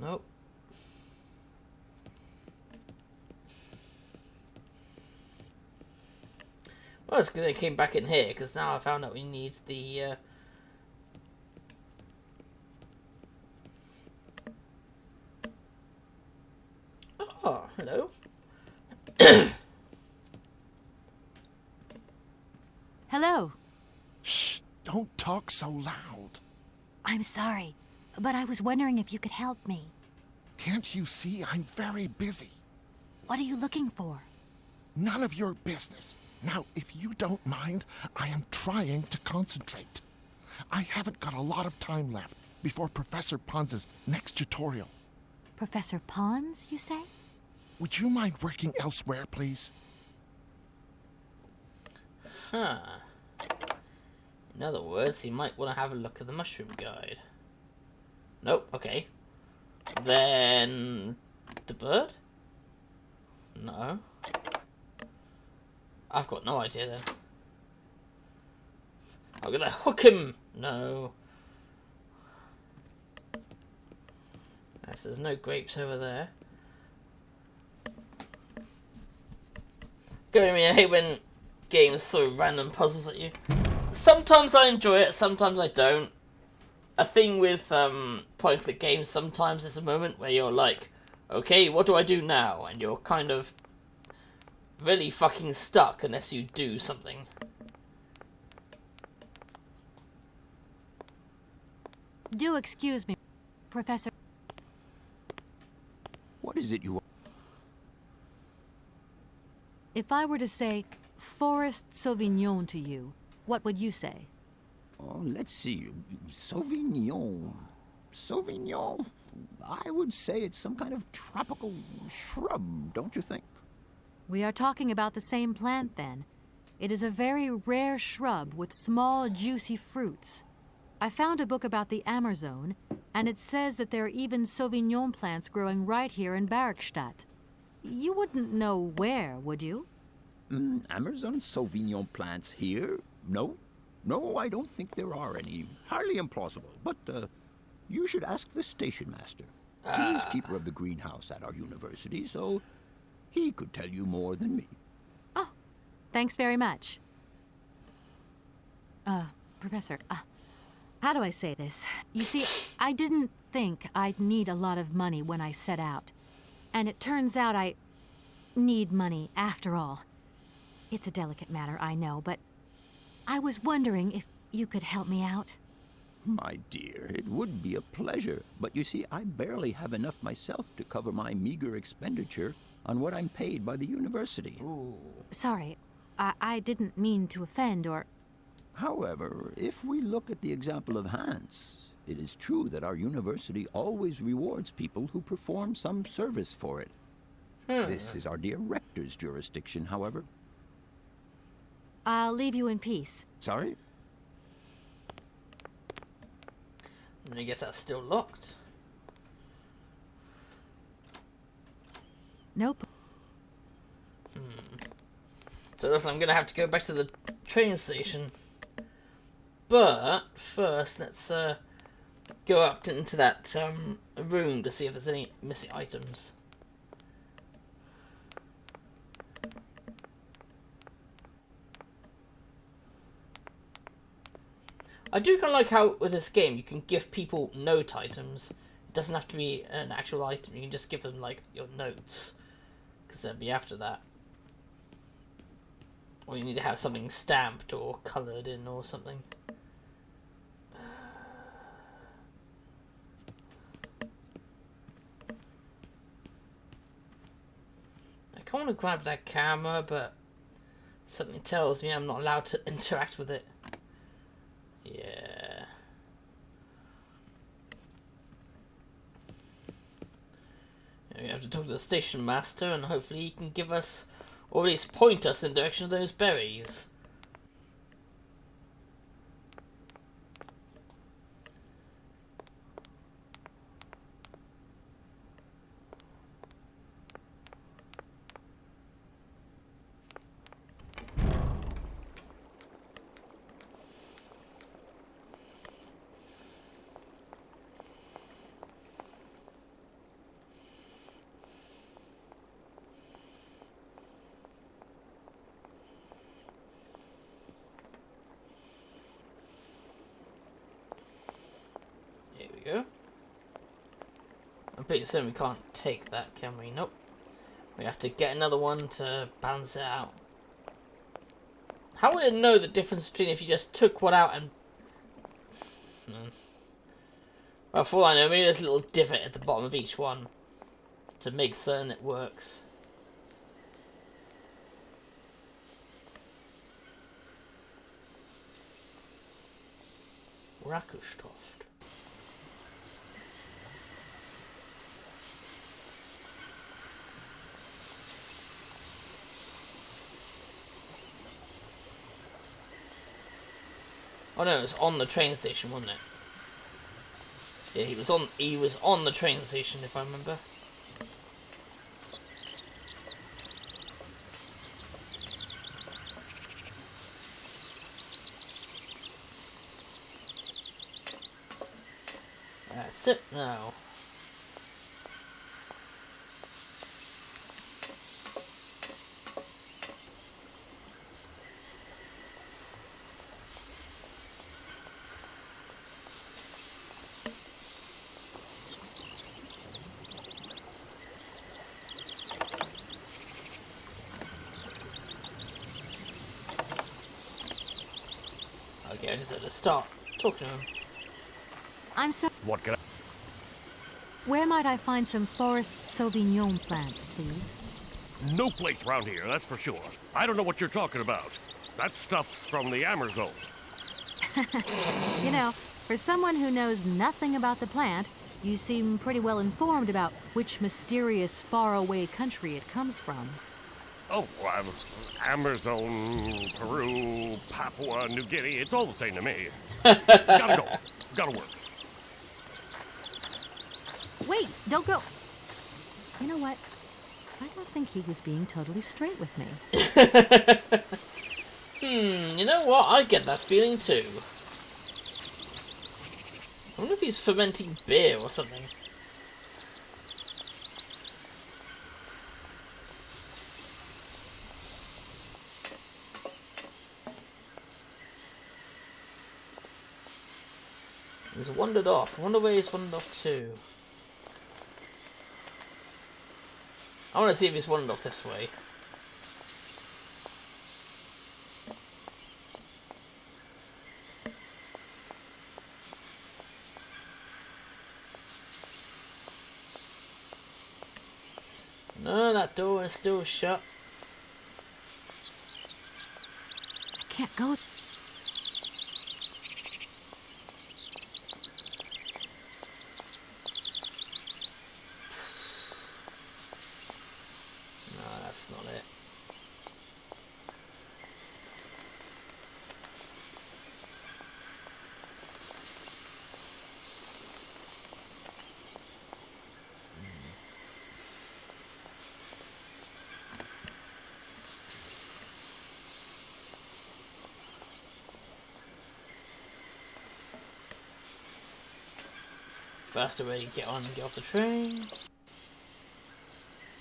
Speaker 1: Nope. Well, it's good they came back in here, because now I found out we need the... Oh, hello.
Speaker 2: Hello.
Speaker 15: Shh, don't talk so loud.
Speaker 2: I'm sorry, but I was wondering if you could help me.
Speaker 15: Can't you see I'm very busy?
Speaker 2: What are you looking for?
Speaker 15: None of your business. Now, if you don't mind, I am trying to concentrate. I haven't got a lot of time left before Professor Pons's next tutorial.
Speaker 2: Professor Pons, you say?
Speaker 15: Would you mind working elsewhere, please?
Speaker 1: Huh. In other words, you might want to have a look at the mushroom guide. Nope, okay. Then... the bird? No. I've got no idea then. I'm gonna hook him! No. Yes, there's no grapes over there. Go with me, I hate when games throw random puzzles at you. Sometimes I enjoy it, sometimes I don't. A thing with point-and-click games, sometimes there's a moment where you're like, okay, what do I do now? And you're kind of really fucking stuck unless you do something.
Speaker 2: Do excuse me, Professor.
Speaker 14: What is it you want?
Speaker 2: If I were to say Forest Sauvignon to you, what would you say?
Speaker 14: Oh, let's see. Sauvignon. Sauvignon? I would say it's some kind of tropical shrub, don't you think?
Speaker 2: We are talking about the same plant, then. It is a very rare shrub with small, juicy fruits. I found a book about the Amazon, and it says that there are even Sauvignon plants growing right here in Barrackstadt. You wouldn't know where, would you?
Speaker 14: Amazon Sauvignon plants here? No. No, I don't think there are any. Highly implausible. But you should ask the station master. He is keeper of the greenhouse at our university, so he could tell you more than me.
Speaker 2: Oh, thanks very much. Professor, how do I say this? You see, I didn't think I'd need a lot of money when I set out. And it turns out I need money after all. It's a delicate matter, I know, but I was wondering if you could help me out.
Speaker 14: My dear, it would be a pleasure, but you see, I barely have enough myself to cover my meager expenditure on what I'm paid by the university.
Speaker 1: Ooh.
Speaker 2: Sorry, I didn't mean to offend or...
Speaker 14: However, if we look at the example of Hans, it is true that our university always rewards people who perform some service for it. This is our dear rector's jurisdiction, however.
Speaker 2: I'll leave you in peace.
Speaker 14: Sorry?
Speaker 1: And I guess that's still locked.
Speaker 2: Nope.
Speaker 1: So listen, I'm gonna have to go back to the train station. But first, let's go up into that room to see if there's any missing items. I do kind of like how with this game you can give people note items. It doesn't have to be an actual item. You can just give them like your notes, because they'll be after that. Or you need to have something stamped or coloured in or something. I kind of want to grab that camera, but something tells me I'm not allowed to interact with it. Yeah. We have to talk to the station master, and hopefully he can give us, or at least point us in the direction of those berries. Here we go. I'm pretty certain we can't take that, can we? Nope. We have to get another one to balance it out. How would it know the difference between if you just took one out and... Well, for all I know, maybe there's a little divot at the bottom of each one to make certain it works. Rakustoft. Oh no, it was on the train station, wasn't it? Yeah, he was on the train station, if I remember. That's it now. Okay, I just had to start talking to him.
Speaker 2: I'm so...
Speaker 9: What can I...
Speaker 2: Where might I find some forest Sauvignon plants, please?
Speaker 9: No place around here, that's for sure. I don't know what you're talking about. That stuff's from the Amazon.
Speaker 2: You know, for someone who knows nothing about the plant, you seem pretty well informed about which mysterious faraway country it comes from.
Speaker 9: Oh, Amazon, Peru, Papua New Guinea, it's all the same to me. Gotta go. Gotta work.
Speaker 2: Wait, don't go. You know what? I don't think he was being totally straight with me.
Speaker 1: You know what? I get that feeling too. I wonder if he's fermenting beer or something. He's wandered off. I wonder where he's wandered off to. I want to see if he's wandered off this way. No, that door is still shut.
Speaker 2: I can't go.
Speaker 1: No, that's not it. Faster way to get on and get off the train.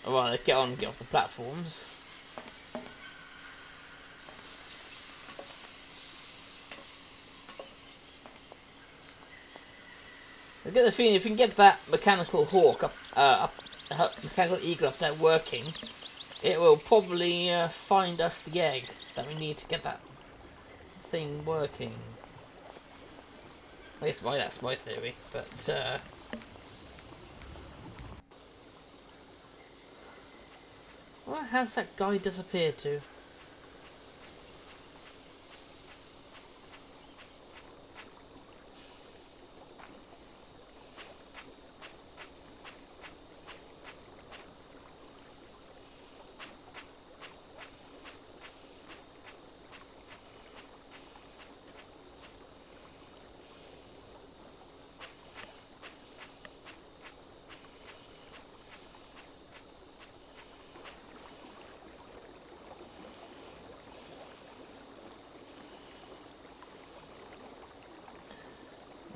Speaker 1: Oh, well, get on and get off the platforms. I get the feeling if we can get that mechanical hawk up, mechanical eagle up there working, it will probably find us the egg that we need to get that thing working. At least that's my theory, but where has that guy disappeared to?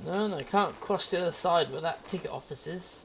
Speaker 1: No, I can't cross the other side where that ticket office is.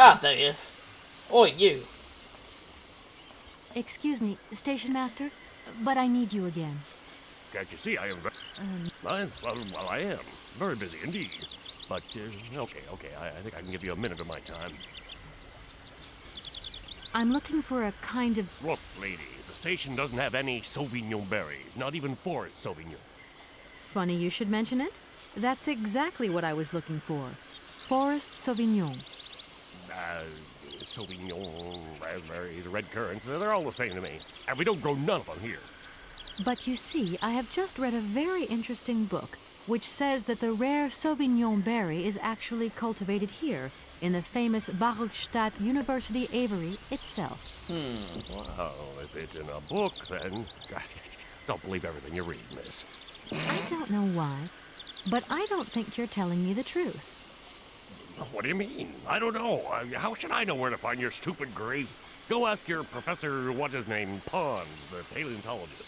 Speaker 1: Ah, there he is. Oi, you.
Speaker 2: Excuse me, station master, but I need you again.
Speaker 9: Can't you see I am well, I am. Very busy indeed. But, okay, I think I can give you a minute of my time.
Speaker 2: I'm looking for a kind of...
Speaker 9: Look, lady, the station doesn't have any Sauvignon berries, not even forest Sauvignon.
Speaker 2: Funny you should mention it. That's exactly what I was looking for. Forest Sauvignon.
Speaker 9: Sauvignon, raspberries, red currants, they're all the same to me. And we don't grow none of them here.
Speaker 2: But you see, I have just read a very interesting book which says that the rare Sauvignon berry is actually cultivated here in the famous Baruchstadt University aviary itself.
Speaker 9: Well, if it's in a book, then don't believe everything you read, miss.
Speaker 2: I don't know why, but I don't think you're telling me the truth.
Speaker 9: What do you mean? I don't know. How should I know where to find your stupid grave? Go ask your professor, what's his name, Pons, the paleontologist.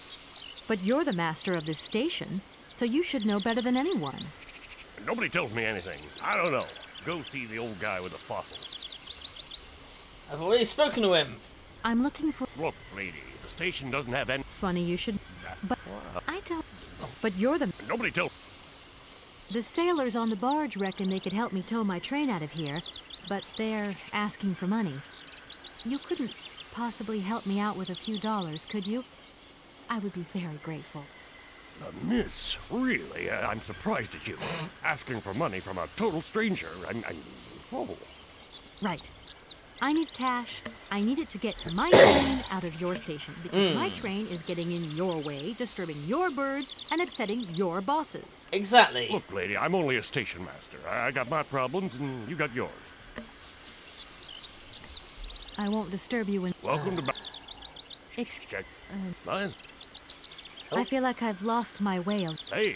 Speaker 2: But you're the master of this station, so you should know better than anyone.
Speaker 9: Nobody tells me anything. I don't know. Go see the old guy with the fossils.
Speaker 1: I've already spoken to him.
Speaker 2: I'm looking for...
Speaker 9: Look, lady, the station doesn't have any...
Speaker 2: Funny you should... But I don't... But you're the...
Speaker 9: Nobody tells...
Speaker 2: The sailors on the barge reckon they could help me tow my train out of here, but they're asking for money. You couldn't possibly help me out with a few dollars, could you? I would be very grateful.
Speaker 9: Miss, really, I'm surprised at you. Asking for money from a total stranger. Oh.
Speaker 2: Right. I need cash. I need it to get my train out of your station, because my train is getting in your way, disturbing your birds, and upsetting your bosses.
Speaker 1: Exactly.
Speaker 9: Look, lady, I'm only a station master. I got my problems, and you got yours.
Speaker 2: I won't disturb you in...
Speaker 9: Welcome to...
Speaker 2: Excuse... I feel like I've lost my way.
Speaker 9: Hey,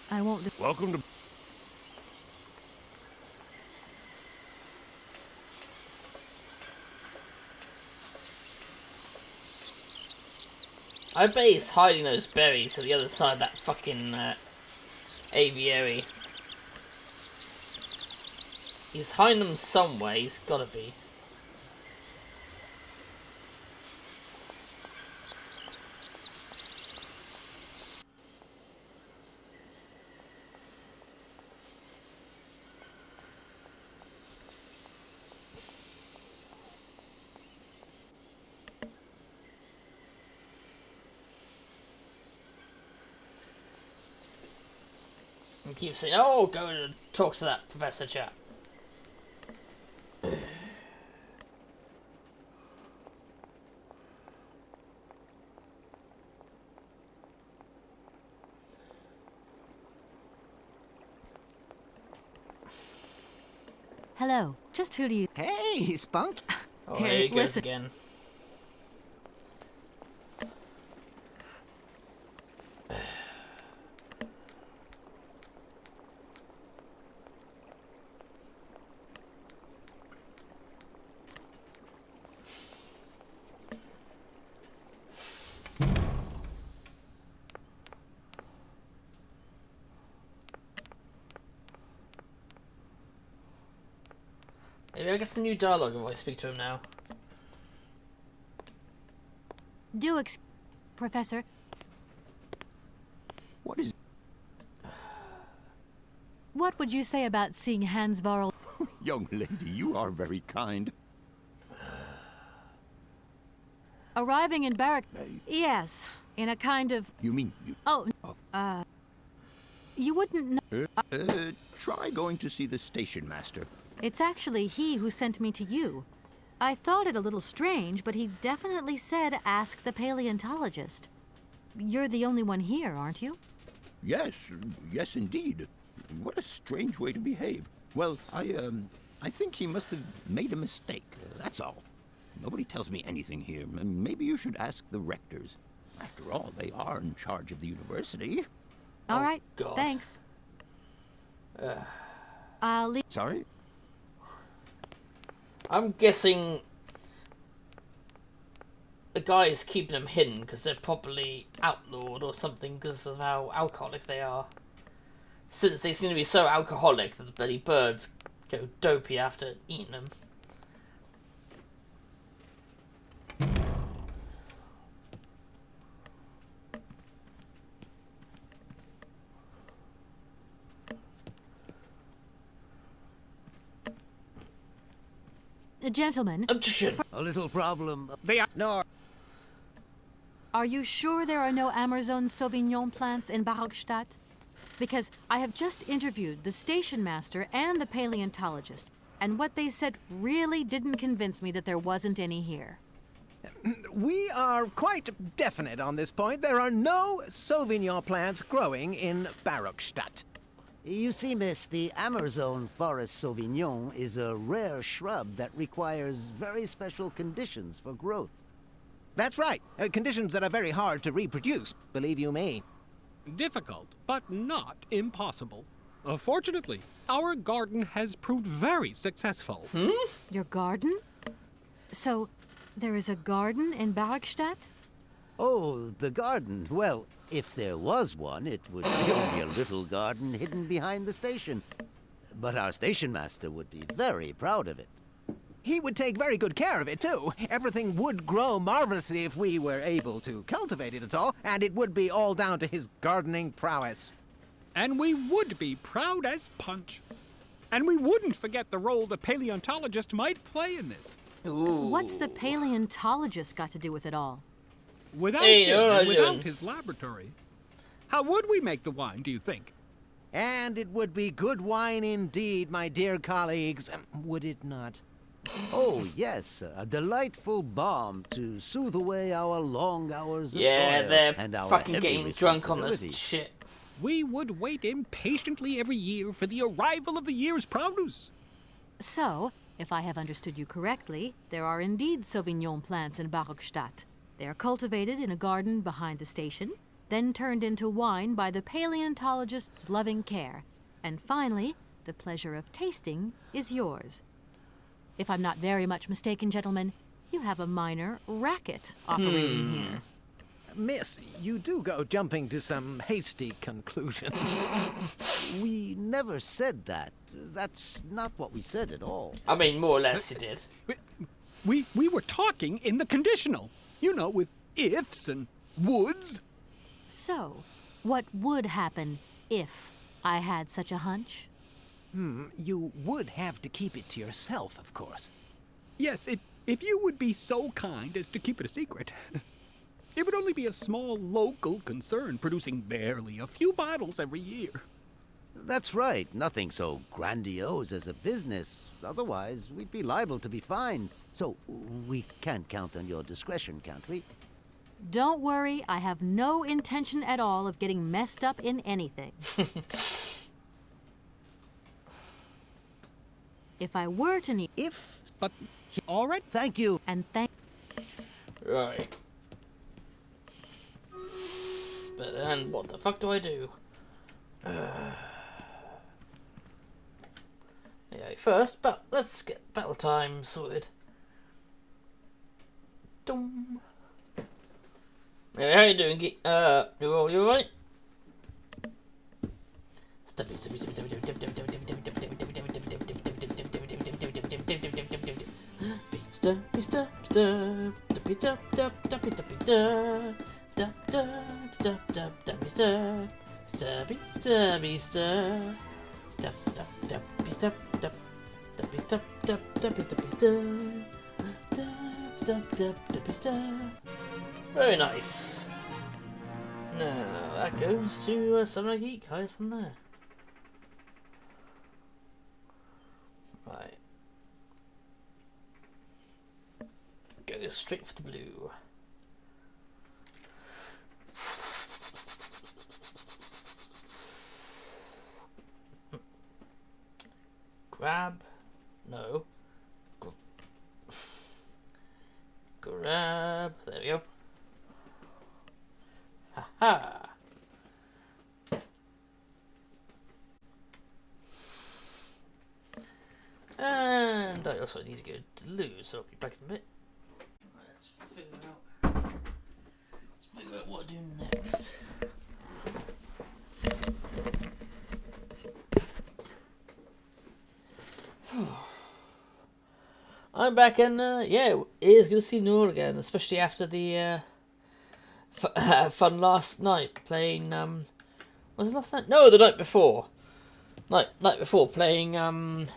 Speaker 2: I won't.
Speaker 9: welcome to...
Speaker 1: I bet he's hiding those berries at the other side of that fucking aviary. He's hiding them somewhere, he's gotta be. And keeps saying, oh, go and talk to that professor chap.
Speaker 2: Hello. Just who do you...
Speaker 13: Hey, Spunk.
Speaker 1: Oh, there he goes again. Maybe I get some new dialogue if I speak to him now.
Speaker 2: Professor.
Speaker 14: What is...
Speaker 2: What would you say about seeing Hans Varl?
Speaker 14: Young lady, you are very kind.
Speaker 2: Arriving in barrack... Yes, in a kind of...
Speaker 14: You mean...
Speaker 2: You wouldn't know...
Speaker 14: Try going to see the station master.
Speaker 2: It's actually he who sent me to you. I thought it a little strange, but he definitely said ask the paleontologist. You're the only one here, aren't you?
Speaker 14: Yes, yes indeed. What a strange way to behave. Well, I think he must have made a mistake, that's all. Nobody tells me anything here. Maybe you should ask the rectors. After all, they are in charge of the university.
Speaker 2: All right,
Speaker 1: God.
Speaker 2: Thanks. I'll leave...
Speaker 14: Sorry?
Speaker 1: I'm guessing the guy is keeping them hidden because they're probably outlawed or something because of how alcoholic they are. Since they seem to be so alcoholic that the bloody birds go dopey after eating them.
Speaker 2: Gentlemen,
Speaker 10: A little problem.
Speaker 12: They are...
Speaker 13: No.
Speaker 2: Are you sure there are no Amazon Sauvignon plants in Barockstadt? Because I have just interviewed the station master and the paleontologist, and what they said really didn't convince me that there wasn't any here.
Speaker 13: We are quite definite on this point. There are no Sauvignon plants growing in Barockstadt.
Speaker 10: You see, miss, the Amazon Forest Sauvignon is a rare shrub that requires very special conditions for growth.
Speaker 13: That's right. Conditions that are very hard to reproduce, believe you me.
Speaker 12: Difficult, but not impossible. Fortunately, our garden has proved very successful.
Speaker 2: Your garden? So, there is a garden in Barockstadt?
Speaker 10: Oh, the garden. Well, if there was one, it would be only a little garden hidden behind the station. But our station master would be very proud of it.
Speaker 13: He would take very good care of it, too. Everything would grow marvelously if we were able to cultivate it at all, and it would be all down to his gardening prowess.
Speaker 12: And we would be proud as punch. And we wouldn't forget the role the paleontologist might play in this.
Speaker 1: Ooh.
Speaker 2: What's the paleontologist got to do with it all?
Speaker 12: Without
Speaker 1: Hey,
Speaker 12: him,
Speaker 1: what are
Speaker 12: and
Speaker 1: you
Speaker 12: without
Speaker 1: doing?
Speaker 12: his laboratory, how would we make the wine, do you think?
Speaker 13: And it would be good wine indeed, my dear colleagues, would it not?
Speaker 10: Oh, yes, a delightful balm to soothe away our long hours of
Speaker 1: Yeah,
Speaker 10: toil
Speaker 1: they're
Speaker 10: and our
Speaker 1: fucking
Speaker 10: heavy
Speaker 1: getting drunk on this
Speaker 10: responsibilities.
Speaker 1: shit.
Speaker 12: We would wait impatiently every year for the arrival of the year's produce.
Speaker 2: So, if I have understood you correctly, there are indeed Sauvignon plants in Barockstadt. They are cultivated in a garden behind the station, then turned into wine by the paleontologist's loving care. And finally, the pleasure of tasting is yours. If I'm not very much mistaken, gentlemen, you have a minor racket operating here.
Speaker 13: Miss, you do go jumping to some hasty conclusions.
Speaker 10: We never said that. That's not what we said at all.
Speaker 1: I mean, more or less you did.
Speaker 12: We were talking in the conditional. You know, with ifs and woulds.
Speaker 2: So, what would happen if I had such a hunch?
Speaker 11: You would have to keep it to yourself, of course.
Speaker 12: Yes, if you would be so kind as to keep it a secret. It would only be a small local concern, producing barely a few bottles every year.
Speaker 10: That's right. Nothing so grandiose as a business. Otherwise, we'd be liable to be fined. So, we can't count on your discretion, can't we?
Speaker 2: Don't worry, I have no intention at all of getting messed up in anything. If I were to need...
Speaker 12: But, all right.
Speaker 10: Thank you.
Speaker 2: And thank...
Speaker 1: Right. But then, what the fuck do I do? Yeah, first, but let's get battle time sorted. Dum. Yeah, how you doing, Geek? You alright? Stubby, stubby, stubby, stubby, stubby, stubby, stubby, very nice. Now that goes to Summer Geek. Highest from there. Right. Go straight for the blue. Grab. No. Grab. There we go. Ha. And I also need to go to the loo, so I'll be back in a bit. Right, let's figure out what to do next. I'm back, and yeah, it is good to see Noor again, especially after the fun last night playing. Was it last night? No, the night before. Night before playing Mario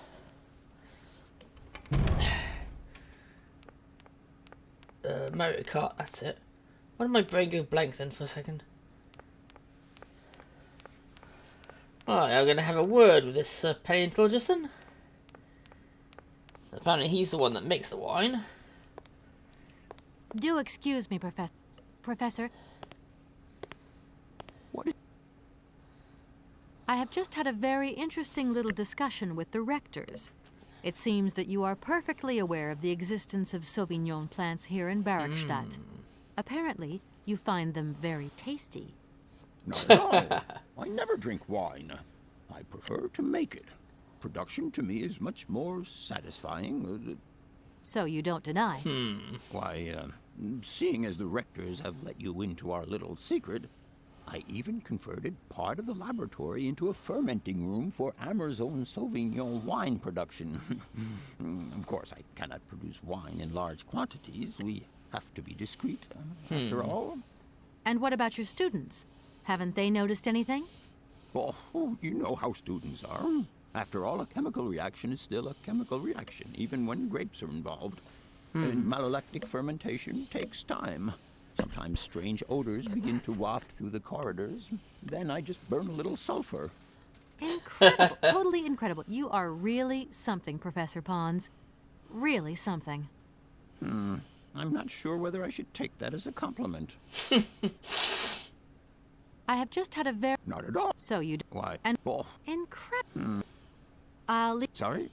Speaker 1: Kart. That's it. Why did my brain go blank then for a second? Alright, I'm gonna have a word with this paleontologist then. Apparently he's the one that makes the wine.
Speaker 2: Do excuse me, Professor.
Speaker 14: What?
Speaker 2: I have just had a very interesting little discussion with the rectors. It seems that you are perfectly aware of the existence of Sauvignon plants here in Barrackstadt. Apparently, you find them very tasty.
Speaker 14: Not at all. I never drink wine. I prefer to make it. Production to me is much more satisfying.
Speaker 2: So you don't deny?
Speaker 14: Why, seeing as the rectors have let you into our little secret, I even converted part of the laboratory into a fermenting room for Ammer's own Sauvignon wine production. Of course, I cannot produce wine in large quantities. We have to be discreet, after all.
Speaker 2: And what about your students? Haven't they noticed anything?
Speaker 14: Oh, you know how students are. After all, a chemical reaction is still a chemical reaction, even when grapes are involved. And malolactic fermentation takes time. Sometimes strange odors begin to waft through the corridors. Then I just burn a little sulfur.
Speaker 2: Incredible. Totally incredible. You are really something, Professor Pons. Really something.
Speaker 14: I'm not sure whether I should take that as a compliment.
Speaker 2: I have just had a very...
Speaker 14: Not at all.
Speaker 2: So you...
Speaker 14: Why?
Speaker 2: And... Incredible. I'll leave...
Speaker 14: Sorry?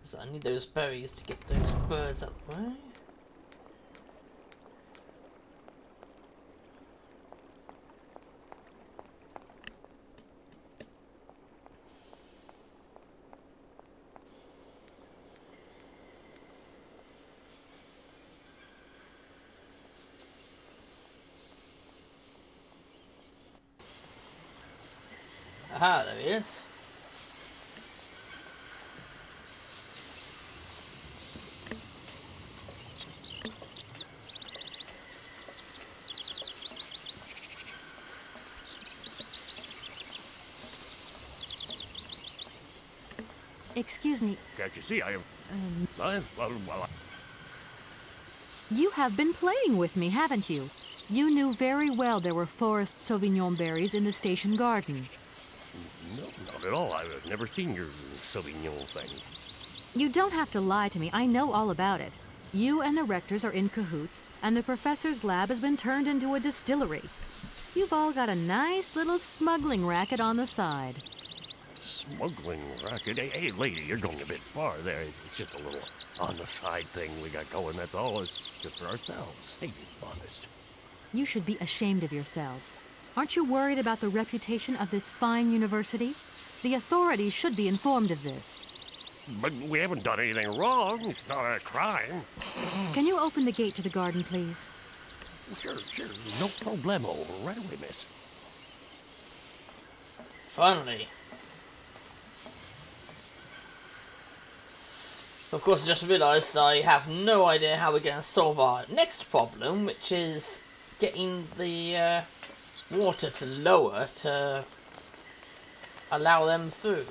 Speaker 1: So I need those berries to get those birds out of the way. Aha, there he is.
Speaker 2: Excuse me.
Speaker 9: Can't you see I am... well,
Speaker 2: You have been playing with me, haven't you? You knew very well there were forest Sauvignon berries in the station garden.
Speaker 9: no, not at all. I've never seen your Sauvignon thing.
Speaker 2: You don't have to lie to me. I know all about it. You and the rectors are in cahoots, and the professor's lab has been turned into a distillery. You've all got a nice little smuggling racket on the side.
Speaker 9: Smuggling racket? Hey, lady, you're going a bit far there. It's just a little on-the-side thing we got going, that's all. It's just for ourselves. Hey, honest.
Speaker 2: You should be ashamed of yourselves. Aren't you worried about the reputation of this fine university? The authorities should be informed of this.
Speaker 9: But we haven't done anything wrong. It's not a crime.
Speaker 2: Can you open the gate to the garden, please?
Speaker 9: Sure. No problemo. Right away, miss.
Speaker 1: Finally. Of course, I just realised I have no idea how we're going to solve our next problem, which is getting the water to lower to allow them through.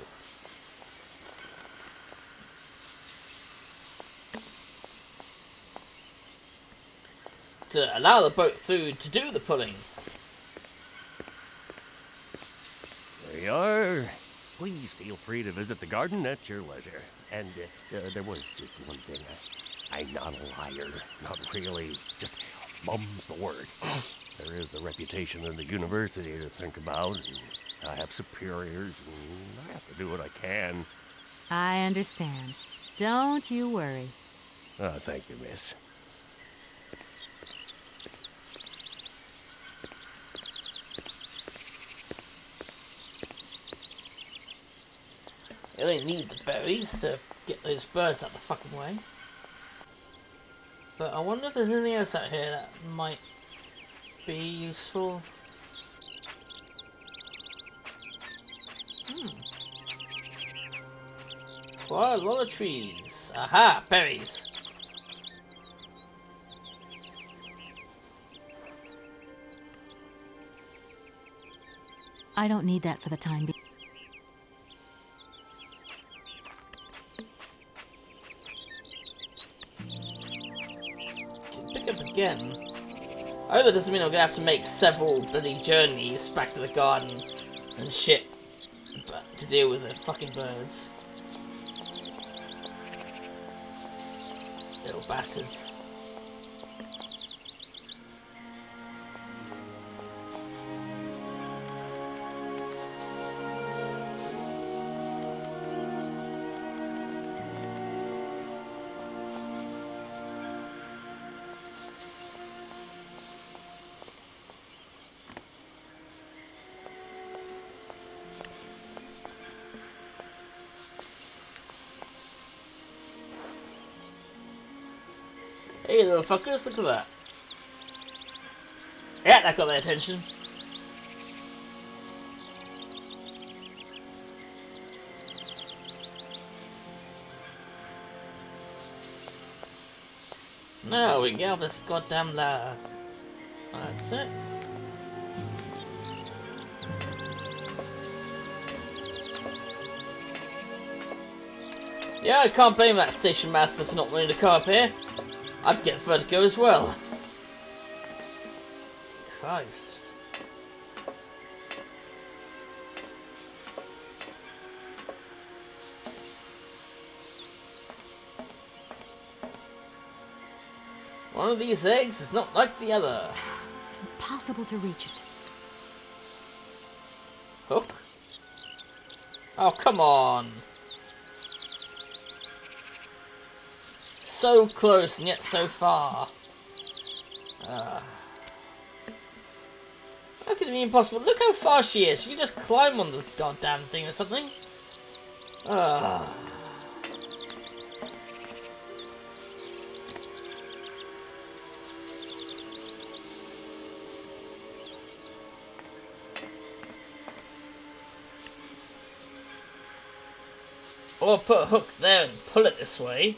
Speaker 1: To allow the boat through to do the pulling.
Speaker 9: There you are. Please feel free to visit the garden at your leisure. And there was just one thing. I'm not a liar. Not really. Just mum's the word. There is the reputation of the university to think about. And I have superiors, and I have to do what I can.
Speaker 2: I understand. Don't you worry.
Speaker 9: Thank you, miss.
Speaker 1: You only need the berries to get those birds out the fucking way. But I wonder if there's anything else out here that might be useful. Quite a lot of trees. Aha! Berries!
Speaker 2: I don't need that for the time being.
Speaker 1: Pick up again. I hope that doesn't mean I'm gonna have to make several bloody journeys back to the garden and shit to deal with the fucking birds. Little bastards. Hey little fuckers, look at that. Yeah, that got their attention. Now we can get off this goddamn ladder. That's it. Yeah, I can't blame that station master for not wanting to come up here. I'd get vertigo as well. Christ. One of these eggs is not like the other.
Speaker 2: Impossible to reach it.
Speaker 1: Hook? Oh, come on. So close and yet so far. How could it be impossible? Look how far she is. She can just climb on the goddamn thing or something. Or put a hook there and pull it this way.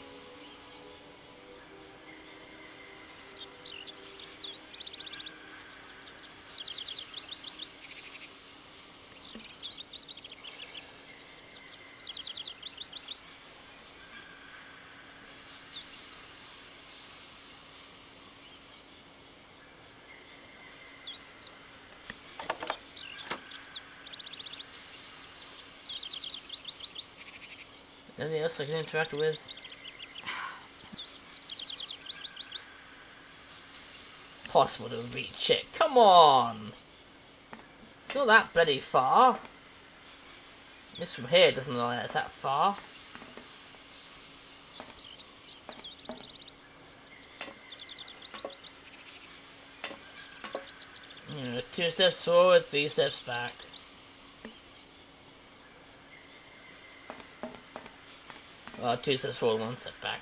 Speaker 1: Anything else I can interact with? Possible to reach it. Come on! It's not that bloody far. This from here doesn't look like it's that far. Two steps forward, 3 steps back. Well, 2 steps forward, 1 step back.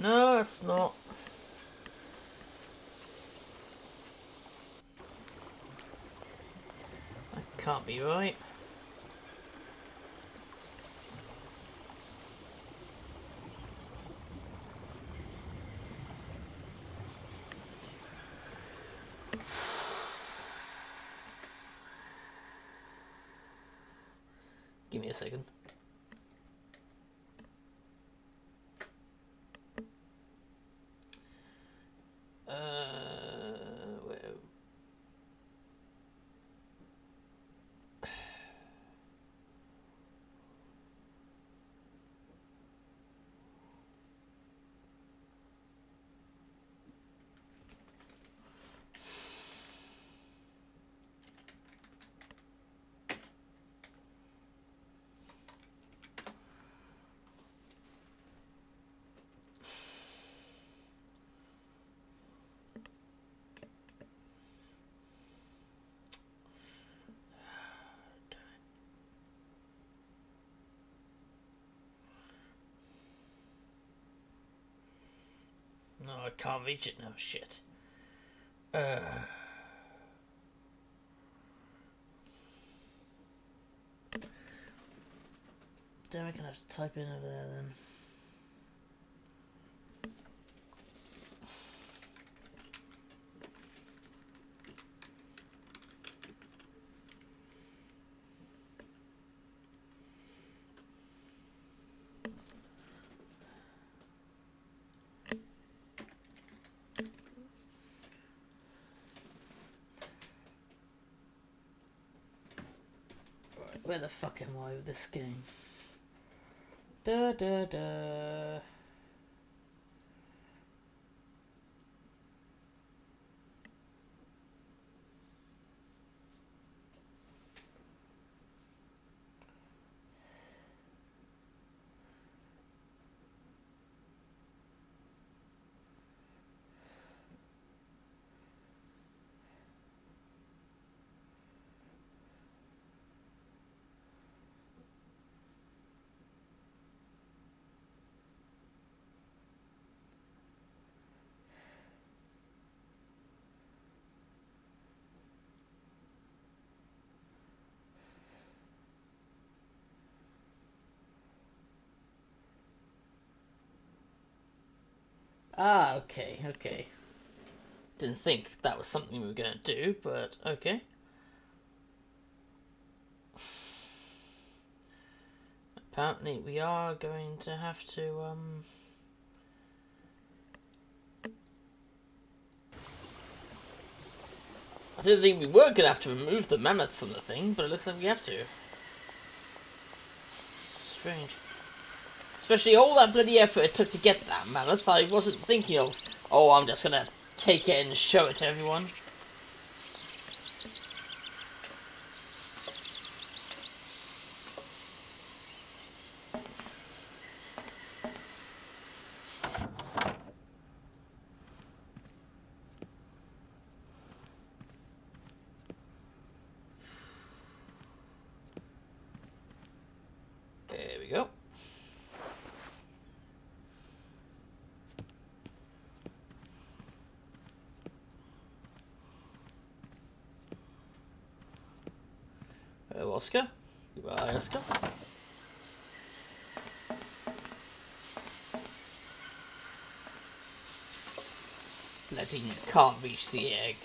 Speaker 1: No, that's not. That can't be right. Give me a second. Where? No, I can't reach it now. Shit. Damn, I'm gonna have to type in over there then. Where the fuck am I with this game? Da da da. Ah, okay, okay. Didn't think that was something we were gonna do, but okay. Apparently we are going to have to, I didn't think we were gonna have to remove the mammoth from the thing, but it looks like we have to. Strange. Especially all that bloody effort it took to get that mammoth, I wasn't thinking of, oh, I'm just gonna take it and show it to everyone. There we go. Hello, Oscar. Goodbye, Oscar. Letting can't reach the egg.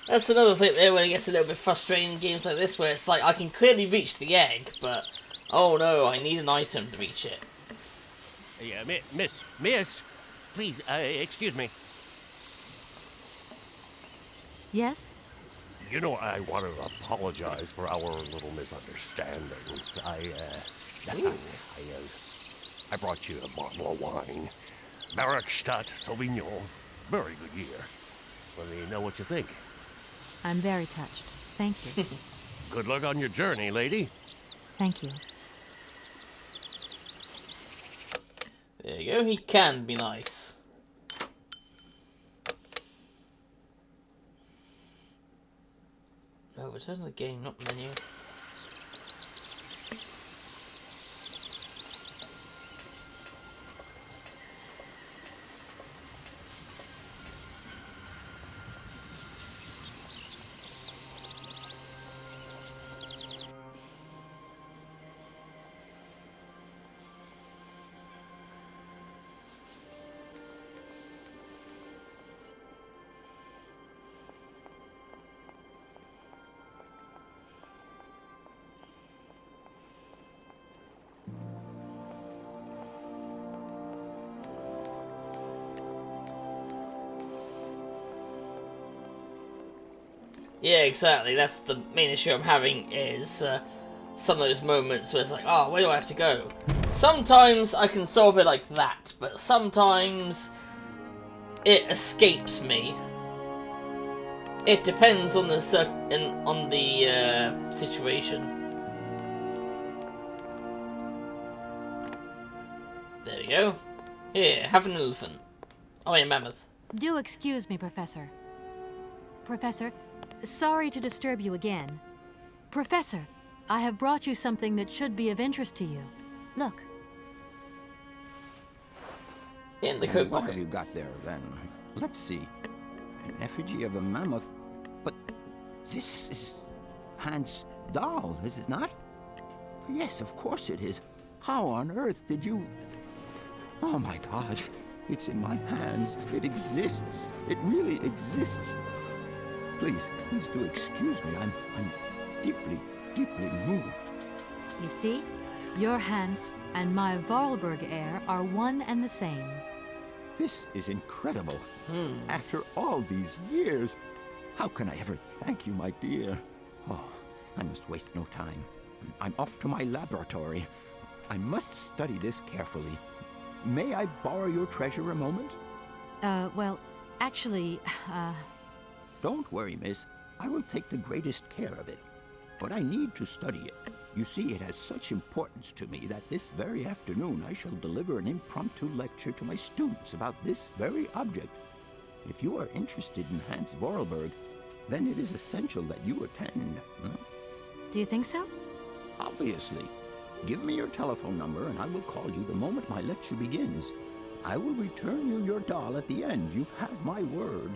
Speaker 1: That's another thing there when it gets a little bit frustrating in games like this, where it's like I can clearly reach the egg, but oh no, I need an item to reach it.
Speaker 9: Yeah, miss, please, excuse me.
Speaker 2: Yes?
Speaker 9: You know, I want to apologize for our little misunderstanding. I brought you a bottle of wine. Barakstadt Sauvignon. Very good year. Let me know what you think.
Speaker 2: I'm very touched. Thank you.
Speaker 9: Good luck on your journey, lady.
Speaker 2: Thank you.
Speaker 1: There you go, he can be nice. No, return to the game, not menu. Yeah, exactly. That's the main issue I'm having is some of those moments where it's like, oh, where do I have to go? Sometimes I can solve it like that, but sometimes it escapes me. It depends on the situation. There we go. Here, have an elephant. Oh, wait, a mammoth.
Speaker 2: Do excuse me, Professor. Professor, sorry to disturb you again. Professor, I have brought you something that should be of interest to you. Look.
Speaker 1: In the coat
Speaker 14: What
Speaker 1: pocket.
Speaker 14: have you got there, then? Let's see. An effigy of a mammoth. But this is Hans' doll, is it not? Yes, of course it is. How on earth did you... Oh, my God. It's in my hands. It exists. It really exists. Please do excuse me. I'm deeply, deeply moved.
Speaker 2: You see, your Hans and my Vorarlberg heir are one and the same.
Speaker 14: This is incredible. After all these years, how can I ever thank you, my dear? Oh, I must waste no time. I'm off to my laboratory. I must study this carefully. May I borrow your treasure a moment?
Speaker 2: Well, actually,
Speaker 14: Don't worry, miss. I will take the greatest care of it. But I need to study it. You see, it has such importance to me that this very afternoon I shall deliver an impromptu lecture to my students about this very object. If you are interested in Hans Vorarlberg, then it is essential that you attend.
Speaker 2: Do you think so?
Speaker 14: Obviously. Give me your telephone number and I will call you the moment my lecture begins. I will return you your doll at the end. You have my word.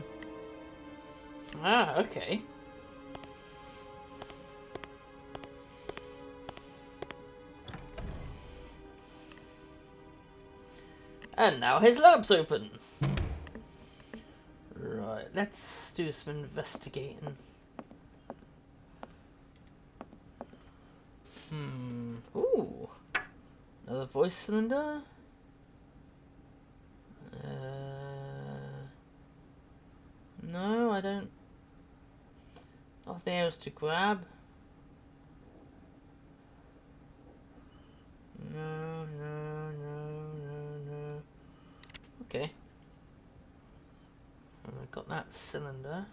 Speaker 1: Ah, okay. And now his lab's open. Right, let's do some investigating. Ooh. Another voice cylinder. No, I don't. Nothing else to grab. No. Okay. I've got that cylinder.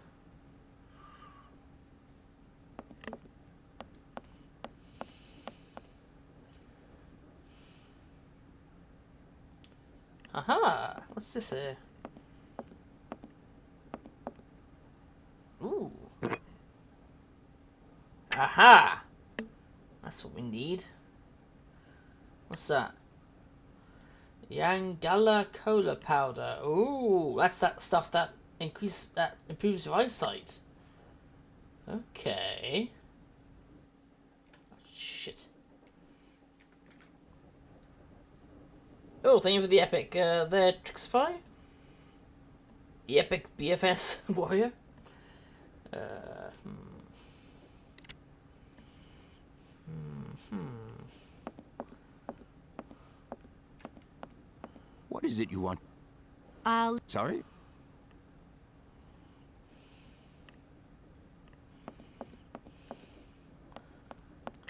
Speaker 1: Aha! What's this here? Ooh. Aha! That's what we need. What's that? Yangala cola powder. Ooh, that's that stuff that improves your eyesight. Okay. Shit. Oh, thank you for the epic. There, Trixify. The epic BFS warrior.
Speaker 14: What is it you want? Sorry?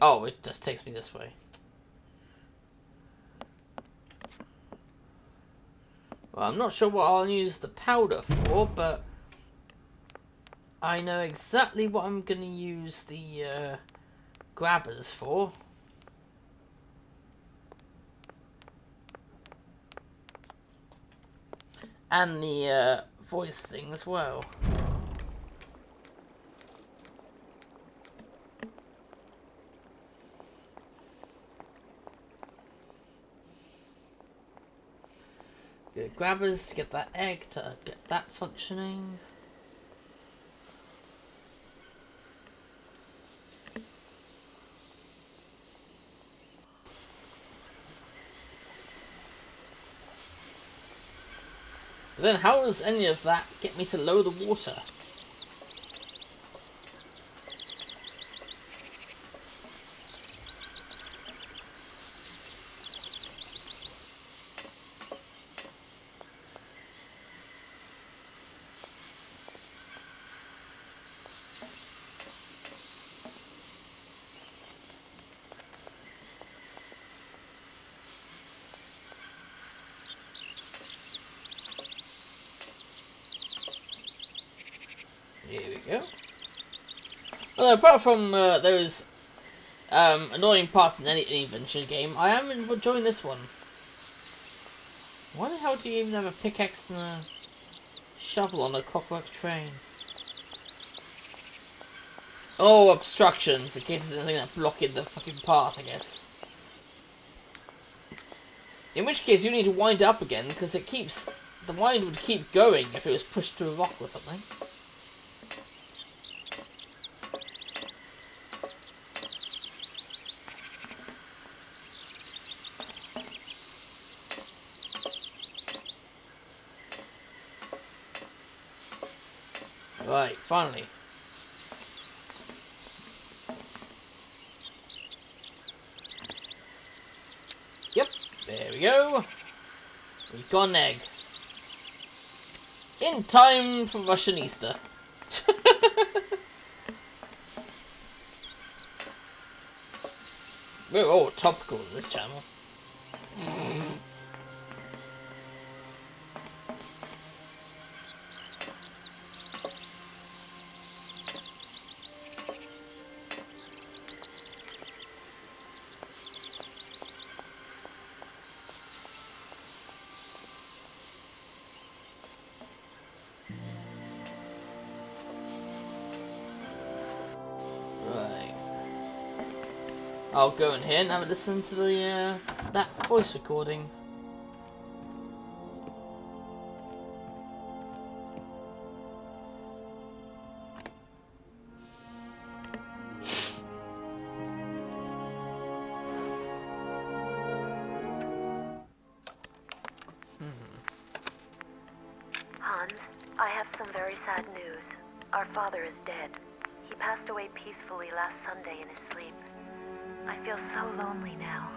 Speaker 1: Oh, it just takes me this way. Well, I'm not sure what I'll use the powder for, but I know exactly what I'm going to use the grabbers for. And the voice thing as well. The grabbers to get that egg, to get that functioning. But then how does any of that get me to lower the water? Here we go. Well, apart from those annoying parts in any adventure game, I am enjoying this one. Why the hell do you even have a pickaxe and a shovel on a clockwork train? Oh, obstructions, in case there's anything that blocking the fucking path, I guess. In which case you need to wind up again, because it keeps... The wind would keep going if it was pushed to a rock or something. Right, finally. Yep, there we go. We got an egg. In time for Russian Easter. We're all topical in this channel. I'll go in here and have a listen to the that voice recording.
Speaker 3: very sad news. Our father is dead. He passed away peacefully last Sunday in his sleep. I feel so lonely now.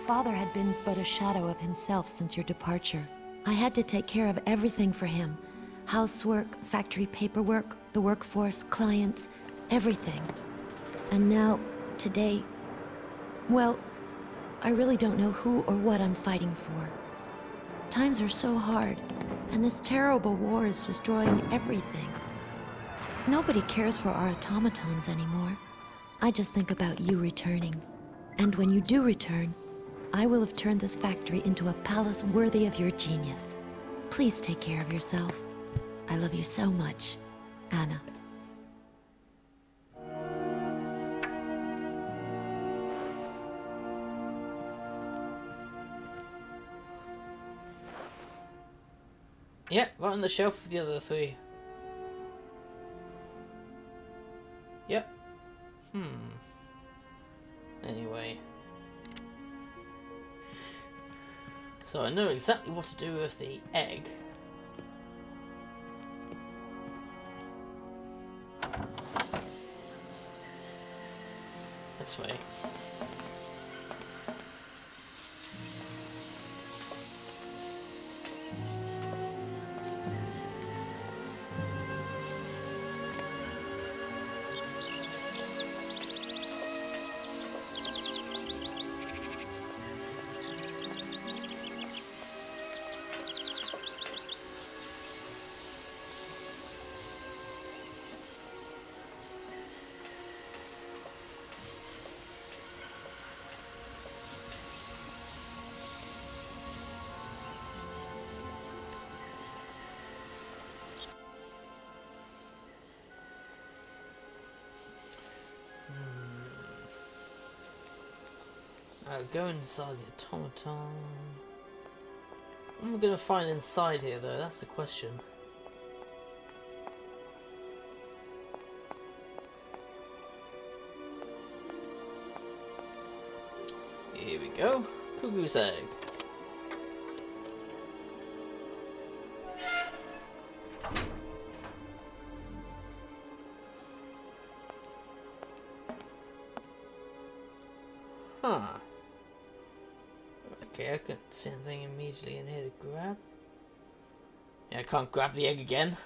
Speaker 6: Father had been but a shadow of himself since your departure. I had to take care of everything for him. Housework, factory paperwork, the workforce, clients, everything. And now, today, well, I really don't know who or what I'm fighting for. Times are so hard, and this terrible war is destroying everything. Nobody cares for our automatons anymore. I just think about you returning. And when you do return, I will have turned this factory into a palace worthy of your genius. Please take care of yourself. I love you so much, Anna.
Speaker 1: Yeah, right on the shelf with the other three. Yep. Anyway. So I know exactly what to do with the egg. This way. Go inside the automaton. What am I going to find inside here, though? That's the question. Here we go. Cuckoo's egg. Huh. Okay, I couldn't see anything immediately in here to grab. Yeah, I can't grab the egg again.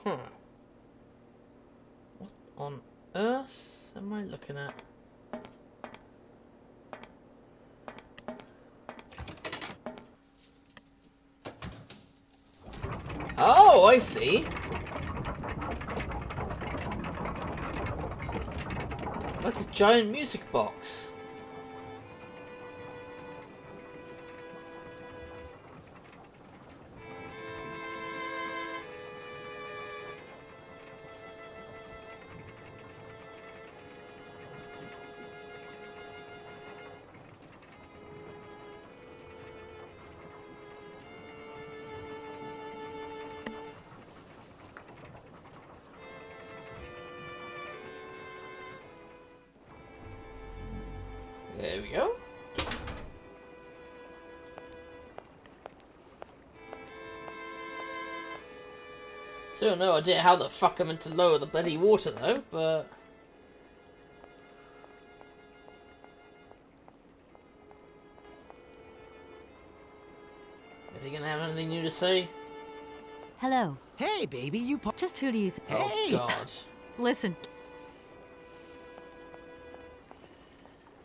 Speaker 1: Huh. What on earth am I looking at? Oh, I see. Like a giant music box. There we go. Still no idea how the fuck I'm meant to lower the bloody water though, but... Is he gonna have anything new to say?
Speaker 2: Hello.
Speaker 10: Hey, baby, you...
Speaker 2: Just who do you think?
Speaker 1: Oh, God.
Speaker 2: Listen.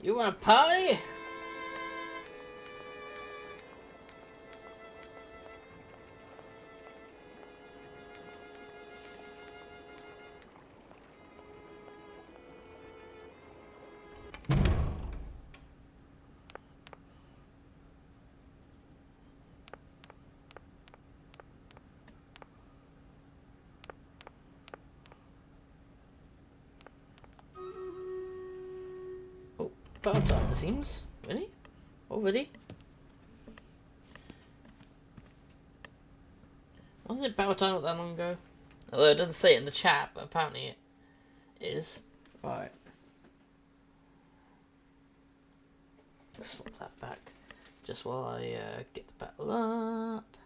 Speaker 1: You wanna party? About time, it seems. Really? Already? Wasn't it power time not that long ago? Although it doesn't say it in the chat, but apparently it is. Right. Swap that back just while I get the battle up.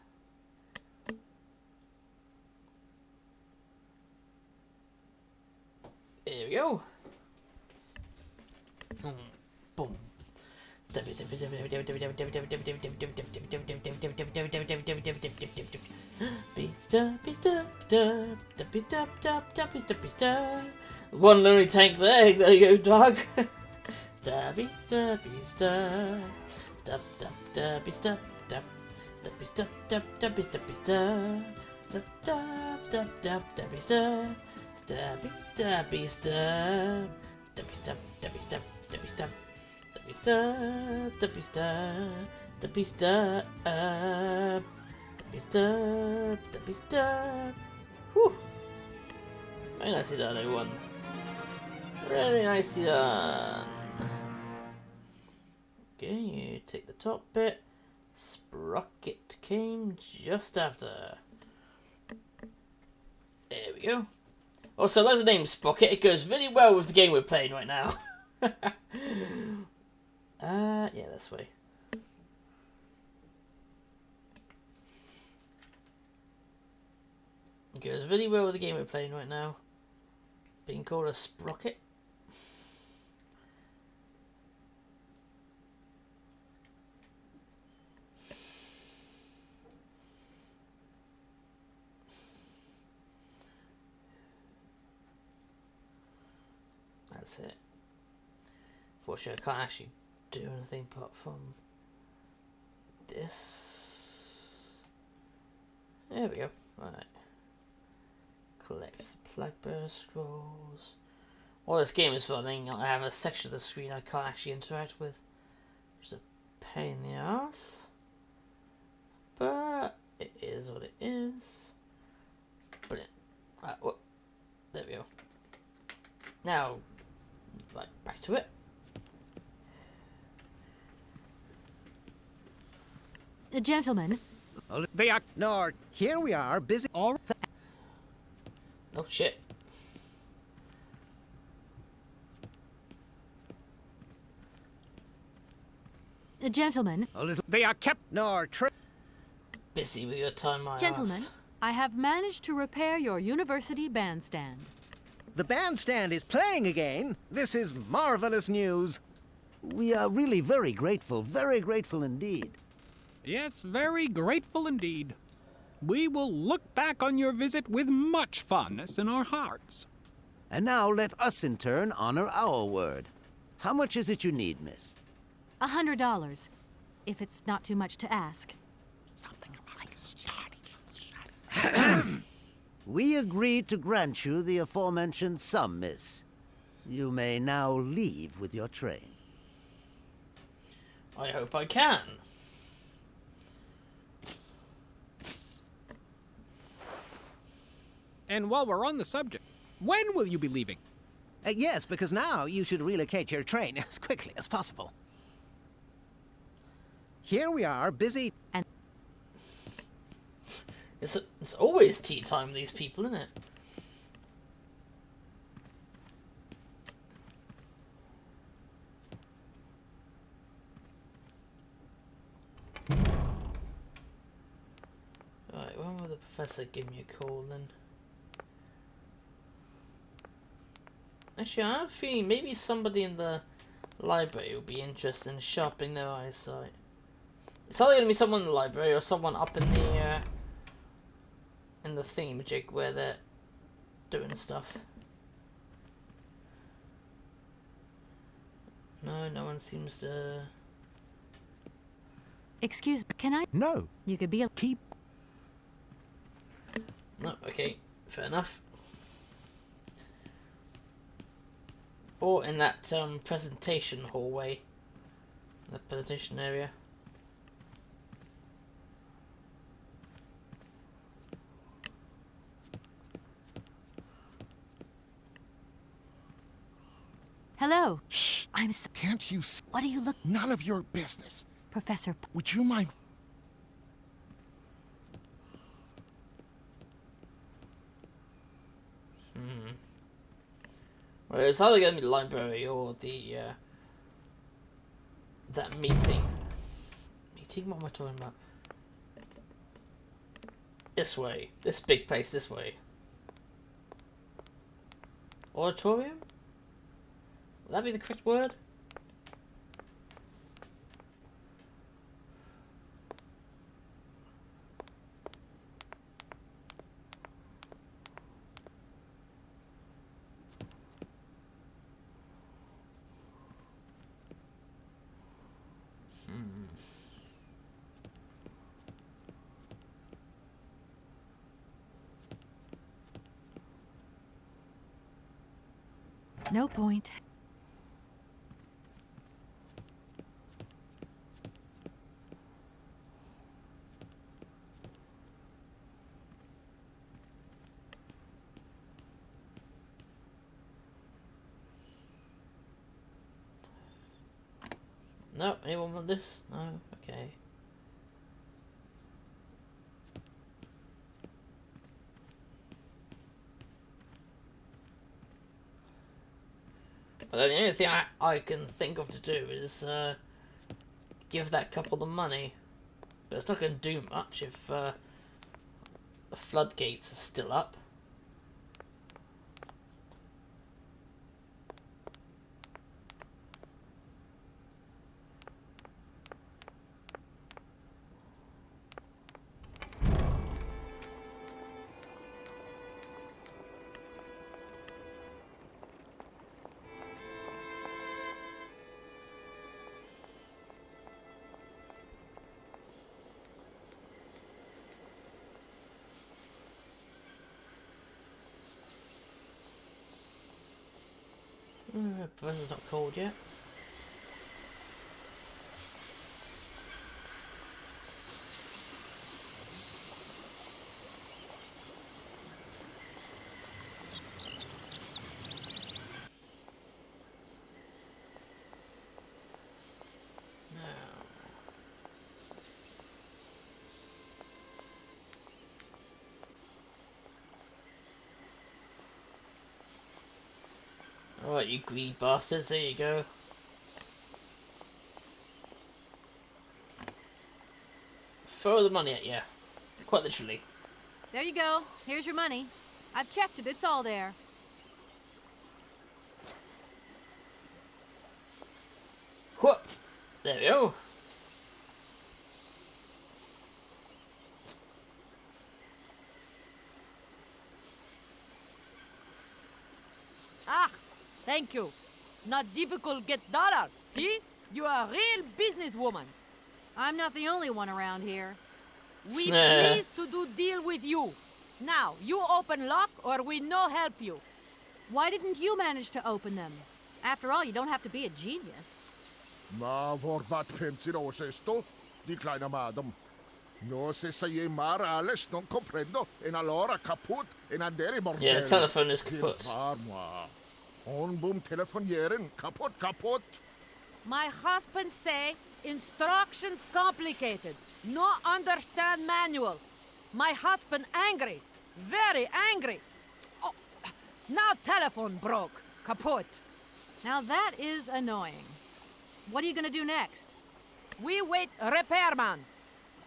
Speaker 1: There we go. Boom. One lonely tank there. There you go, dog. Stabby, stabby, stab. Stab, stab, stabby, stab, stab. Stabby, stab, stab, stabby, stabby, stab. Stab, stab, stab, stab, stabby, stab. Stabby, stabby, stab. Stabby, stab, stabby, stab, stabby, stab. Stabby, stab, stabby, stab. Stabby, stab. Stabby, stab, stabby, stab. Whew. Very nicely done, everyone. Really nicely done. Okay, you take the top bit. Sprocket came just after. There we go. Also, I like the name Sprocket. It goes really well with the game we're playing right now. Yeah, this way. It goes really well with the game we're playing right now. Being called a sprocket. That's it. Fortunately, I can't actually do anything apart from this. There we go. Right. Collect the Blackbear scrolls. While this game is running, I have a section of the screen I can't actually interact with, which is a pain in the ass. But it is what it is. Brilliant. Right, well, there we go. Now, right, back to it.
Speaker 2: Gentlemen.
Speaker 12: They are.
Speaker 13: No, here we are, busy.
Speaker 1: Oh shit.
Speaker 2: Gentlemen.
Speaker 12: They are kept.
Speaker 13: No,
Speaker 1: Busy with your time, my
Speaker 2: Gentlemen,
Speaker 1: ass.
Speaker 2: I have managed to repair your university bandstand.
Speaker 13: The bandstand is playing again. This is marvelous news.
Speaker 10: We are really very grateful indeed.
Speaker 12: Yes, very grateful indeed. We will look back on your visit with much fondness in our hearts.
Speaker 10: And now let us in turn honor our word. How much is it you need, miss?
Speaker 2: $100, if it's not too much to ask.
Speaker 10: We agree to grant you the aforementioned sum, miss. You may now leave with your train.
Speaker 1: I hope I can.
Speaker 12: And while we're on the subject, when will you be leaving?
Speaker 13: Yes, because now you should relocate your train as quickly as possible. Here we are, busy.
Speaker 2: And
Speaker 1: it's always tea time with these people, isn't it? Right, when will the professor give me a call then? Actually, I have a feeling maybe somebody in the library will be interested in sharpening their eyesight. It's either going to be someone in the library or someone up in the thingamajig where they're doing stuff. No one seems to...
Speaker 2: Excuse me, can I?
Speaker 11: No.
Speaker 2: You could be a...
Speaker 11: Keep.
Speaker 1: No, okay, fair enough. Or in that presentation hallway, the presentation area.
Speaker 2: Hello.
Speaker 15: Shh.
Speaker 2: I'm so...
Speaker 15: Can't you see?
Speaker 2: What do you look...
Speaker 15: None of your business.
Speaker 2: Professor...
Speaker 15: Would you mind?
Speaker 1: Well, it's either going to be the library or the that meeting. Meeting? What am I talking about? This way. This big place this way. Auditorium? Would that be the correct word?
Speaker 2: No point.
Speaker 1: No, anyone want this? No? Okay. But then the only thing I can think of to do is give that couple the money. But it's not going to do much if the floodgates are still up. Professor's not cold yet. Alright, you greedy bastards, there you go. Throw the money at you. Quite literally.
Speaker 2: There you go. Here's your money. I've checked it. It's all there.
Speaker 1: Whoop! There we go.
Speaker 16: Ah, thank you. Not difficult get dollar. See? You are a real businesswoman.
Speaker 2: I'm not the only one around here.
Speaker 16: We pleased to do deal with you. Now, you open lock or we no help you.
Speaker 2: Why didn't you manage to open them? After all, you don't have to be a genius.
Speaker 15: Ma vorbat pensiroso esto, di kleine madam. No se sei marales non comprendo, en allora kaput, en andere mortel.
Speaker 1: Yeah, the telephone is kaput.
Speaker 15: On boom telefonieren, kaput.
Speaker 16: My husband say instructions complicated. No understand manual. My husband angry. Very angry. Oh, now telephone broke. Kaput.
Speaker 2: Now that is annoying. What are you gonna do next?
Speaker 16: We wait repairman.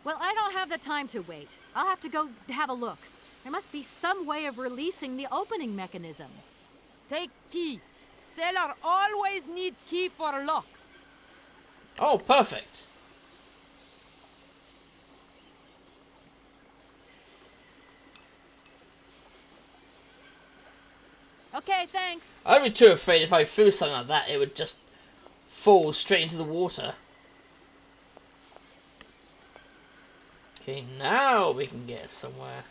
Speaker 2: Well, I don't have the time to wait. I'll have to go have a look. There must be some way of releasing the opening mechanism.
Speaker 16: Take key. Sailor always need key for lock.
Speaker 1: Oh, perfect.
Speaker 2: Okay, thanks.
Speaker 1: I'd be too afraid if I threw something like that, it would just fall straight into the water. Okay, now we can get somewhere.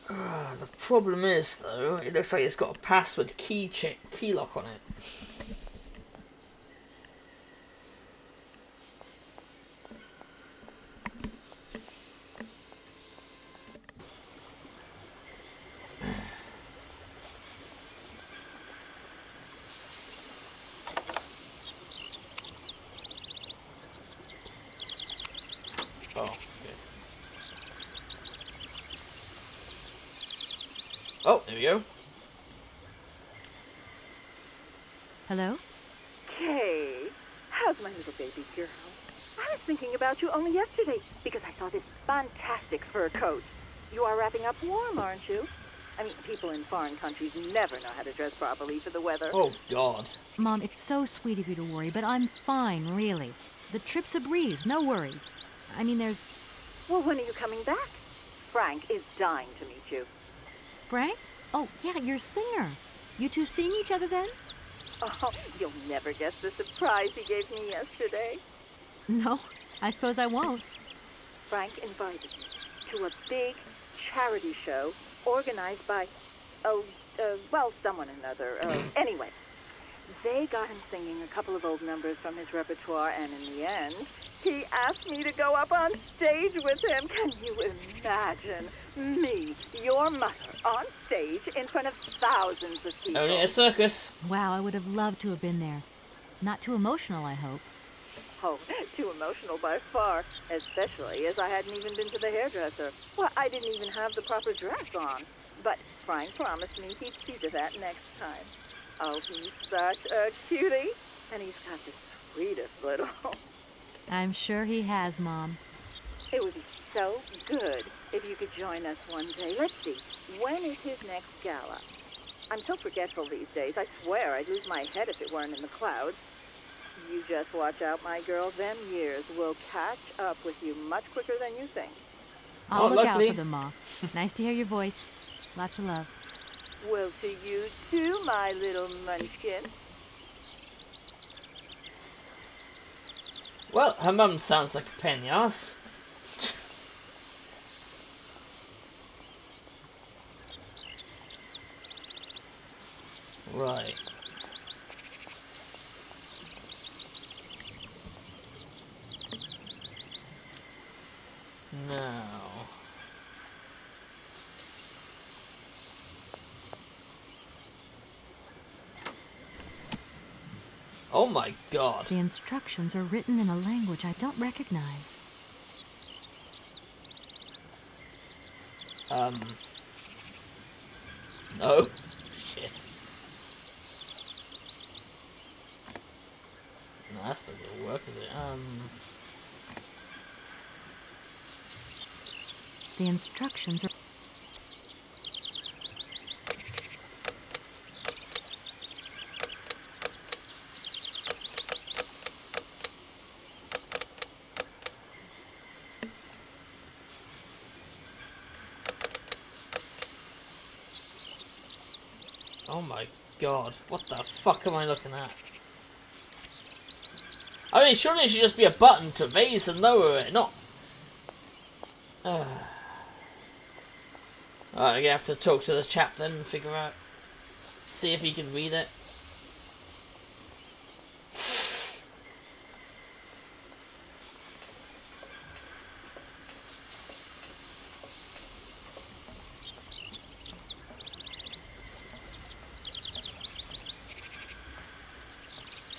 Speaker 1: The problem is, though, it looks like it's got a password key lock on it. Oh, okay. Oh, there we go.
Speaker 2: Hello?
Speaker 8: Kay, how's my little baby girl? I was thinking about you only yesterday because I saw this fantastic fur coat. You are wrapping up warm, aren't you? I mean, people in foreign countries never know how to dress properly for the weather.
Speaker 1: Oh, God.
Speaker 2: Mom, it's so sweet of you to worry, but I'm fine, really. The trip's a breeze, no worries. I mean, there's...
Speaker 8: Well, when are you coming back? Frank is dying to meet you.
Speaker 2: Frank? Oh, yeah, your singer. You two seeing each other then?
Speaker 8: Oh, you'll never guess the surprise he gave me yesterday.
Speaker 2: No, I suppose I won't.
Speaker 8: Frank invited me to a big charity show organized by, someone or another. Anyway, they got him singing a couple of old numbers from his repertoire, and in the end, he asked me to go up on stage with him. Can you imagine me, your mother, on stage in front of thousands of people?
Speaker 1: Only a circus.
Speaker 2: Wow, I would have loved to have been there. Not too emotional, I hope.
Speaker 8: Oh, too emotional by far, especially as I hadn't even been to the hairdresser. Well, I didn't even have the proper dress on. But Frank promised me he'd see to that next time. Oh, he's such a cutie, and he's got the sweetest little...
Speaker 2: I'm sure he has, Mom.
Speaker 8: It would be so good if you could join us one day. Let's see, when is his next gala? I'm so forgetful these days. I swear I'd lose my head if it weren't in the clouds. You just watch out, my girl. Them years will catch up with you much quicker than you think.
Speaker 2: I'll look out for them, Ma. Nice to hear your voice. Lots of love.
Speaker 8: Well, to you too, my little munchkin.
Speaker 1: Well, her mum sounds like a pain in the ass. Right. Now. Oh my God.
Speaker 2: The instructions are written in a language I don't recognize.
Speaker 1: No. Shit. No, that's not gonna work, is it?
Speaker 2: The instructions are...
Speaker 1: Oh my God. What the fuck am I looking at? I mean, surely it should just be a button to raise and lower it, not... Alright, I'm gonna have to talk to the chap then and figure out... See if he can read it.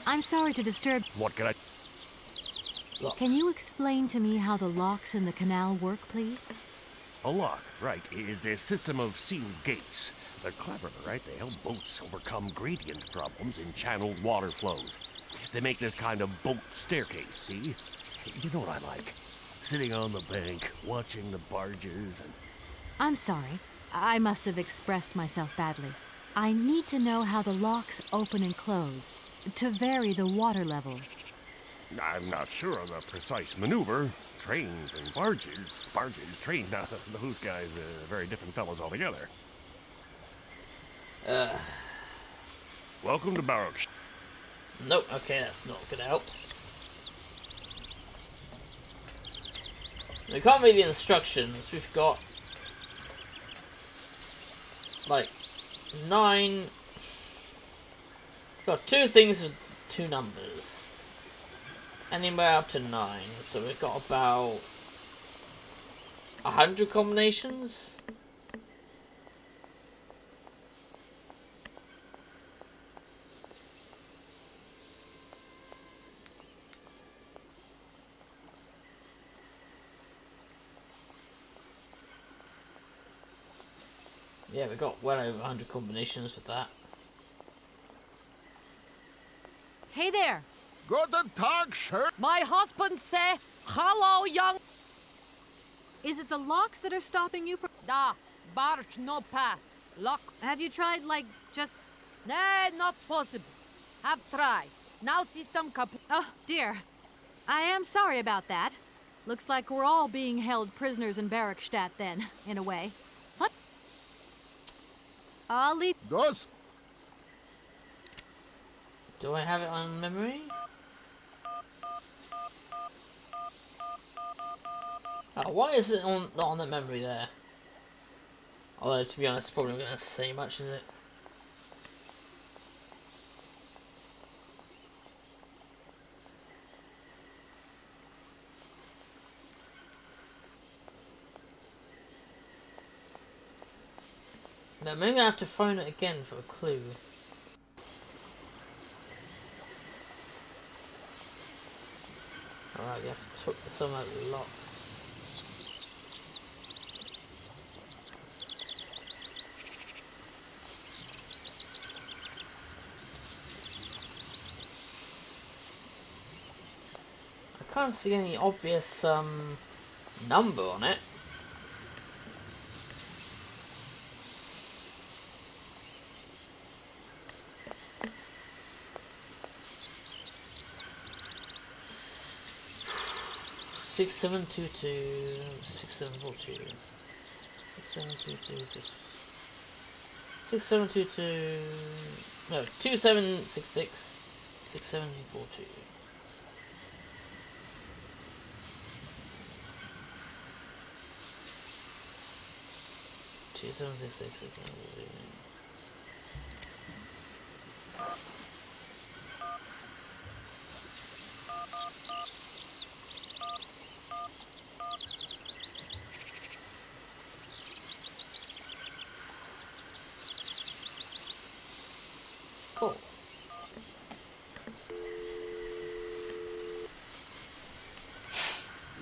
Speaker 2: I'm sorry to disturb...
Speaker 9: What can I...
Speaker 1: Locks.
Speaker 2: Can you explain to me how the locks in the canal work, please?
Speaker 9: A lock, right, is a system of sealed gates. They're clever, right? They help boats overcome gradient problems in channeled water flows. They make this kind of boat staircase, see? You know what I like? Sitting on the bank, watching the barges and...
Speaker 2: I'm sorry. I must have expressed myself badly. I need to know how the locks open and close, to vary the water levels.
Speaker 9: I'm not sure of the precise maneuver. Trains and barges. Trains, now, those guys are very different fellows altogether. Welcome to Barrows.
Speaker 1: Nope, okay, that's not gonna help. We can't read the instructions. We've got... like... 9... We've got 2 things with 2 numbers. Anywhere up to 9, so we've got about 100 combinations. Yeah, we got well over 100 combinations with that.
Speaker 16: Hey there.
Speaker 15: Guten Tag, sir.
Speaker 16: My husband say, hello, young...
Speaker 2: Is it the locks that are stopping you from...
Speaker 16: Da, barge no pass. Lock.
Speaker 2: Have you tried, like, just...
Speaker 16: Nay, not possible. Have try. Now system kaput.
Speaker 2: Oh, dear. I am sorry about that. Looks like we're all being held prisoners in Barrackstadt then, in a way. What? I'll leave...
Speaker 15: Dos.
Speaker 1: Do I have it on memory? Oh, why is it not on the memory there? Although, to be honest, it's probably not going to say much, is it? Now, maybe I have to phone it again for a clue. Alright, we have to took some out the locks. I can't see any obvious number on it. Six seven two two 6742 6722 6722 no 2766 6742 2766 6742. Cool.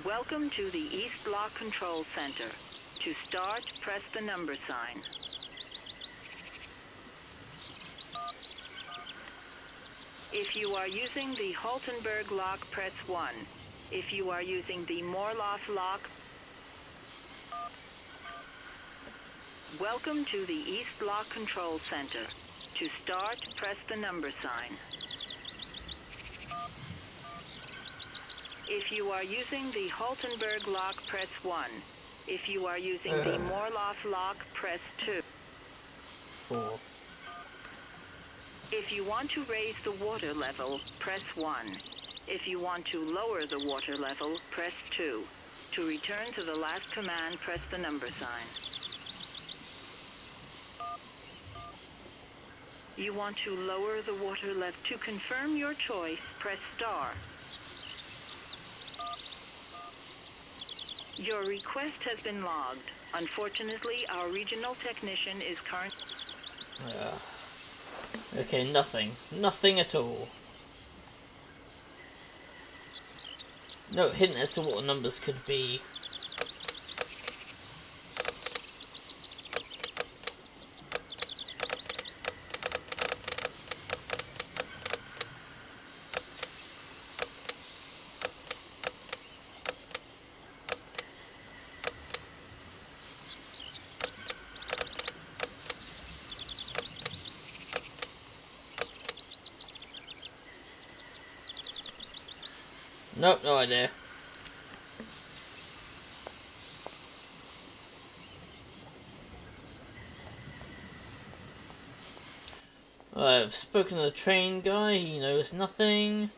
Speaker 8: Welcome to the East Block Control Center. To start, press the number sign. If you are using the Haltenberg lock, press 1. If you are using the Morloff lock, welcome to the East Block Control Center. To start, press the number sign. If you are using the Haltenberg lock, press 1. If you are using the Morloff lock, press 2.
Speaker 1: 4.
Speaker 8: If you want to raise the water level, press 1. If you want to lower the water level, press 2. To return to the last command, press the number sign. You want to lower the water level. To confirm your choice, press star. Your request has been logged. Unfortunately, our regional technician is current.
Speaker 1: Okay, nothing. Nothing at all. No hint as to what the numbers could be. Nope, no idea. I've spoken to the train guy, he knows nothing.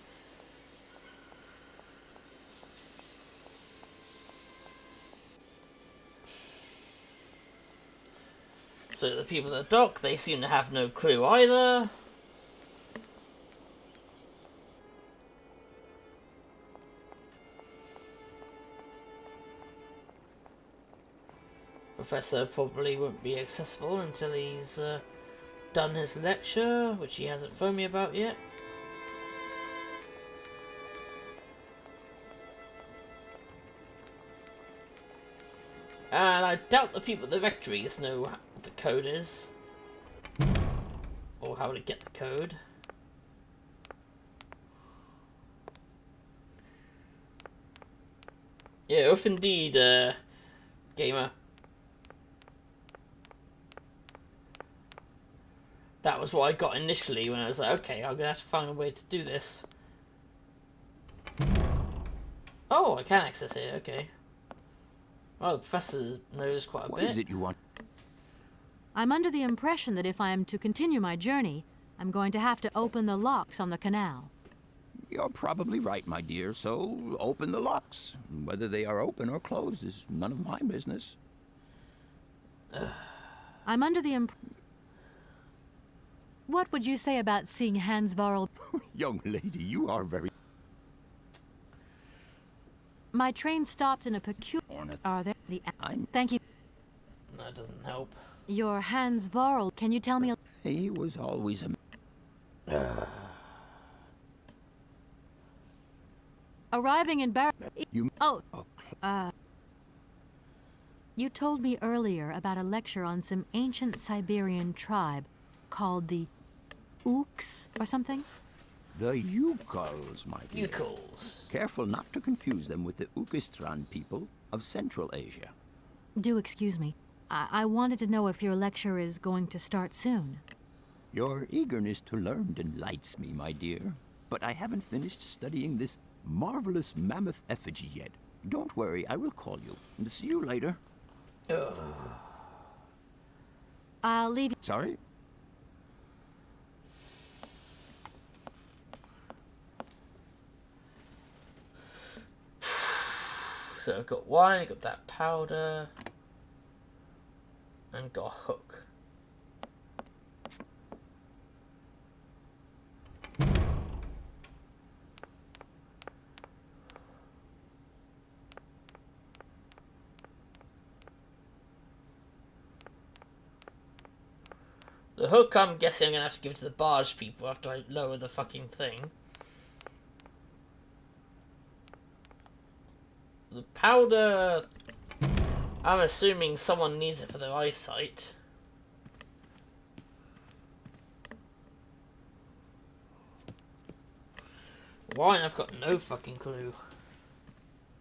Speaker 1: So the people at the dock, they seem to have no clue either. Professor probably won't be accessible until he's done his lecture, which he hasn't phoned me about yet. And I doubt the people at the rectories know what the code is. Or how to get the code. Yeah, if indeed, gamer. That was what I got initially when I was like, okay, I'm gonna have to find a way to do this. Oh, I can access it, okay. Well, the professor knows quite a bit.
Speaker 14: What is it you want?
Speaker 2: I'm under the impression that if I am to continue my journey, I'm going to have to open the locks on the canal.
Speaker 14: You're probably right, my dear, so open the locks. Whether they are open or closed is none of my business.
Speaker 2: I'm under the What would you say about seeing Hans Varl?
Speaker 14: Young lady, you are very...
Speaker 2: My train stopped in a peculiar... Are there the... Thank you.
Speaker 1: That doesn't help.
Speaker 2: Your Hans Varl, can you tell me...
Speaker 14: He was always a...
Speaker 2: Arriving in Bar...
Speaker 14: You...
Speaker 2: Oh, you told me earlier about a lecture on some ancient Siberian tribe called the Ooks or something?
Speaker 14: The Yukols, my dear.
Speaker 1: Yukols.
Speaker 14: Careful not to confuse them with the Ukistran people of Central Asia.
Speaker 2: Do excuse me. I wanted to know if your lecture is going to start soon.
Speaker 14: Your eagerness to learn delights me, my dear. But I haven't finished studying this marvelous mammoth effigy yet. Don't worry, I will call you. See you later.
Speaker 2: I'll leave you.
Speaker 14: Sorry?
Speaker 1: So I've got wine, I've got that powder, and got a hook. The hook, I'm guessing I'm going to have to give it to the barge people after I lower the fucking thing. The powder, I'm assuming someone needs it for their eyesight. Wine, I've got no fucking clue.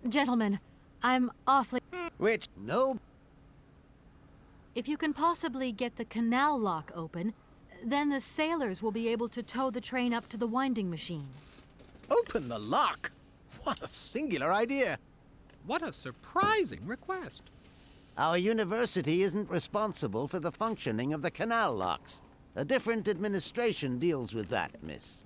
Speaker 2: Gentlemen, I'm awfully...
Speaker 13: Which? No.
Speaker 2: If you can possibly get the canal lock open, then the sailors will be able to tow the train up to the winding machine.
Speaker 13: Open the lock? What a singular idea.
Speaker 12: What a surprising request.
Speaker 10: Our university isn't responsible for the functioning of the canal locks. A different administration deals with that, miss.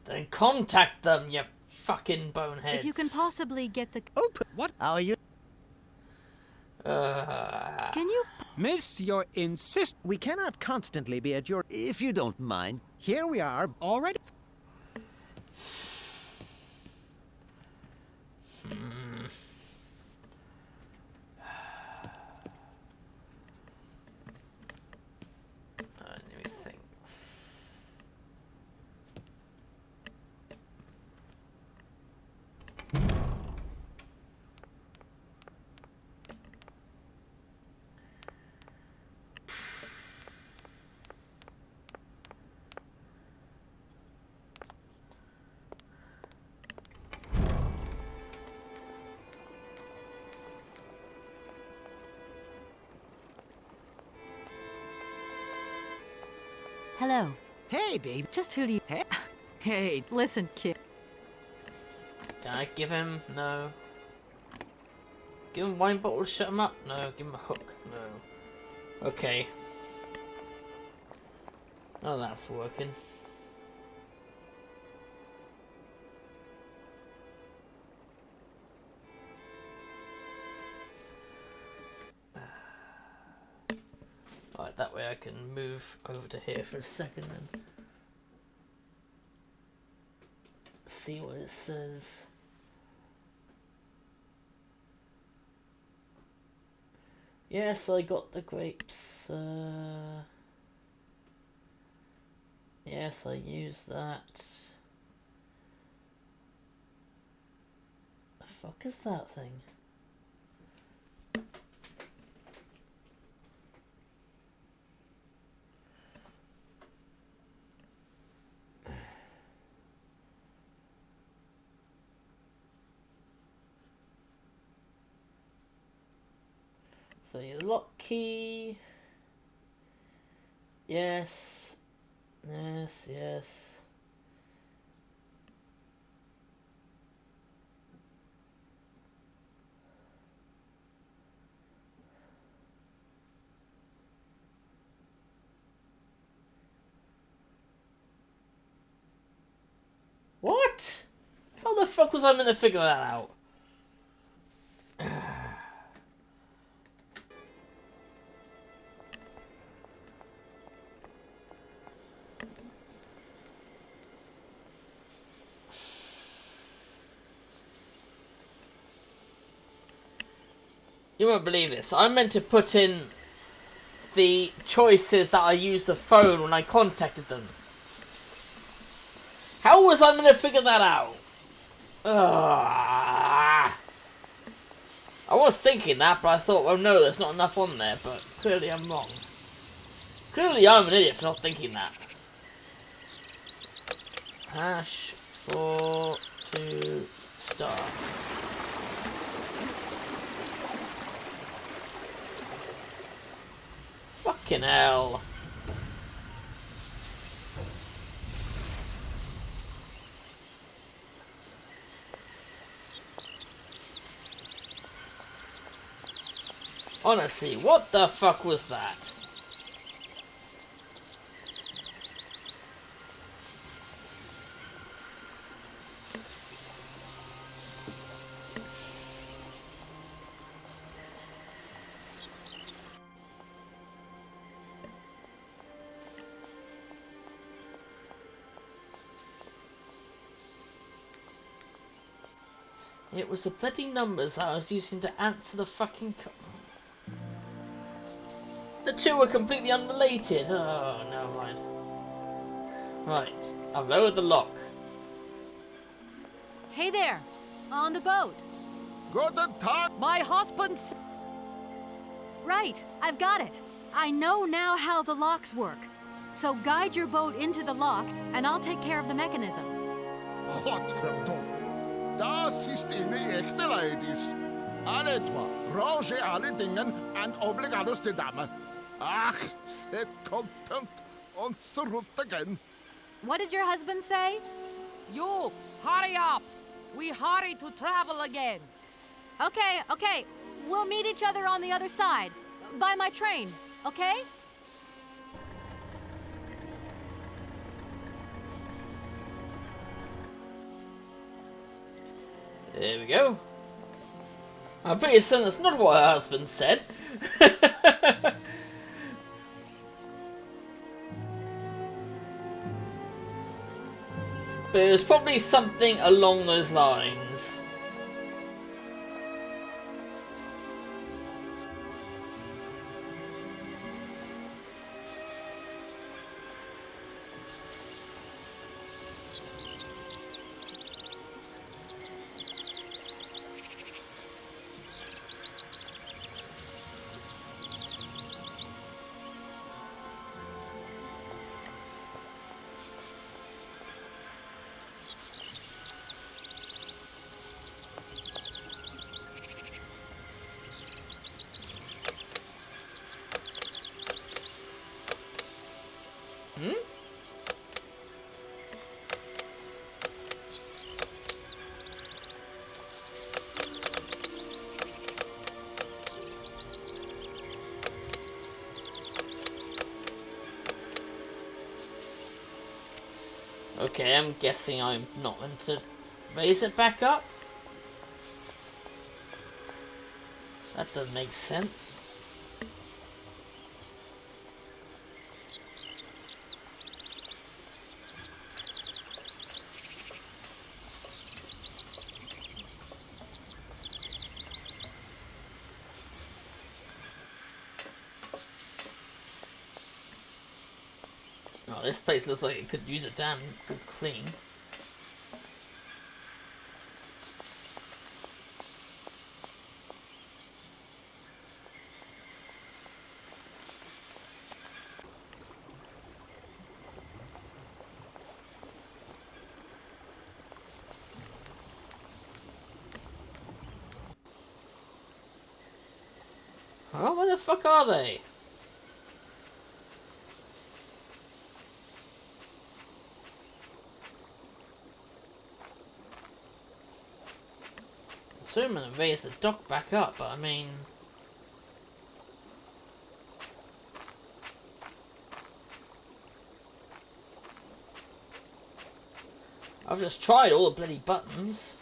Speaker 1: Then contact them, you fucking boneheads.
Speaker 2: If you can possibly get the...
Speaker 13: Open...
Speaker 12: What?
Speaker 2: Can you...
Speaker 12: Miss, you're insist...
Speaker 13: We cannot constantly be at your...
Speaker 10: If you don't mind.
Speaker 13: Here we are.
Speaker 12: Already?
Speaker 1: Let me think.
Speaker 2: Hello.
Speaker 13: Hey, babe.
Speaker 2: Just who do you...
Speaker 13: Hey.
Speaker 2: Listen, kid.
Speaker 1: Can I give him? No. Give him a wine bottle to shut him up? No. Give him a hook? No. Okay. Oh, that's working. Alright, that way I can move over to here for a second and see what it says. Yes, I got the grapes. Yes, I used that. The fuck is that thing? So the lock key. Yes. Yes, yes. What? How the fuck was I meant to figure that out? You won't believe this. I meant to put in the choices that I used the phone when I contacted them. How was I meant to figure that out? I was thinking that, but I thought, well, no, there's not enough on there, but clearly I'm wrong. Clearly I'm an idiot for not thinking that. Hash 4 to star. Fucking hell. Honestly, what the fuck was that? It was the bloody numbers that I was using to answer the fucking... The two were completely unrelated. Oh, never mind. Right, I've lowered the lock.
Speaker 2: Hey there, on the boat.
Speaker 15: Guten Tag.
Speaker 2: My husband's... Right, I've got it. I know now how the locks work. So guide your boat into the lock, and I'll take care of the mechanism.
Speaker 15: Godverdomme. Das ist eine echte Ladies. Alle etwa, range alle Dingen and obligados de dame. Ach, set content on route again.
Speaker 2: What did your husband say?
Speaker 16: You, hurry up. We hurry to travel again.
Speaker 2: Okay, okay. We'll meet each other on the other side. By my train, okay?
Speaker 1: There we go. I'm pretty certain that's not what her husband said. But it was probably something along those lines. Hmm? Okay, I'm guessing I'm not meant to raise it back up. That doesn't make sense. Oh, this place looks like it could use a damn good clean. Oh, where the fuck are they? So I'm gonna raise the dock back up, but I mean... I've just tried all the bloody buttons.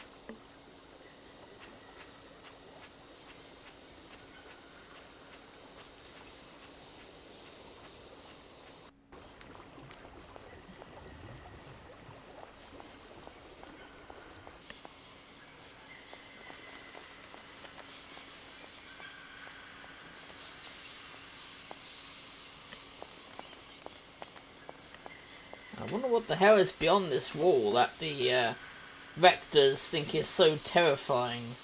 Speaker 1: I wonder what the hell is beyond this wall that the Rectors think is so terrifying.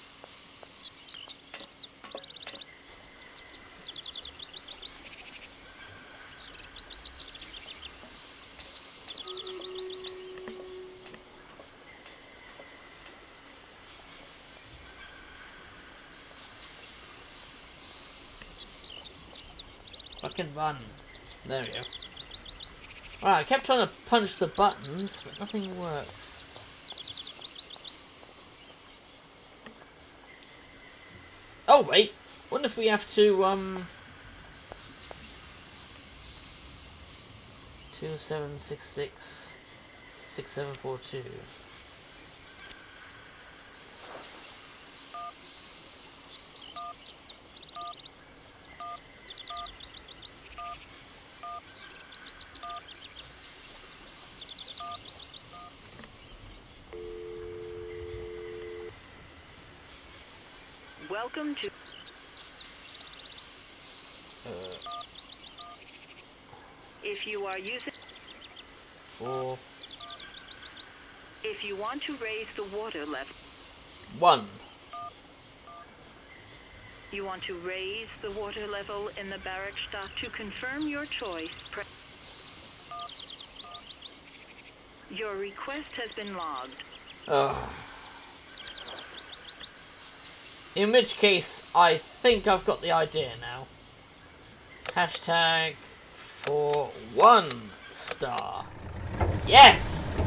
Speaker 1: Fucking run. There we go. Alright, I kept trying to punch the buttons, but nothing works. Oh wait, wonder if we have to 2766 6742.
Speaker 8: Welcome to... If you are using...
Speaker 1: 4.
Speaker 8: If you want to raise the water level...
Speaker 1: 1.
Speaker 8: You want to raise the water level in the Barrackstadt. To confirm your choice, your request has been logged.
Speaker 1: Ugh. In which case, I think I've got the idea now. Hashtag for 1 star. Yes!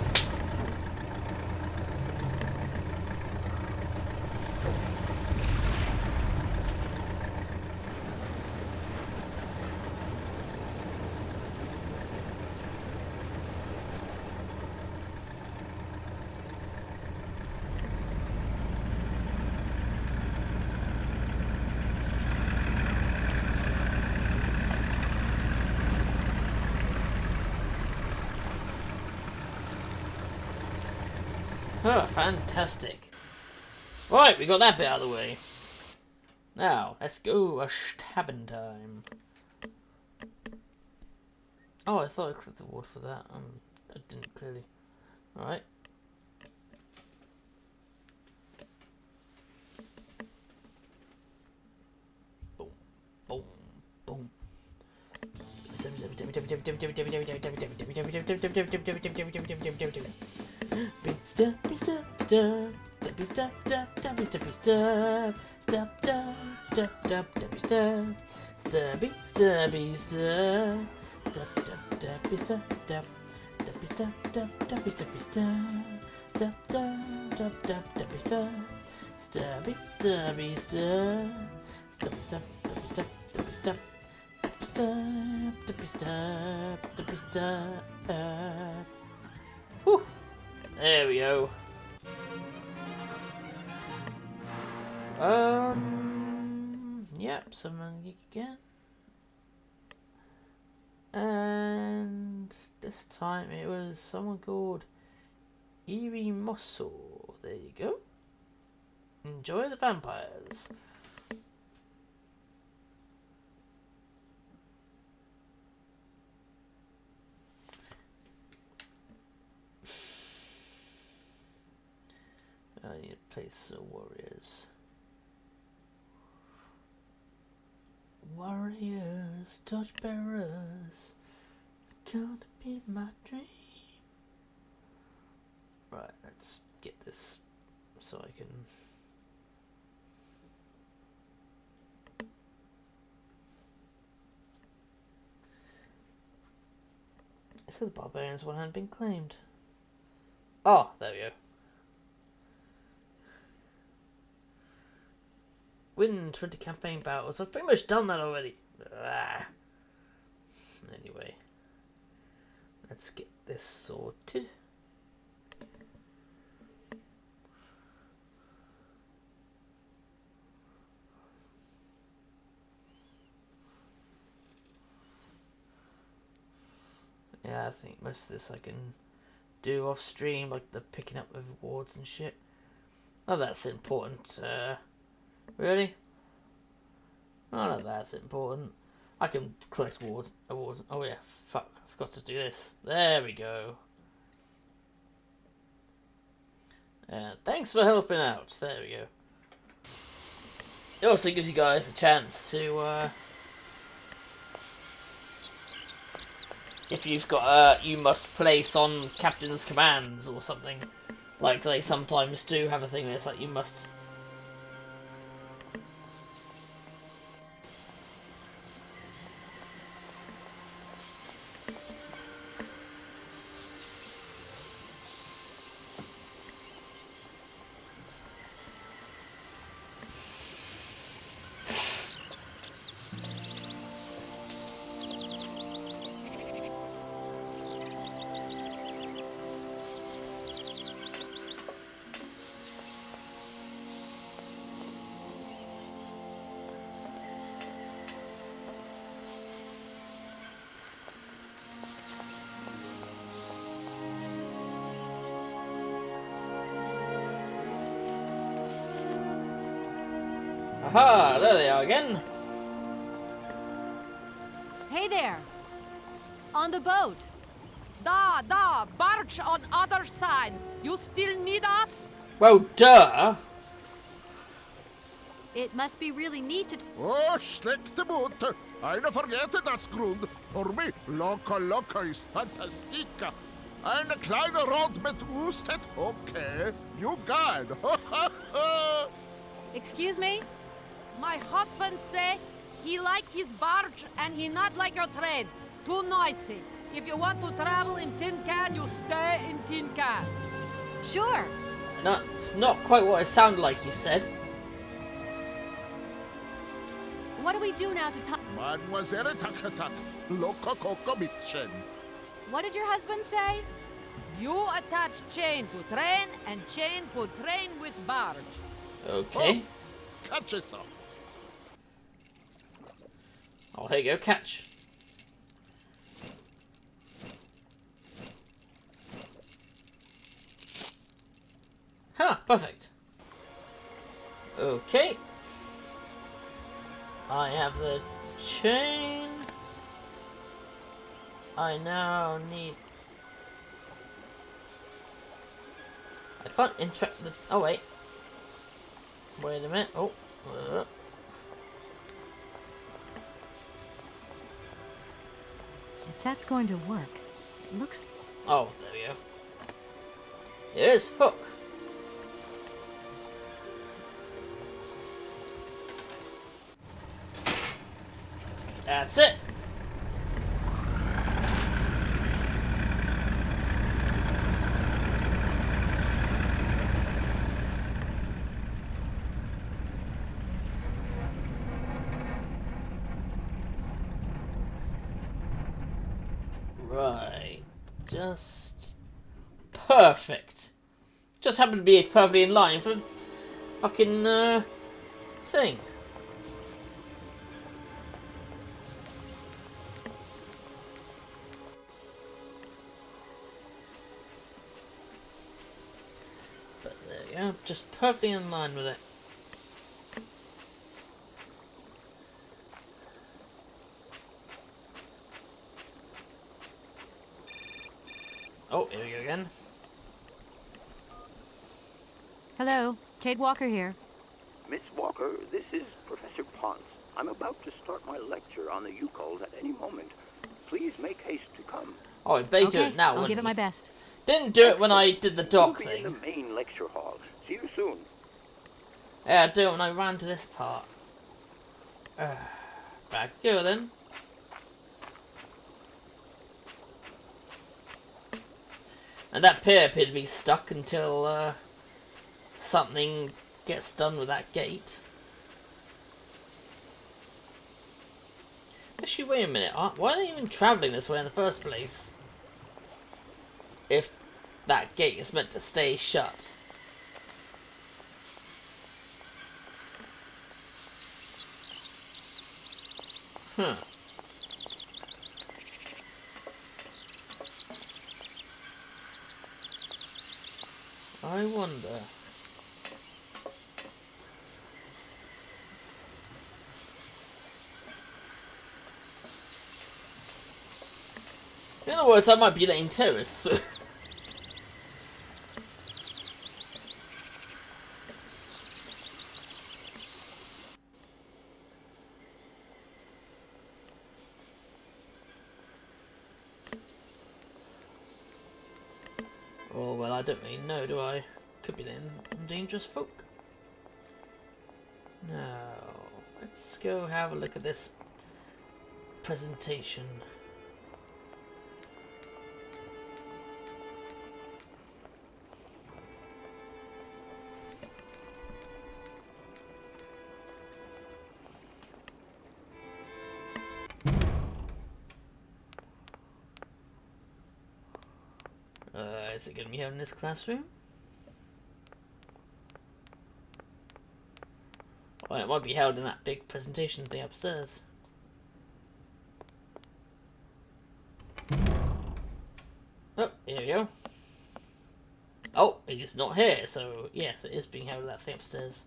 Speaker 1: Oh, fantastic. Right, we got that bit out of the way. Now, let's go a stabbing time. Oh, I thought I clicked the word for that. I didn't clearly. Alright. Boom, boom, boom. Whew. There we go. Yep, someone geek again. And this time it was someone called Eerie Mosso. There you go. Enjoy the vampires. I need to place the warriors. Warriors, torchbearers, gonna be my dream. Right, let's get this so I can. So the barbarians one hadn't been claimed. Oh, there we go. Win 20 campaign battles. I've pretty much done that already. Anyway, let's get this sorted. Yeah, I think most of this I can do off stream, like the picking up of awards and shit. Oh, that's important. Really? None of that's important. I can collect awards. Oh yeah, fuck! I forgot to do this. There we go. Thanks for helping out. There we go. It also gives you guys a chance to, if you've got you must place on captain's commands or something. Like they sometimes do have a thing where it's like you must. Aha, there they are again.
Speaker 16: Hey there! On the boat! Da, barge on other side! You still need us?
Speaker 1: Well, duh!
Speaker 2: It must be really neat to...
Speaker 15: Oh, schlecht de boot. Eine vergeten das Grund. For me, loco is fantastica. Eine kleine Rot mit Ustet. Okay, you guide.
Speaker 2: Excuse me?
Speaker 16: My husband say he like his barge and he not like your train. Too noisy. If you want to travel in tin can, you stay in tin can.
Speaker 2: Sure.
Speaker 1: No, it's not quite what it sounded like he said.
Speaker 2: What do we do now to talk?
Speaker 15: Mademoiselle Takatak, loco coco mitchen.
Speaker 16: What did your husband say? You attach chain to train and chain put train with barge.
Speaker 1: Okay.
Speaker 15: Oh, catch it up.
Speaker 1: Oh, here you go, catch. Huh, perfect. Okay. I have the chain. I now need... I can't interact the... Oh, wait. Wait a minute. Oh.
Speaker 2: If that's going to work, it looks...
Speaker 1: Oh, there we go. Here's hook. That's it. Right. Just perfect. Just happened to be perfectly in line for the fucking thing. But there you go, just perfectly in line with it. Oh, here we go again.
Speaker 2: Hello, Kate Walker here.
Speaker 17: Miss Walker, this is Professor Ponce. I'm about to start my lecture on the Yukols at any moment. Please make haste to come.
Speaker 1: Oh, I better do it now.
Speaker 2: I'll give it my best.
Speaker 1: Didn't do it when I did the dock
Speaker 17: We'll be
Speaker 1: thing.
Speaker 17: in the main lecture hall. See you soon.
Speaker 1: Yeah, I do it when I ran to this part. Back go then. And that pier appeared to be stuck until something gets done with that gate. Actually, wait a minute. Why are they even travelling this way in the first place? If that gate is meant to stay shut. Huh. I wonder. In other words, I might be letting terrorists through. Oh, well, I don't really know, do I? Could be letting some dangerous folk. Now, let's go have a look at this presentation. Is it going to be held in this classroom? Well, it might be held in that big presentation thing upstairs. Oh, here we go. Oh, he's not here, so yes, it is being held in that thing upstairs.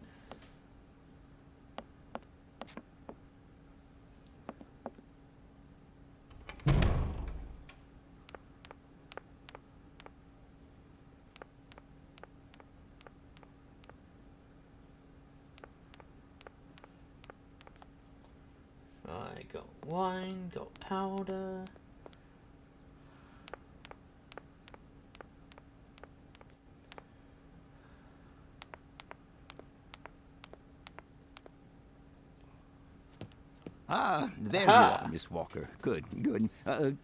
Speaker 1: I got wine, got powder.
Speaker 14: Ah, there you are, Miss Walker. Good, good.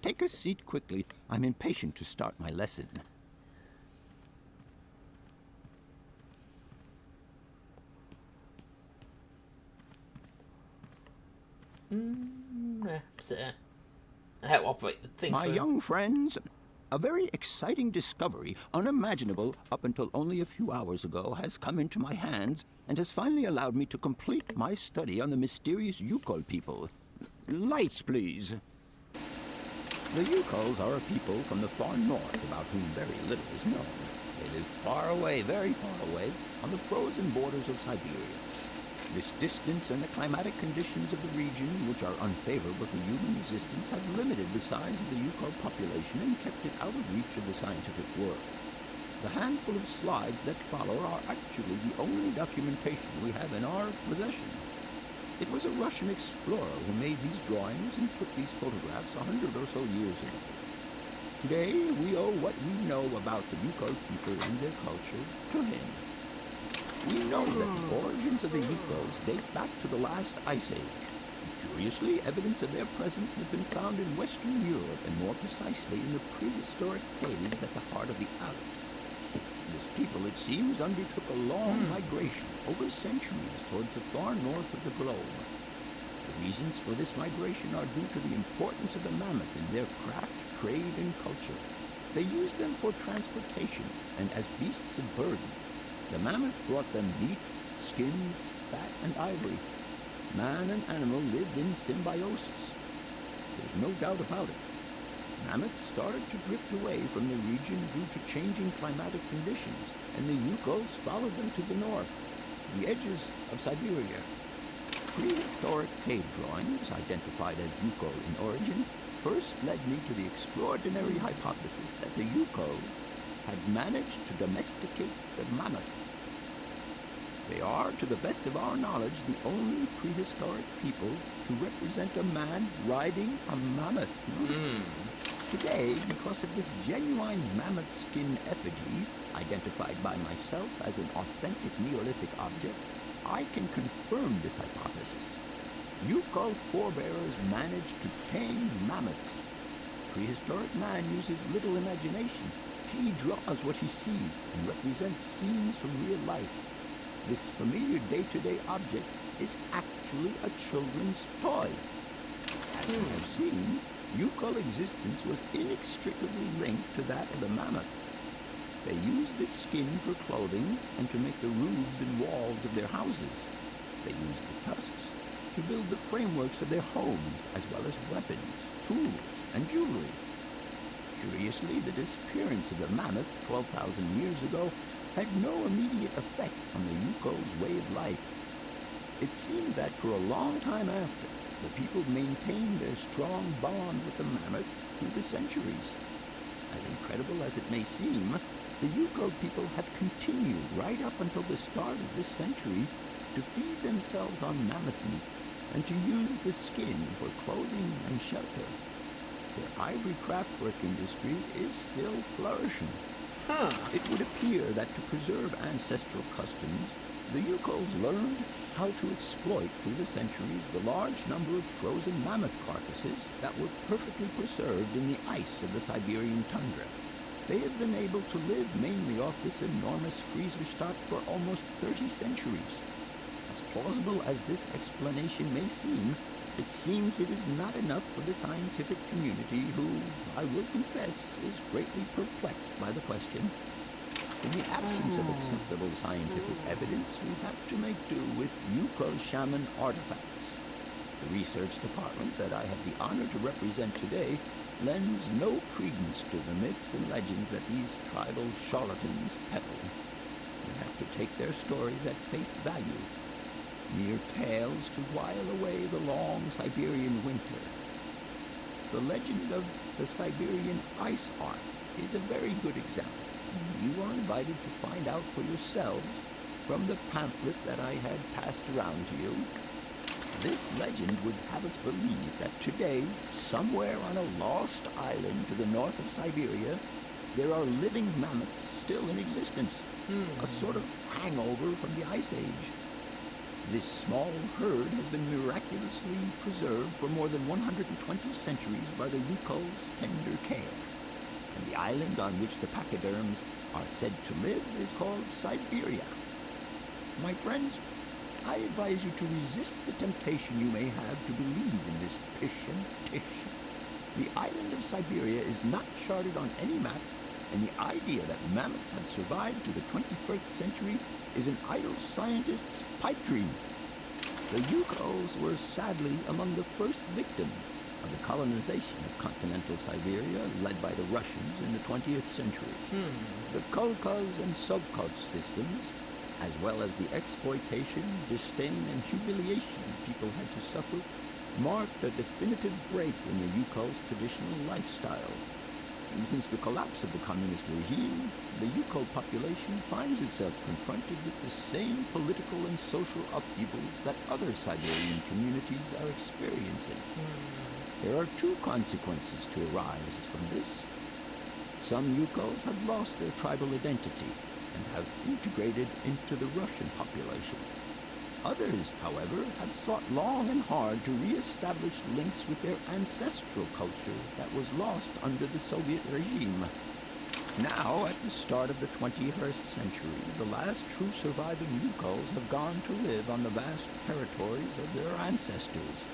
Speaker 14: Take a seat quickly. I'm impatient to start my lesson.
Speaker 1: I help operate the thing.
Speaker 14: My young friends, a very exciting discovery, unimaginable up until only a few hours ago, has come into my hands and has finally allowed me to complete my study on the mysterious Yukol people. Lights, please. The Yukols are a people from the far north about whom very little is known. They live far away, very far away, on the frozen borders of Syberia. This distance and the climatic conditions of the region, which are unfavorable to human existence, have limited the size of the Yukol population and kept it out of reach of the scientific world. The handful of slides that follow are actually the only documentation we have in our possession. It was a Russian explorer who made these drawings and took these photographs 100 or so years ago. Today, we owe what we know about the Yukol people and their culture to him. We know that the origins of the Yukols date back to the last ice age. Curiously, evidence of their presence has been found in Western Europe, and more precisely in the prehistoric caves at the heart of the Alps. This people, it seems, undertook a long migration over centuries towards the far north of the globe. The reasons for this migration are due to the importance of the mammoth in their craft, trade, and culture. They used them for transportation and as beasts of burden. The mammoth brought them meat, skins, fat, and ivory. Man and animal lived in symbiosis. There's no doubt about it. Mammoths started to drift away from the region due to changing climatic conditions, and the Yukols followed them to the north, to the edges of Syberia. Prehistoric cave drawings, identified as Yukol in origin, first led me to the extraordinary hypothesis that the Yukols had managed to domesticate the mammoth. They are, to the best of our knowledge, the only prehistoric people to represent a man riding a mammoth. Today, because of this genuine mammoth skin effigy, identified by myself as an authentic Neolithic object, I can confirm this hypothesis. Yukol forebears managed to tame mammoths. Prehistoric man uses little imagination. He draws what he sees and represents scenes from real life. This familiar day-to-day object is actually a children's toy. As you have seen, Yukol existence was inextricably linked to that of the mammoth. They used its skin for clothing and to make the roofs and walls of their houses. They used the tusks to build the frameworks of their homes, as well as weapons, tools, and jewelry. Curiously, the disappearance of the mammoth 12,000 years ago had no immediate effect on the Yukol's way of life. It seemed that for a long time after, the people maintained their strong bond with the mammoth through the centuries. As incredible as it may seem, the Yukol people have continued right up until the start of this century to feed themselves on mammoth meat and to use the skin for clothing and shelter. Their ivory craftwork industry is still flourishing. It would appear that to preserve ancestral customs, the Yukols learned how to exploit through the centuries the large number of frozen mammoth carcasses that were perfectly preserved in the ice of the Siberian tundra. They have been able to live mainly off this enormous freezer stock for almost 30 centuries. As plausible as this explanation may seem, it seems it is not enough for the scientific community who, I will confess, is greatly perplexed by the question. In the absence of acceptable scientific evidence, we have to make do with Yukol shaman artifacts. The research department that I have the honor to represent today lends no credence to the myths and legends that these tribal charlatans peddle. We have to take their stories at face value, mere tales to while away the long Siberian winter. The legend of the Siberian ice ark is a very good example. You are invited to find out for yourselves from the pamphlet that I had passed around to you. This legend would have us believe that today, somewhere on a lost island to the north of Siberia, there are living mammoths still in existence, a sort of hangover from the Ice Age. This small herd has been miraculously preserved for more than 120 centuries by the Yukol's tender care. And the island on which the pachyderms are said to live is called Syberia. My friends, I advise you to resist the temptation you may have to believe in this pish and tish. The island of Syberia is not charted on any map, and the idea that mammoths have survived to the 21st century is an idle scientist's pipe dream. The Yukols were sadly among the first victims of the colonization of continental Siberia led by the Russians in the 20th century. The Kolkhoz and Sovkhoz systems, as well as the exploitation, disdain, and humiliation people had to suffer, marked a definitive break in the Yukol's traditional lifestyle. Since the collapse of the communist regime, the Yukol population finds itself confronted with the same political and social upheavals that other Siberian communities are experiencing. There are two consequences to arise from this. Some Yukols have lost their tribal identity and have integrated into the Russian population. Others, however, have sought long and hard to re-establish links with their ancestral culture that was lost under the Soviet regime. Now, at the start of the 21st century, the last true surviving Yukols have gone to live on the vast territories of their ancestors.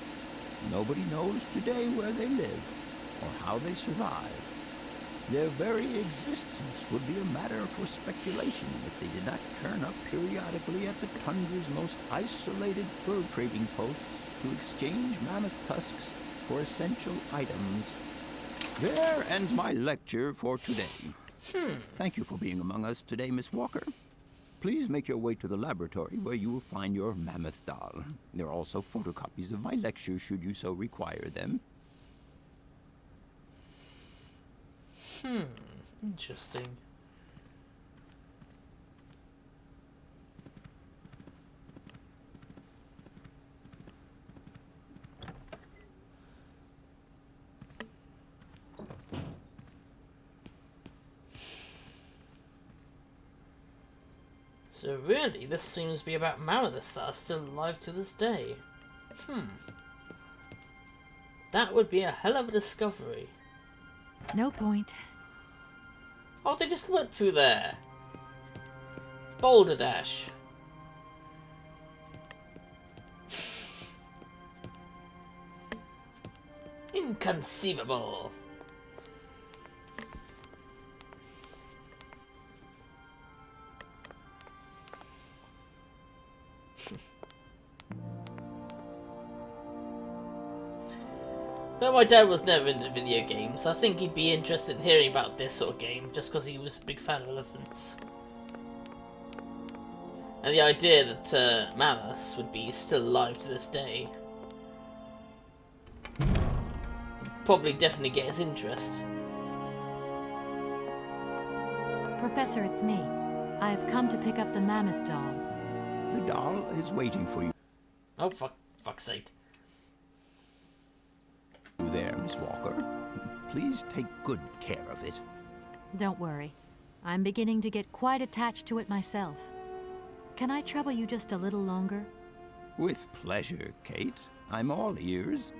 Speaker 14: Nobody knows today where they live or how they survive. Their very existence would be a matter for speculation if they did not turn up periodically at the tundra's most isolated fur trading posts to exchange mammoth tusks for essential items. There ends my lecture for today. Thank you for being among us today, Miss Walker. Please make your way to the laboratory where you will find your mammoth doll. There are also photocopies of my lectures should you so require them.
Speaker 1: Interesting. So really, this seems to be about mammoths that are still alive to this day. That would be a hell of a discovery.
Speaker 2: No point.
Speaker 1: Oh, they just went through there. Boulder Dash. Inconceivable. Though my dad was never into video games, I think he'd be interested in hearing about this sort of game, just because he was a big fan of elephants. And the idea that mammoths would be still alive to this day probably definitely get his interest.
Speaker 2: Professor, it's me. I've come to pick up the mammoth doll.
Speaker 14: The doll is waiting for you.
Speaker 1: Oh, fuck's sake.
Speaker 14: There, Miss Walker. Please take good care of it.
Speaker 2: Don't worry. I'm beginning to get quite attached to it myself. Can I trouble you just a little longer?
Speaker 14: With pleasure, Kate. I'm all ears.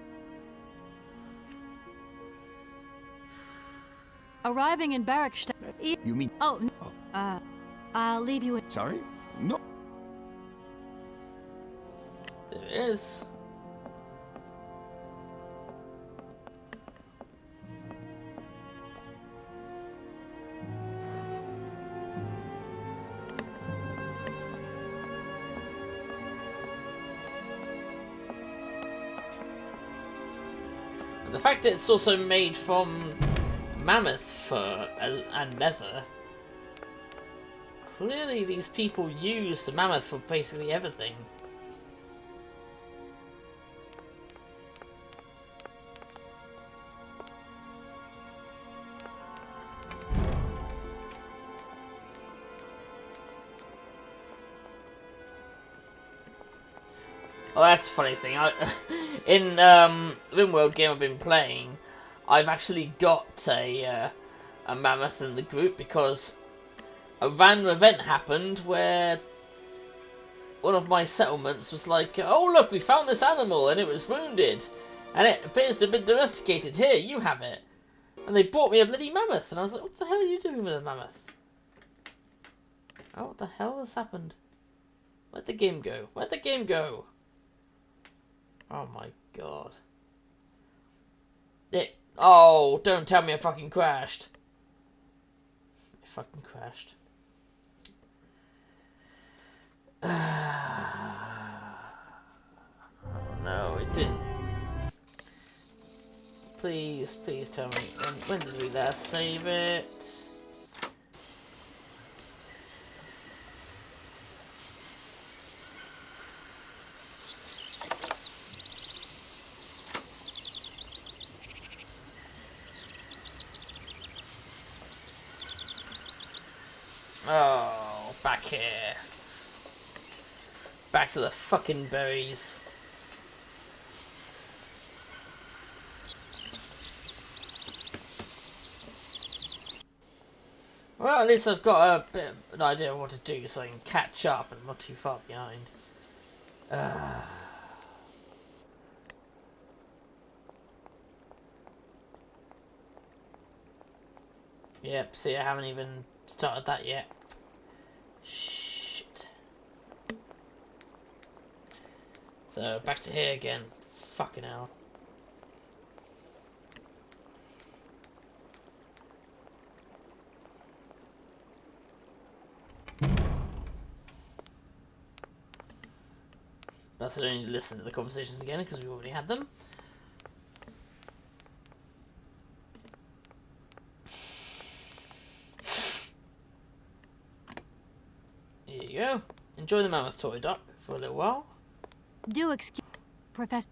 Speaker 2: Arriving in Barrackstadt.
Speaker 14: You mean...
Speaker 2: Oh, I'll leave you at...
Speaker 14: Sorry? No.
Speaker 1: There it is. The fact that it's also made from mammoth fur and leather. Clearly these people use the mammoth for basically everything. Oh, that's a funny thing. In RimWorld game I've been playing, I've actually got a mammoth in the group because a random event happened where one of my settlements was like, oh look, we found this animal and it was wounded and it appears to have been domesticated. Here, you have it. And they brought me a bloody mammoth and I was like, what the hell are you doing with a mammoth? Oh, what the hell has happened? Where'd the game go? Where'd the game go? Oh my god. Oh, don't tell me I fucking crashed. I fucking crashed. Oh no, it didn't. Please, please tell me. When did we last save it? Oh, back here. Back to the fucking berries. Well, at least I've got a bit of an idea of what to do so I can catch up and not too far behind. Yep, see, I haven't even started that yet. Shit. So, back to here again. Fucking hell. That's I don't need to listen to the conversations again because we already had them. Here you go. Enjoy the mammoth toy, Doc, for a little while.
Speaker 2: Do excuse... Professor...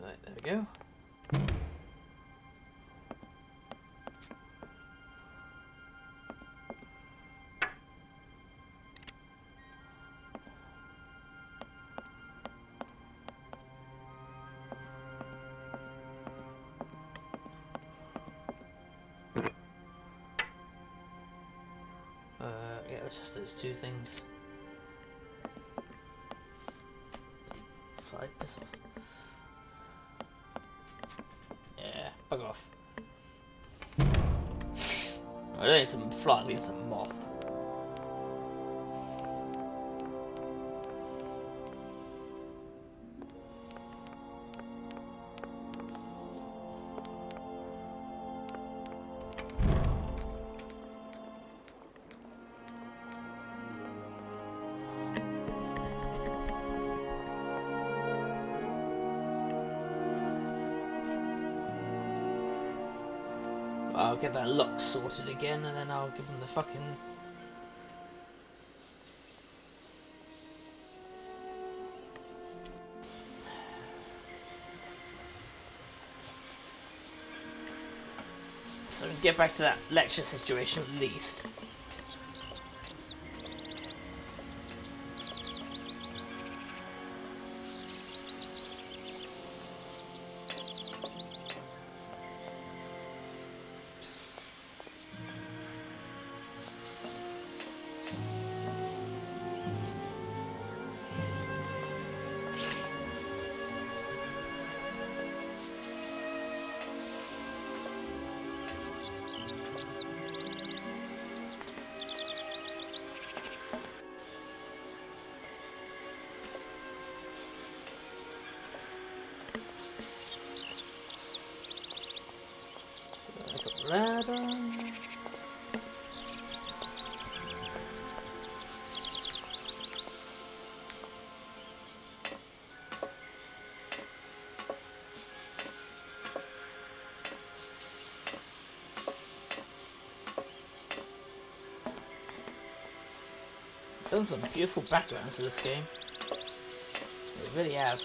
Speaker 1: Right, there we go. it's just those two things. Fly, piss off. Yeah, bug off. I don't think it's a fly, I think it's a moth. I'll get that lock sorted again, and then I'll give them the fucking... So we can get back to that lecture situation at least. Ladder. Done some beautiful backgrounds to this game. They really have.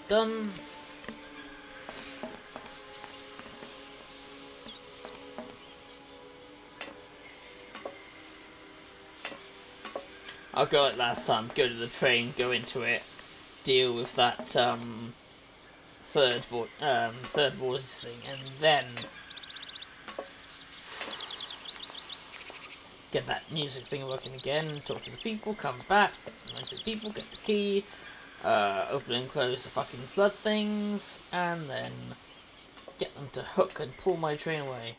Speaker 1: Done. I'll go like last time, go to the train, go into it, deal with that third voice thing, and then get that music thing working again, talk to the people, come back, run to the people, get the key, open and close the fucking flood things, and then get them to hook and pull my train away.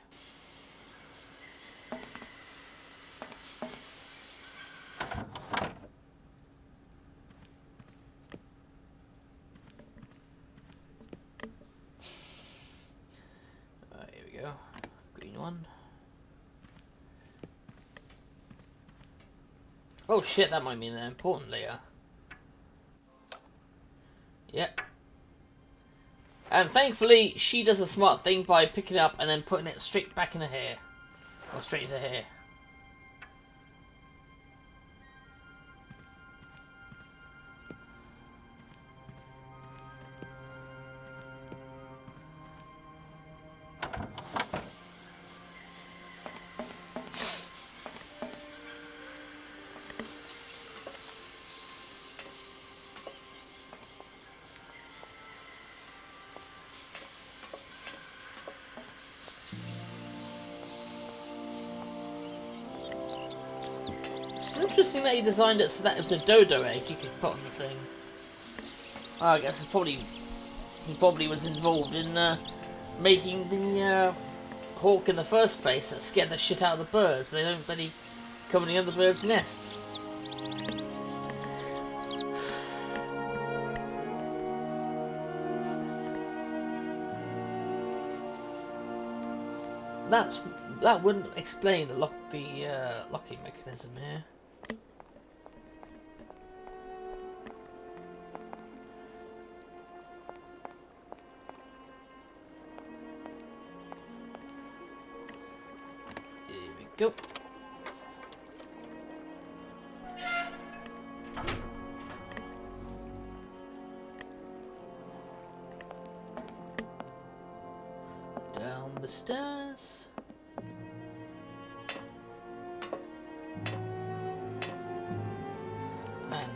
Speaker 1: Here we go. Green one. Oh shit, that might mean they're important later. Yep. And thankfully, she does a smart thing by picking it up and then putting it straight back in her hair. Or straight into her hair. It's interesting that he designed it so that it was a dodo egg you could put on the thing. I guess it's probably he probably was involved in making the hawk in the first place that scared the shit out of the birds. They don't bloody come in the other birds' nests. That wouldn't explain the locking mechanism here. Here we go. Down the stairs. And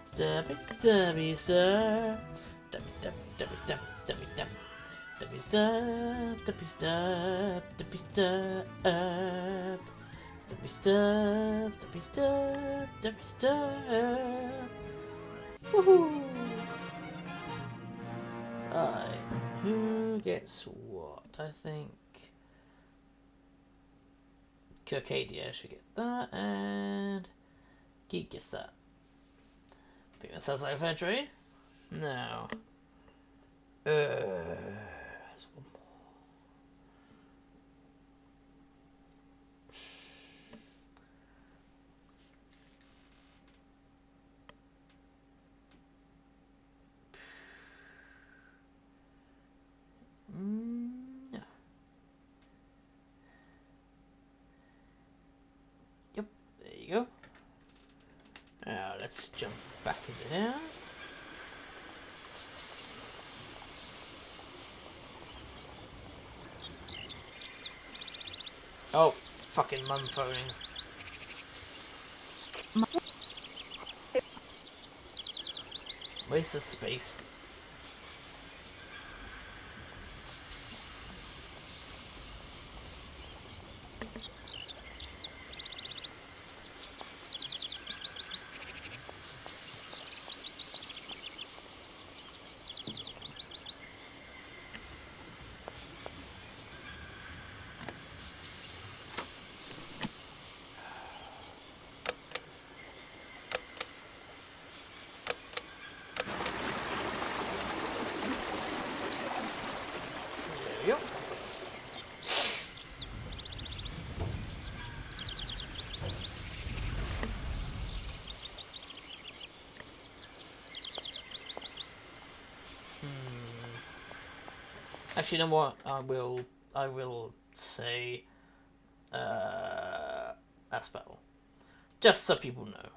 Speaker 1: Stubby, stubby, stub. Stubby, stub, stubby, stub, stubby, stub. Stubby, stub, stubby, stub, stubby, stub. Stubby, stub, stubby, stub, stubby, stub. Woohoo! Right, who gets what? I think Kirkadia should get that, and Geek gets that. I think that sounds like a fair trade. No. There's one more. No. Yep, there you go. Now let's jump back into here. Oh, fucking mum phoning. Waste of space. There we go. Actually, you know what? I will say, Aspel. Just so people know.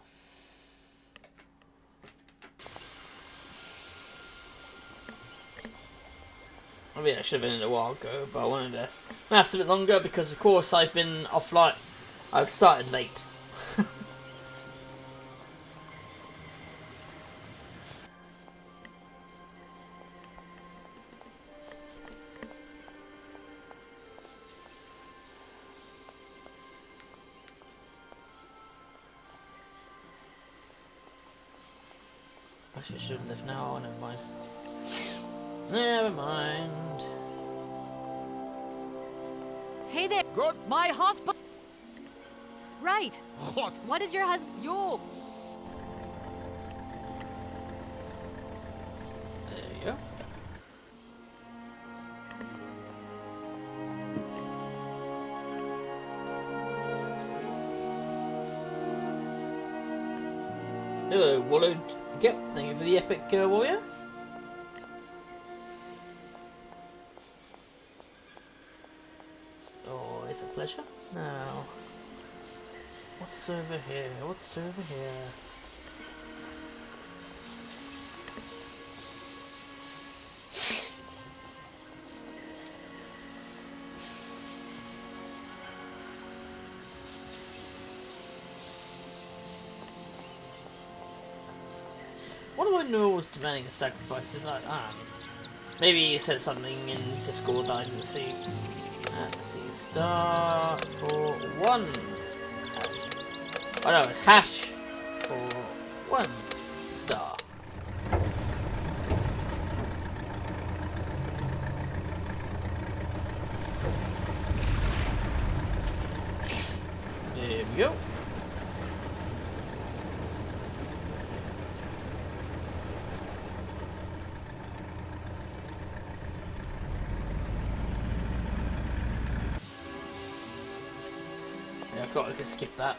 Speaker 1: I mean, I should have been in a while ago, but I wanted to last a bit longer because, of course, I've been offline. I've started late. Actually, I should have left now. Oh, never mind. Never mind.
Speaker 16: Hey there.
Speaker 15: Good.
Speaker 16: My husband.
Speaker 2: Right.
Speaker 16: What did your husband? You.
Speaker 1: There you go. Hello, Wallow. Yep, thank you for the epic warrior. Oh, it's a pleasure. Now, what's over here? What's over here? What do I know was demanding sacrifices? Maybe he said something in Discord that I didn't see. Let's see, star for 1 hash. Oh no, it's hash for 1 star. There we go. I forgot I could skip that.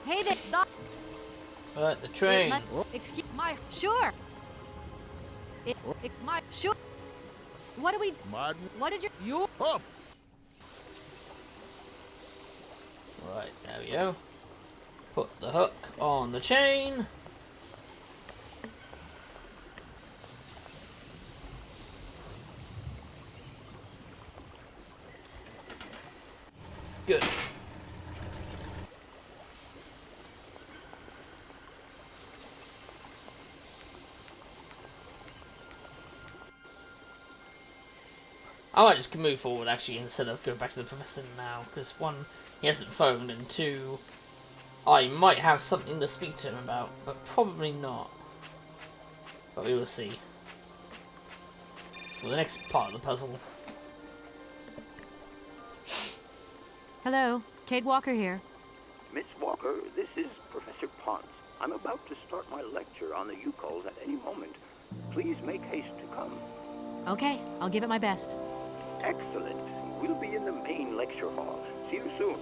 Speaker 2: Hey there, Doc.
Speaker 1: Alright, the train.
Speaker 2: Excuse my. Sure. My. Sure. What do we. What did you.
Speaker 15: Up.
Speaker 1: Right, there we go. Put the hook on the chain. Good. I might just move forward actually instead of go back to the professor now, because one, he hasn't phoned, and two, I might have something to speak to him about, but probably not. But we will see. For the next part of the puzzle.
Speaker 2: Hello, Kate Walker here.
Speaker 17: Miss Walker, this is Professor Ponce. I'm about to start my lecture on the Yukols at any moment. Please make haste to come.
Speaker 2: Okay, I'll give it my best.
Speaker 17: Excellent. We'll be in the main lecture hall. See you soon.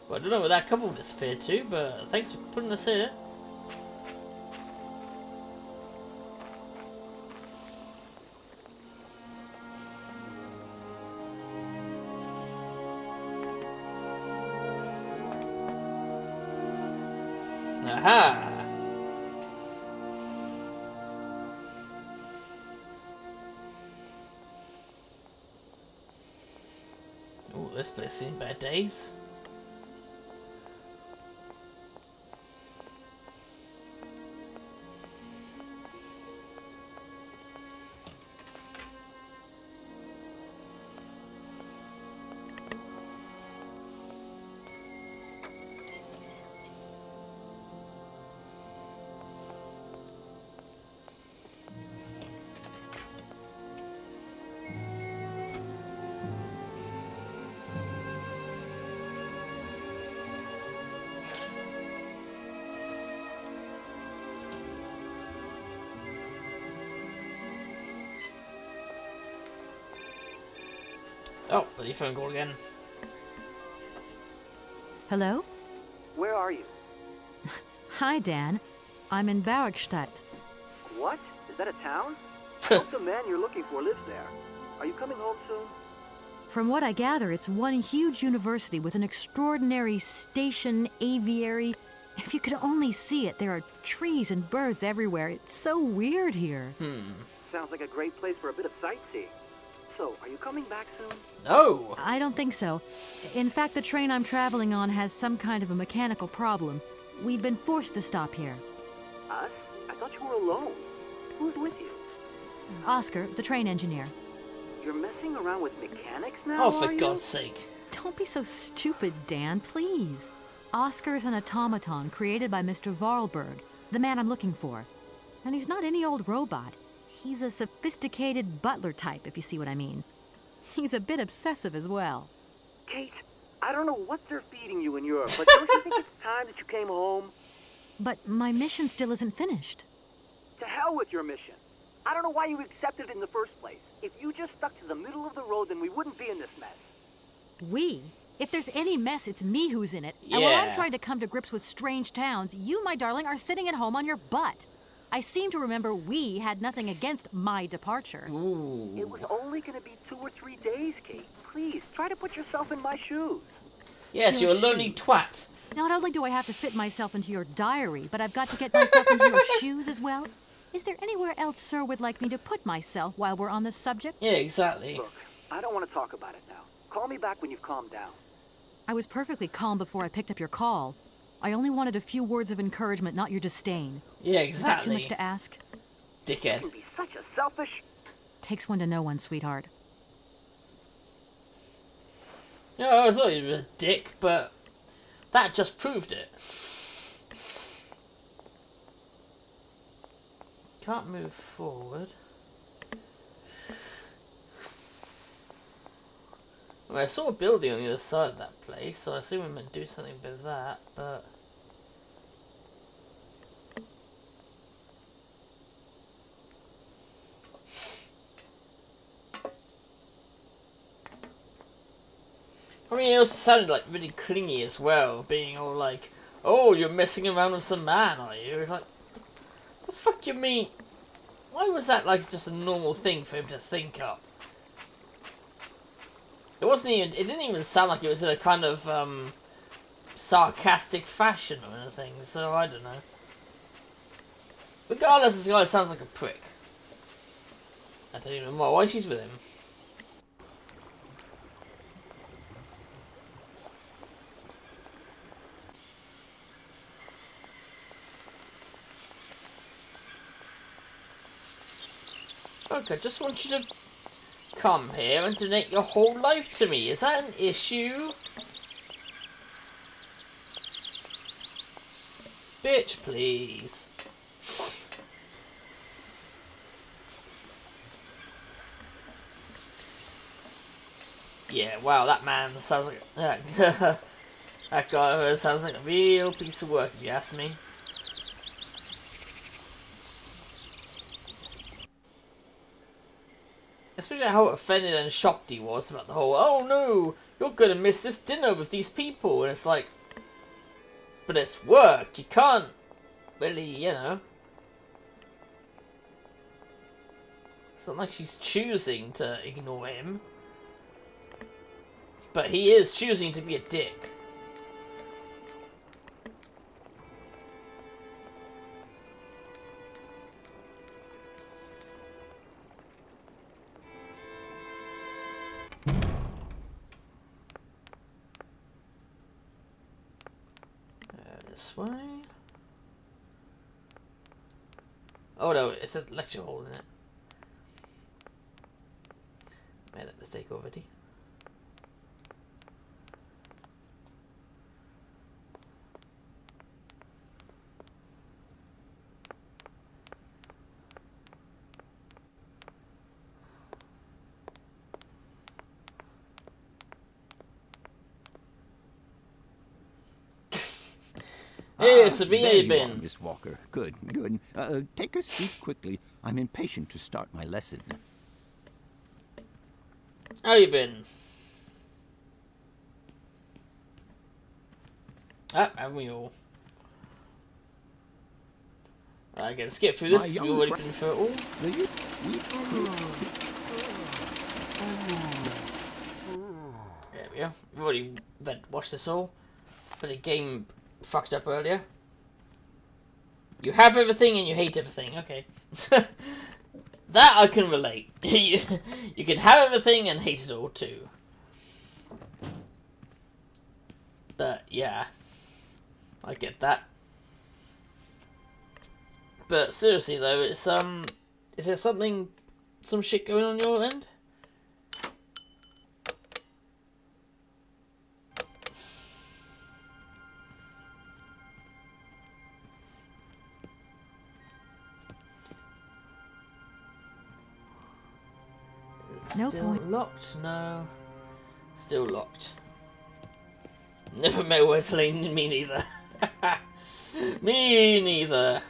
Speaker 1: Well, I don't know where that couple disappeared to, but thanks for putting us here. Aha! Oh, this place has seen bad days. Oh, bloody phone call again.
Speaker 2: Hello?
Speaker 17: Where are you?
Speaker 2: Hi, Dan. I'm in Barrickstadt.
Speaker 17: What? Is that a town? I hope the man you're looking for lives there. Are you coming home soon?
Speaker 2: From what I gather, it's one huge university with an extraordinary station aviary. If you could only see it, there are trees and birds everywhere. It's so weird here.
Speaker 17: Sounds like a great place for a bit of sightseeing. So, are you coming back soon?
Speaker 1: No!
Speaker 2: I don't think so. In fact, the train I'm traveling on has some kind of a mechanical problem. We've been forced to stop here.
Speaker 17: Us? I thought you were alone. Who's with you?
Speaker 2: Oscar, the train engineer.
Speaker 17: You're messing around with mechanics now,
Speaker 1: Oh, for
Speaker 17: are you?
Speaker 1: God's sake.
Speaker 2: Don't be so stupid, Dan, please. Oscar's an automaton created by Mr. Varlberg, the man I'm looking for. And he's not any old robot. He's a sophisticated butler type, if you see what I mean. He's a bit obsessive as well.
Speaker 17: Kate, I don't know what they're feeding you in Europe, but don't you think it's time that you came home?
Speaker 2: But my mission still isn't finished.
Speaker 17: To hell with your mission. I don't know why you accepted it in the first place. If you just stuck to the middle of the road, then we wouldn't be in this mess.
Speaker 2: We? If there's any mess, it's me who's in it.
Speaker 1: Yeah.
Speaker 2: And while I'm trying to come to grips with strange towns, you, my darling, are sitting at home on your butt. I seem to remember we had nothing against my departure.
Speaker 1: Ooh.
Speaker 17: It was only going to be 2 or 3 days, Kate. Please, try to put yourself in my shoes.
Speaker 1: Yes, you're a lonely twat.
Speaker 2: Not only do I have to fit myself into your diary, but I've got to get myself into your shoes as well. Is there anywhere else Sir would like me to put myself while we're on this subject?
Speaker 1: Yeah, exactly.
Speaker 17: Look, I don't want to talk about it now. Call me back when you've calmed down.
Speaker 2: I was perfectly calm before I picked up your call. I only wanted a few words of encouragement, not your disdain.
Speaker 1: Yeah,
Speaker 2: Is that too
Speaker 1: exactly.
Speaker 2: much to ask?
Speaker 1: Dickhead.
Speaker 17: You can be such a selfish...
Speaker 2: Takes one to know one, sweetheart.
Speaker 1: Yeah, I thought you were a dick, but that just proved it. Can't move forward. Well, I saw a building on the other side of that place, so I assume I'm meant to do something with that, but... I mean, it also sounded like really clingy as well, being all like, "Oh, you're messing around with some man, are you?" It's like, the fuck you mean? Why was that like just a normal thing for him to think up? It wasn't even. It didn't even sound like it was in a kind of sarcastic fashion or anything. So I don't know. Regardless, this guy sounds like a prick. I don't even know why she's with him. Look, I just want you to come here and donate your whole life to me. Is that an issue? Bitch, please. Yeah, wow, that man sounds like... that guy sounds like a real piece of work, if you ask me. Especially how offended and shocked he was about the whole, "Oh no, you're gonna miss this dinner with these people." And it's like, but it's work, you can't really, you know. It's not like she's choosing to ignore him. But he is choosing to be a dick. This way. Oh no, it's a lecture hall, isn't it? Made that mistake already. Hey, Syberia,
Speaker 14: there
Speaker 1: you
Speaker 14: you
Speaker 1: been?
Speaker 14: are, Miss Walker. Good, good. Take a seat quickly. I'm impatient to start my lesson.
Speaker 1: How you been? Ah, haven't we all? I can skip through this. We've already been through it all. There we are. We've already watched this all. But the game fucked up earlier. You have everything and you hate everything. Okay. That I can relate. You can have everything and hate it all too. But yeah, I get that. But seriously though, it's is there some shit going on your end?
Speaker 2: No
Speaker 1: Still
Speaker 2: point.
Speaker 1: locked? No. Still locked. Never met Wesley. Me neither. Me neither.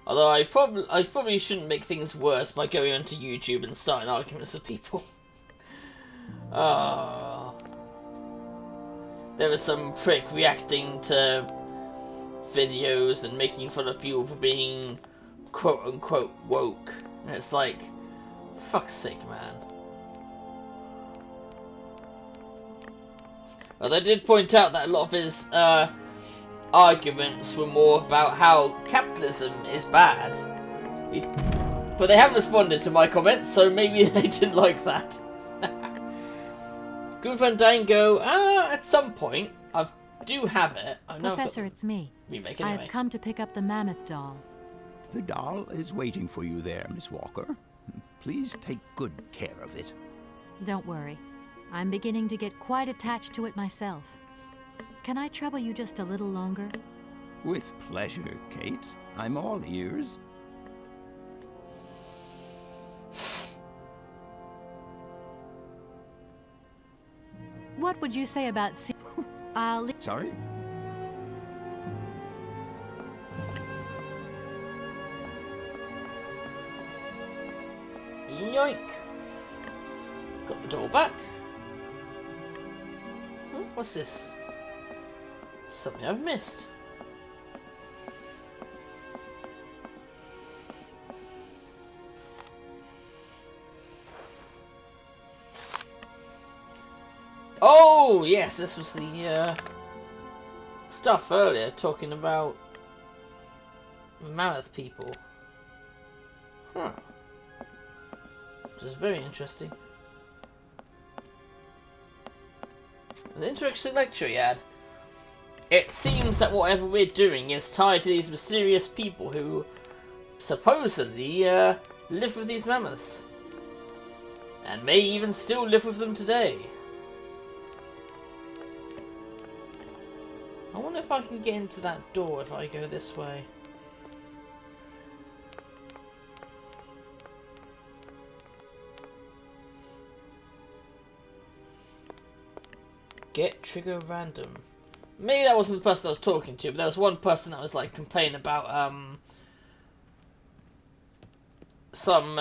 Speaker 1: Although I probably shouldn't make things worse by going onto YouTube and starting arguments with people. There was some prick reacting to videos and making fun of people for being quote-unquote woke. And it's like, fuck's sake, man. Well, they did point out that a lot of his arguments were more about how capitalism is bad. But they haven't responded to my comments, so maybe they didn't like that. Good Fandango, at some point, I do have it. I know
Speaker 2: Professor, it's me.
Speaker 1: Remake anyway.
Speaker 2: I've come to pick up the mammoth doll.
Speaker 14: The doll is waiting for you there, Miss Walker. Please take good care of it.
Speaker 2: Don't worry. I'm beginning to get quite attached to it myself. Can I trouble you just a little longer?
Speaker 14: With pleasure, Kate. I'm all ears.
Speaker 2: What would you say about
Speaker 14: Sorry?
Speaker 1: Yoink. Got the door back. Oh, what's this? Something I've missed. Oh, yes, this was the stuff earlier talking about mammoth people. Huh. Which is very interesting. An interesting lecture he had. It seems that whatever we're doing is tied to these mysterious people who supposedly live with these mammoths. And may even still live with them today. I wonder if I can get into that door if I go this way. Get trigger random. Maybe that wasn't the person I was talking to, but there was one person that was like complaining about some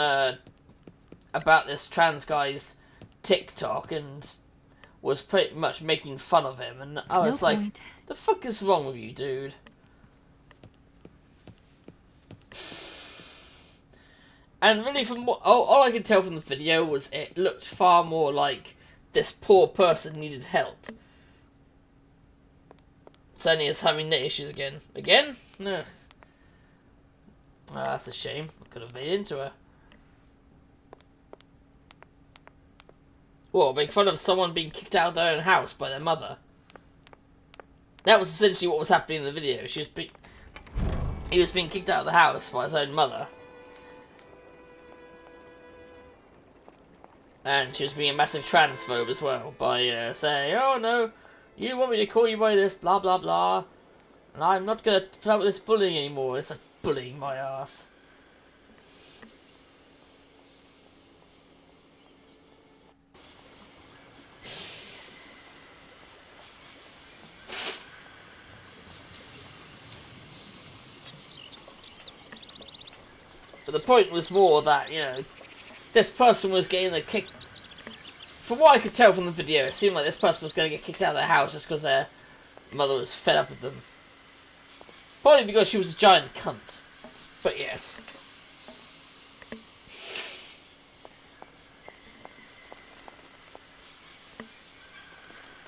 Speaker 1: about this trans guy's TikTok and was pretty much making fun of him, and I was like, the fuck is wrong with you, dude? And really, from what all I could tell from the video was it looked far more like this poor person needed help. Suddenly is having the issues again. Again? No. Ah, that's a shame. I could have made into her. What, make fun of someone being kicked out of their own house by their mother? That was essentially what was happening in the video. He was being kicked out of the house by his own mother. And she was being a massive transphobe as well by saying, oh no, you want me to call you by this, blah blah blah. And I'm not going to put up with this bullying anymore. It's like bullying my ass. But the point was more that, you know, this person was getting the kick. From what I could tell from the video, it seemed like this person was going to get kicked out of their house just because their mother was fed up with them. Probably because she was a giant cunt. But yes.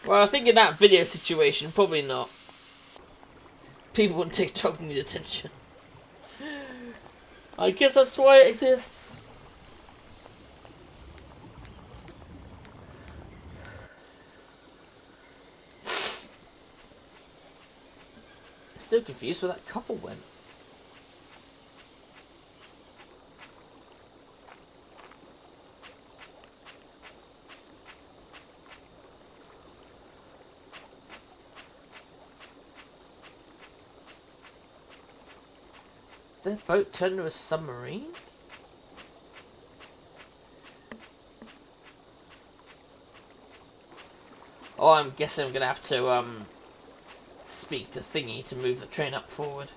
Speaker 1: Well, I think in that video situation, probably not. People on TikTok need attention. I guess that's why it exists. Still confused where that couple went. Their boat turned into a submarine? Oh, I'm guessing I'm gonna have to speak to Thingy to move the train up forward.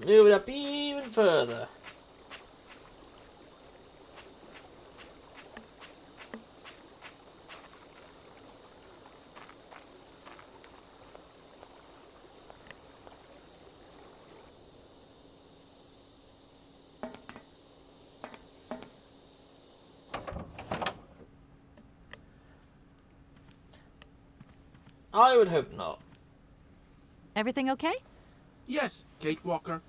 Speaker 1: Move it up even further. I would hope not.
Speaker 2: Everything okay?
Speaker 4: Yes, Kate Walker.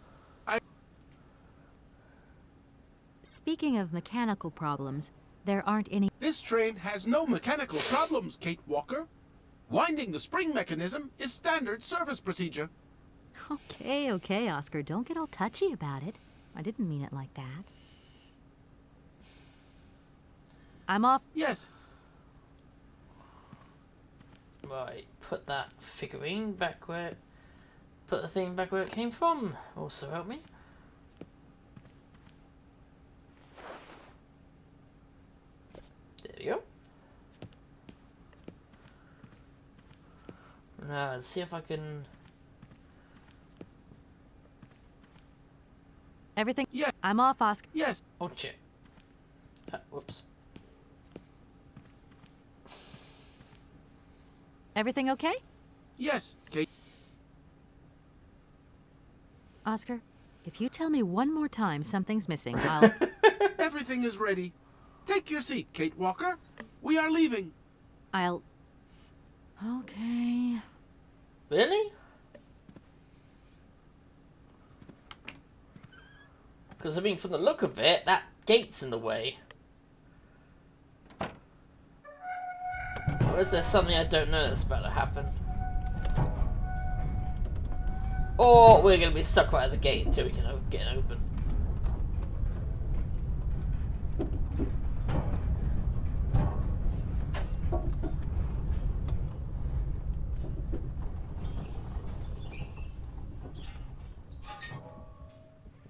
Speaker 2: Speaking of mechanical problems, there aren't any...
Speaker 4: This train has no mechanical problems, Kate Walker. Winding the spring mechanism is standard service procedure.
Speaker 2: Okay, Oscar. Don't get all touchy about it. I didn't mean it like that. I'm off.
Speaker 4: Yes.
Speaker 1: Right, put that figurine back where... Put the thing back where it came from. Also help me. There we go. Now, let's see if I can...
Speaker 2: Everything?
Speaker 4: Yes.
Speaker 2: I'm off, Oscar.
Speaker 4: Yes.
Speaker 1: Oh, shit. Whoops.
Speaker 2: Everything okay?
Speaker 4: Yes, Kate.
Speaker 2: Oscar, if you tell me one more time something's missing, I'll...
Speaker 4: Everything is ready. Take your seat, Kate Walker. We are leaving.
Speaker 2: I'll... Okay...
Speaker 1: Really? Because, I mean, from the look of it, that gate's in the way. Or is there something I don't know that's about to happen? Or we're going to be stuck right at the gate until we can get it open.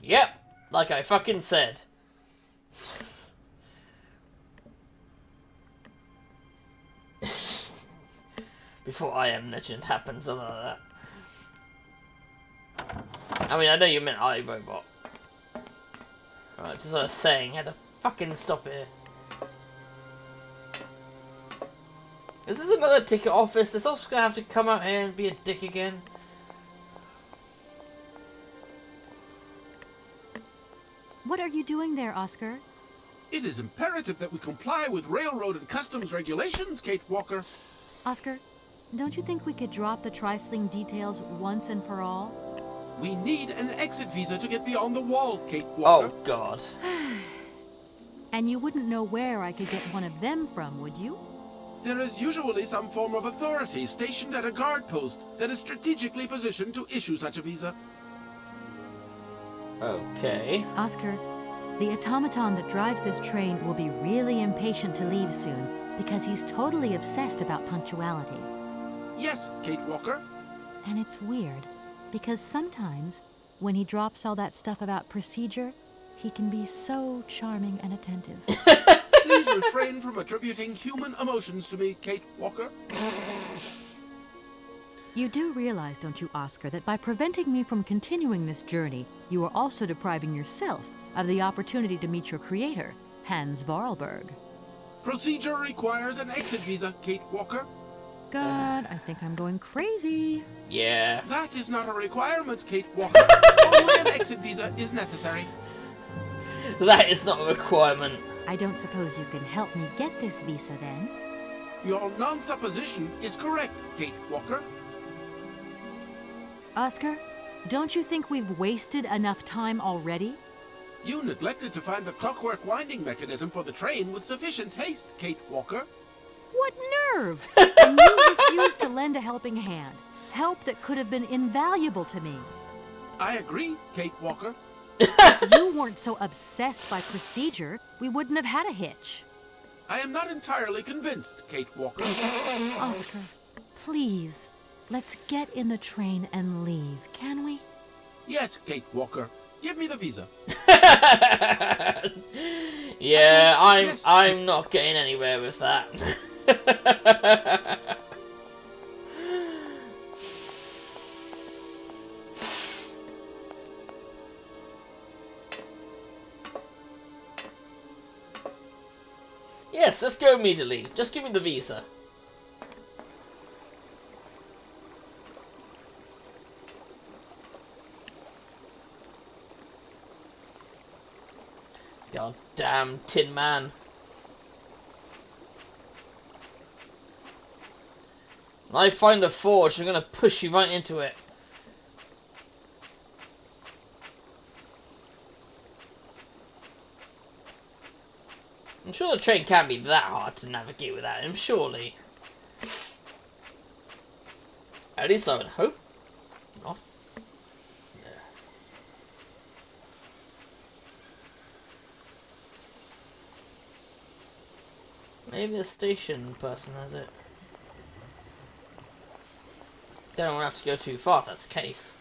Speaker 1: Yep, like I fucking said. Before I Am Legend happens, something like that. I mean, I know you meant iRobot. Right, just as I was saying, I had to fucking stop here. Is this another ticket office? Is also gonna have to come out here and be a dick again?
Speaker 2: What are you doing there, Oscar?
Speaker 4: It is imperative that we comply with railroad and customs regulations, Kate Walker.
Speaker 2: Oscar, don't you think we could drop the trifling details once and for all?
Speaker 4: We need an exit visa to get beyond the wall, Kate Walker.
Speaker 1: Oh, God.
Speaker 2: And you wouldn't know where I could get one of them from, would you?
Speaker 4: There is usually some form of authority stationed at a guard post that is strategically positioned to issue such a visa.
Speaker 1: Okay.
Speaker 2: Oscar, the automaton that drives this train will be really impatient to leave soon because he's totally obsessed about punctuality.
Speaker 4: Yes, Kate Walker.
Speaker 2: And it's weird because sometimes when he drops all that stuff about procedure, he can be so charming and attentive.
Speaker 4: Please refrain from attributing human emotions to me, Kate Walker.
Speaker 2: You do realize, don't you, Oscar, that by preventing me from continuing this journey, you are also depriving yourself of the opportunity to meet your creator, Hans Vorarlberg.
Speaker 4: Procedure requires an exit visa, Kate Walker.
Speaker 2: God, I think I'm going crazy.
Speaker 1: Yeah.
Speaker 4: That is not a requirement, Kate Walker. Only an exit visa is necessary.
Speaker 1: That is not a requirement.
Speaker 2: I don't suppose you can help me get this visa, then?
Speaker 4: Your non-supposition is correct, Kate Walker.
Speaker 2: Oscar, don't you think we've wasted enough time already?
Speaker 4: You neglected to find the clockwork winding mechanism for the train with sufficient haste, Kate Walker.
Speaker 2: What nerve! And you refused to lend a helping hand. Help that could have been invaluable to me.
Speaker 4: I agree, Kate Walker.
Speaker 2: If you weren't so obsessed by procedure, we wouldn't have had a hitch.
Speaker 4: I am not entirely convinced, Kate Walker.
Speaker 2: Oscar, please, let's get in the train and leave, can we?
Speaker 4: Yes, Kate Walker. Give me the visa.
Speaker 1: Yeah,
Speaker 4: Yes.
Speaker 1: I'm not getting anywhere with that. Yes, let's go immediately. Just give me the visa. God damn Tin Man. When I find a forge, I'm gonna push you right into it. I'm sure the train can't be that hard to navigate without him, surely. At least I would hope not. Yeah. Maybe the station person has it. Don't want to have to go too far if that's the case.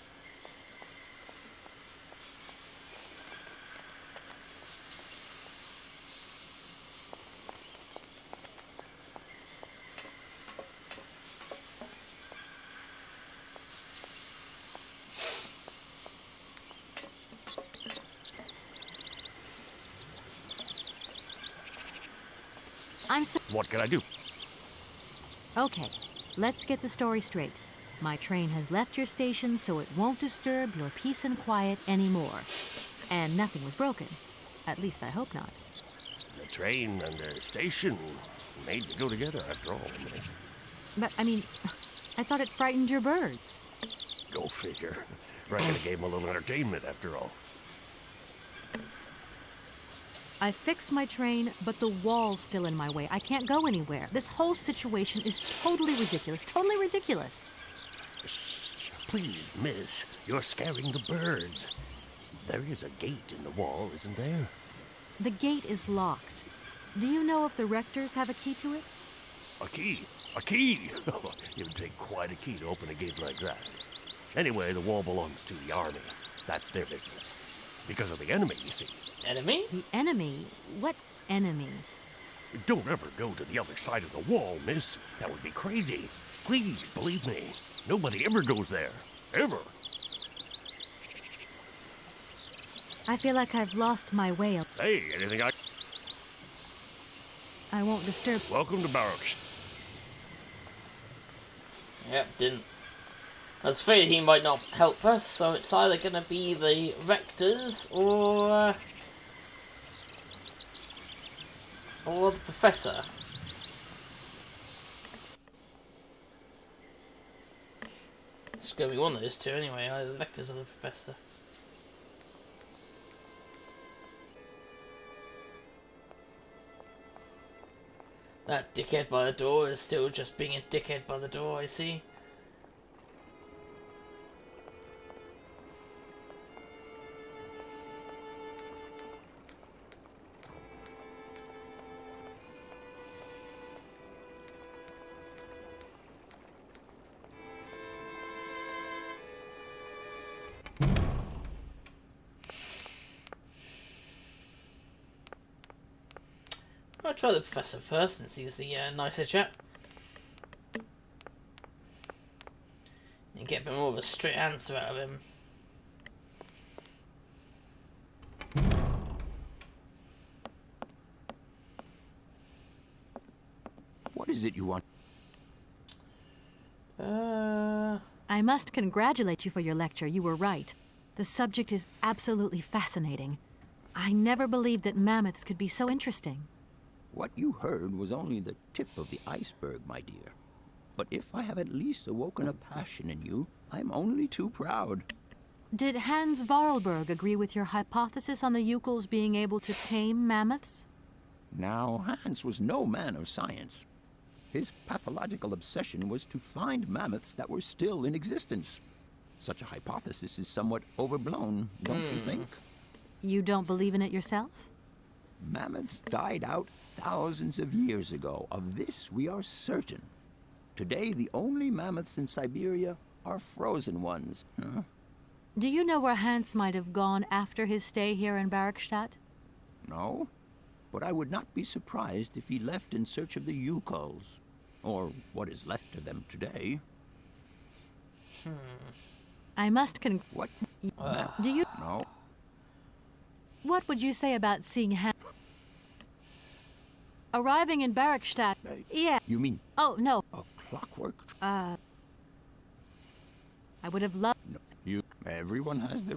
Speaker 2: I'm so...
Speaker 9: What can I do?
Speaker 2: Okay, let's get the story straight. My train has left your station so it won't disturb your peace and quiet anymore. And nothing was broken. At least I hope not.
Speaker 9: The train and the station made to go together after all, miss.
Speaker 2: But, I mean, I thought it frightened your birds.
Speaker 9: Go figure. Reckon it gave them a little entertainment after all.
Speaker 2: I fixed my train, but the wall's still in my way. I can't go anywhere. This whole situation is totally ridiculous. Totally ridiculous.
Speaker 9: Please, miss, you're scaring the birds. There is a gate in the wall, isn't there?
Speaker 2: The gate is locked. Do you know if the rectors have a key to it?
Speaker 9: A key? A key? It would take quite a key to open a gate like that. Anyway, the wall belongs to the army. That's their business. Because of the enemy, you see.
Speaker 1: Enemy?
Speaker 2: The enemy? What enemy?
Speaker 9: Don't ever go to the other side of the wall, miss. That would be crazy. Please, believe me. Nobody ever goes there. Ever.
Speaker 2: I feel like I've lost my way.
Speaker 9: Hey, anything
Speaker 2: I won't disturb.
Speaker 9: Welcome to barracks.
Speaker 1: Yep, didn't. I was afraid he might not help us, so it's either going to be the rectors or the professor. It's going to be one of those two anyway, either the rectors or the professor. That dickhead by the door is still just being a dickhead by the door, I see. I'll try the professor first since he's the nicer chap. And get a bit more of a straight answer out of him.
Speaker 14: What is it you want?
Speaker 2: I must congratulate you for your lecture. You were right. The subject is absolutely fascinating. I never believed that mammoths could be so interesting.
Speaker 14: What you heard was only the tip of the iceberg, my dear. But if I have at least awoken a passion in you, I'm only too proud.
Speaker 2: Did Hans Vorarlberg agree with your hypothesis on the Ukels being able to tame mammoths?
Speaker 14: Now, Hans was no man of science. His pathological obsession was to find mammoths that were still in existence. Such a hypothesis is somewhat overblown, don't you think?
Speaker 2: You don't believe in it yourself?
Speaker 14: Mammoths died out thousands of years ago. Of this we are certain. Today, the only mammoths in Syberia are frozen ones. Huh?
Speaker 2: Do you know where Hans might have gone after his stay here in Barrackstadt?
Speaker 14: No, but I would not be surprised if he left in search of the Ukels, or what is left of them today.
Speaker 2: I must
Speaker 14: What?
Speaker 2: Do you...
Speaker 14: No.
Speaker 2: What would you say about seeing Hans... Arriving in Barrackstadt? Yeah.
Speaker 14: You mean...
Speaker 2: Oh, no.
Speaker 14: A clockwork?
Speaker 2: I would have loved...
Speaker 14: No, you... Everyone has their...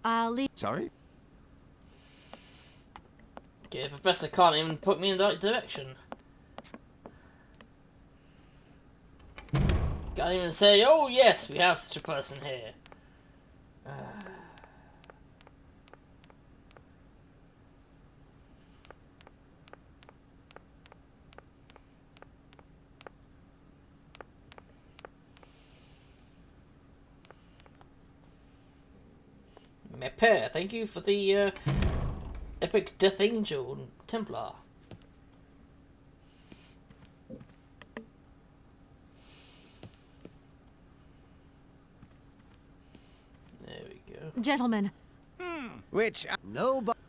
Speaker 2: I'll leave...
Speaker 14: Sorry?
Speaker 1: Okay, the professor can't even put me in the right direction. Can't even say, oh yes, we have such a person here. Mepe, thank you for the epic Death Angel Templar. There we go.
Speaker 2: Gentlemen.
Speaker 13: Which... Nobody...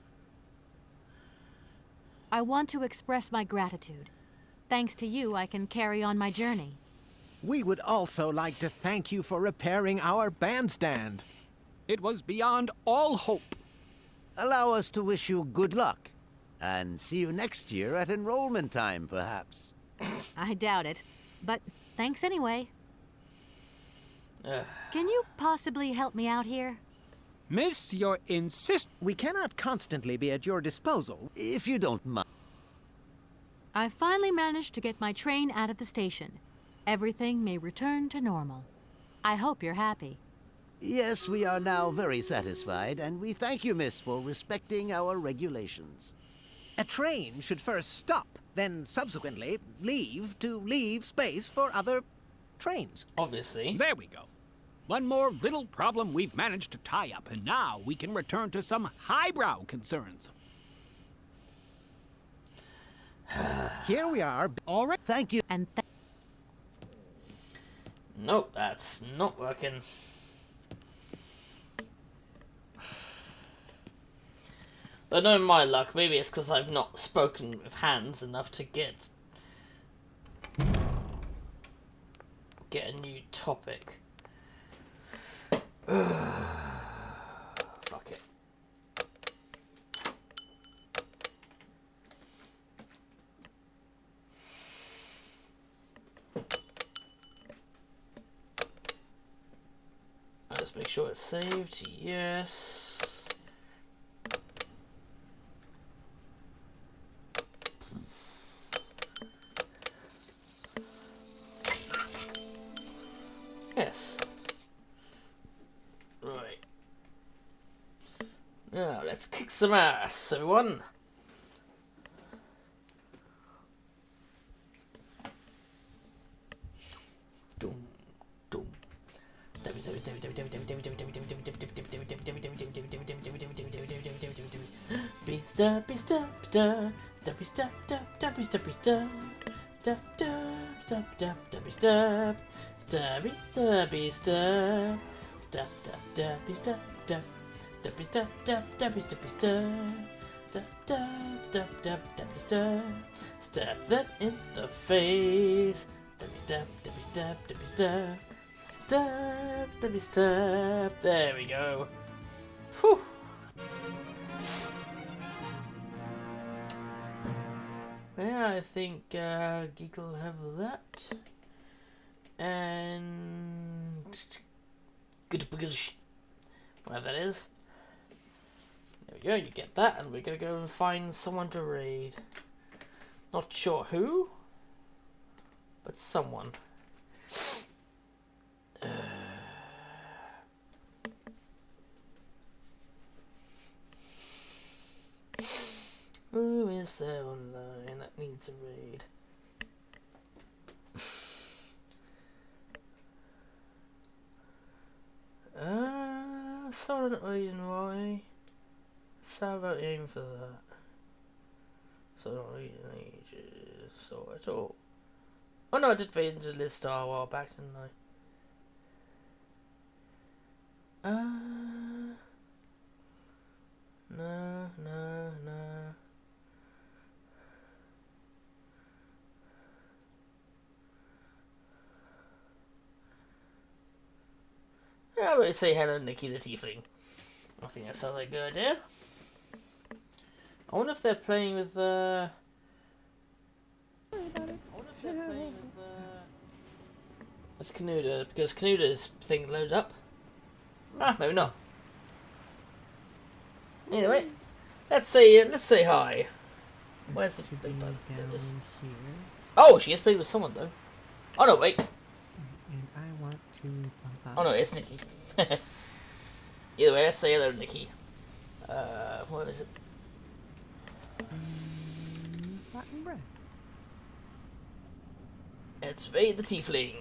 Speaker 2: I want to express my gratitude. Thanks to you, I can carry on my journey.
Speaker 13: We would also like to thank you for repairing our bandstand.
Speaker 12: It was beyond all hope.
Speaker 10: allow us to wish you good luck. And see you next year at enrollment time, perhaps.
Speaker 2: I doubt it. But thanks anyway. Can you possibly help me out here?
Speaker 12: Miss, you're
Speaker 13: We cannot constantly be at your disposal.
Speaker 10: If you don't mind.
Speaker 2: I finally managed to get my train out of the station. Everything may return to normal. I hope you're happy.
Speaker 10: Yes, we are now very satisfied, and we thank you, miss, for respecting our regulations.
Speaker 13: A train should first stop, then subsequently leave space for other trains.
Speaker 1: Obviously.
Speaker 12: There we go. One more little problem we've managed to tie up, and now we can return to some highbrow concerns.
Speaker 13: Here we are.
Speaker 12: All right.
Speaker 10: Thank you.
Speaker 2: And
Speaker 1: nope, that's not working. But knowing my luck, maybe it's because I've not spoken with Hans enough to get a new topic. Fuck it. Let's make sure it's saved. Yes. Yes. Right. Now let's kick some ass, everyone. Doom, doom. Stabby, stabby, stab. Stab, stab, stabby, stab, stab. Stabby, stab, stab, stabby, stabby, stab. Stab, stab, stab, stab, stabby, stab. Stab them in the face. Stabby, stab, stabby, stab, stabby, stab. Stab, stabby, stab. There we go. Whew. Yeah, I think Geek will have that. And whatever that is. There we go, you get that, and we're gonna go and find someone to raid. Not sure who, but someone. Who is there online that needs a raid? Solid reason why. Let's have about aim for that. So ages so at all. Oh no, I did fade into the list a while back, didn't I? No. Yeah, I would say hello, Nikki the Tiefling. I think that sounds like a good idea. I wonder if they're playing with It's Canuda, because Canuda's thing loaded up. Ah, maybe not. Anyway, let's say hi. Where's the big button? There it is. Oh, she is playing with someone though. Oh no, wait.
Speaker 13: And I want to
Speaker 1: Oh no, it's Nikki. Either way, let's say hello, Nikki. What is it?
Speaker 13: rotten bread.
Speaker 1: It's Ray the Tiefling.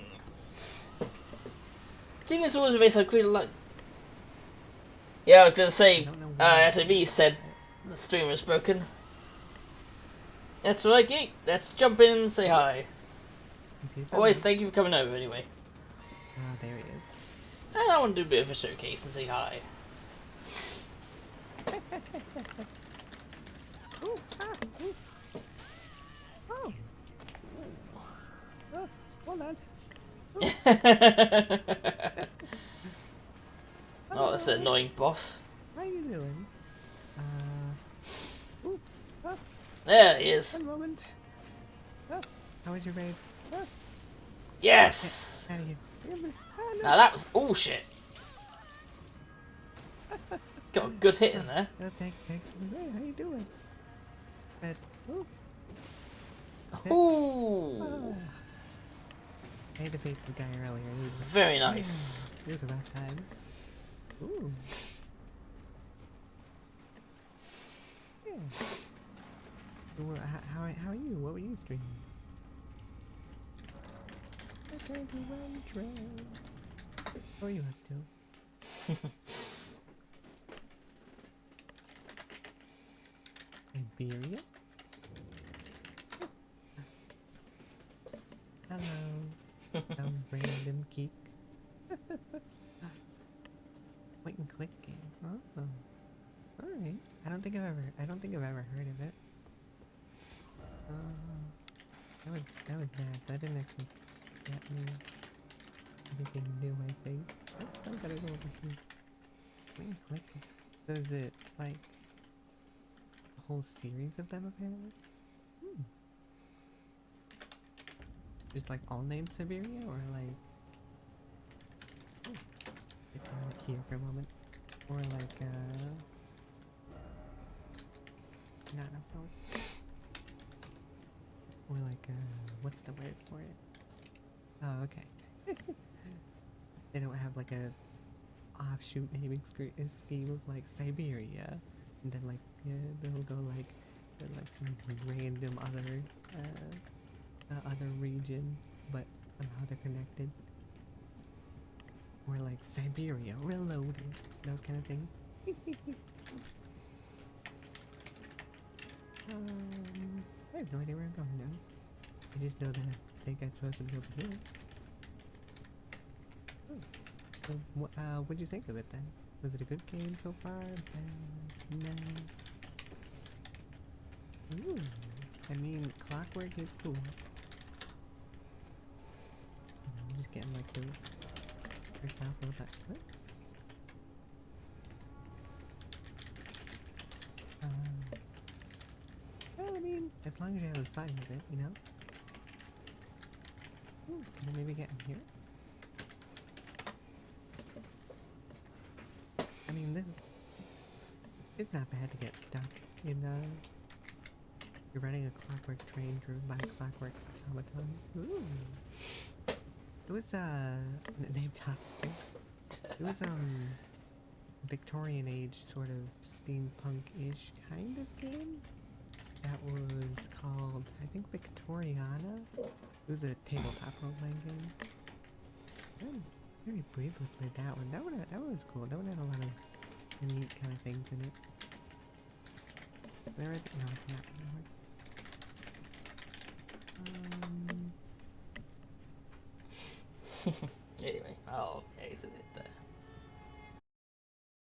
Speaker 1: Tiefling's always a race I quite like. Yeah, I was gonna say, SAB said the streamer is broken. That's right, Geek. Let's jump in and say hi. Always, thank you for coming over anyway.
Speaker 13: There he is.
Speaker 1: And I want to do a bit of a showcase and say hi.
Speaker 13: Ooh, ooh. Oh. Oh, hold on.
Speaker 1: Oh, that's an annoying boss.
Speaker 13: How you doing?
Speaker 1: There he is.
Speaker 13: One moment. Oh, how was your raid? Oh.
Speaker 1: Yes!
Speaker 13: Out of here. Oh, no.
Speaker 1: Now that was... Oh, shit. Got a good hit in there.
Speaker 13: Oh, thanks. Hey, how you doing? Ooh.
Speaker 1: Ooh.
Speaker 13: Oh. I had to face the guy earlier.
Speaker 1: Very nice.
Speaker 13: It was a rough time. Ooh. Yeah. Well, how are you? What were you streaming? I can't do one train. What are you up to? Syberia? Hello. Some random geek. Point and click game. Oh. Alright. I don't think I've ever heard of it. That was bad. That didn't actually get me anything new, I think. Oh, I gotta go over here. Point and click. So is it like a whole series of them apparently? Just like all named Syberia, or like... Get down here for a moment. Or like, not a phone. Or like, what's the word for it? Oh, okay. They don't have like a offshoot naming scheme of like Syberia. And then like, yeah, they'll go like some random other region, but somehow they're connected. Or like Syberia Reloaded, those kind of things. I have no idea where I'm going now. I just know that I think I'm supposed to be over here. So, what'd you think of it then? Was it a good game so far? No. Ooh, I mean, Clockwork is cool. I'm just getting like the first half of that. What? Well, I mean, as long as you're having fun with it, you know? Ooh, can I maybe get in here? I mean, it's not bad to get stuck in, you're running a clockwork train driven by a clockwork automaton. Ooh. It was, name topic. It was, Victorian age sort of steampunk-ish kind of game. That was called, I think, Victoriana. It was a tabletop role-playing game. I very briefly played that one. That one was cool. That one had a lot of neat kind of things in it. There is no, it's not anymore.
Speaker 1: Anyway, I'll exit it there.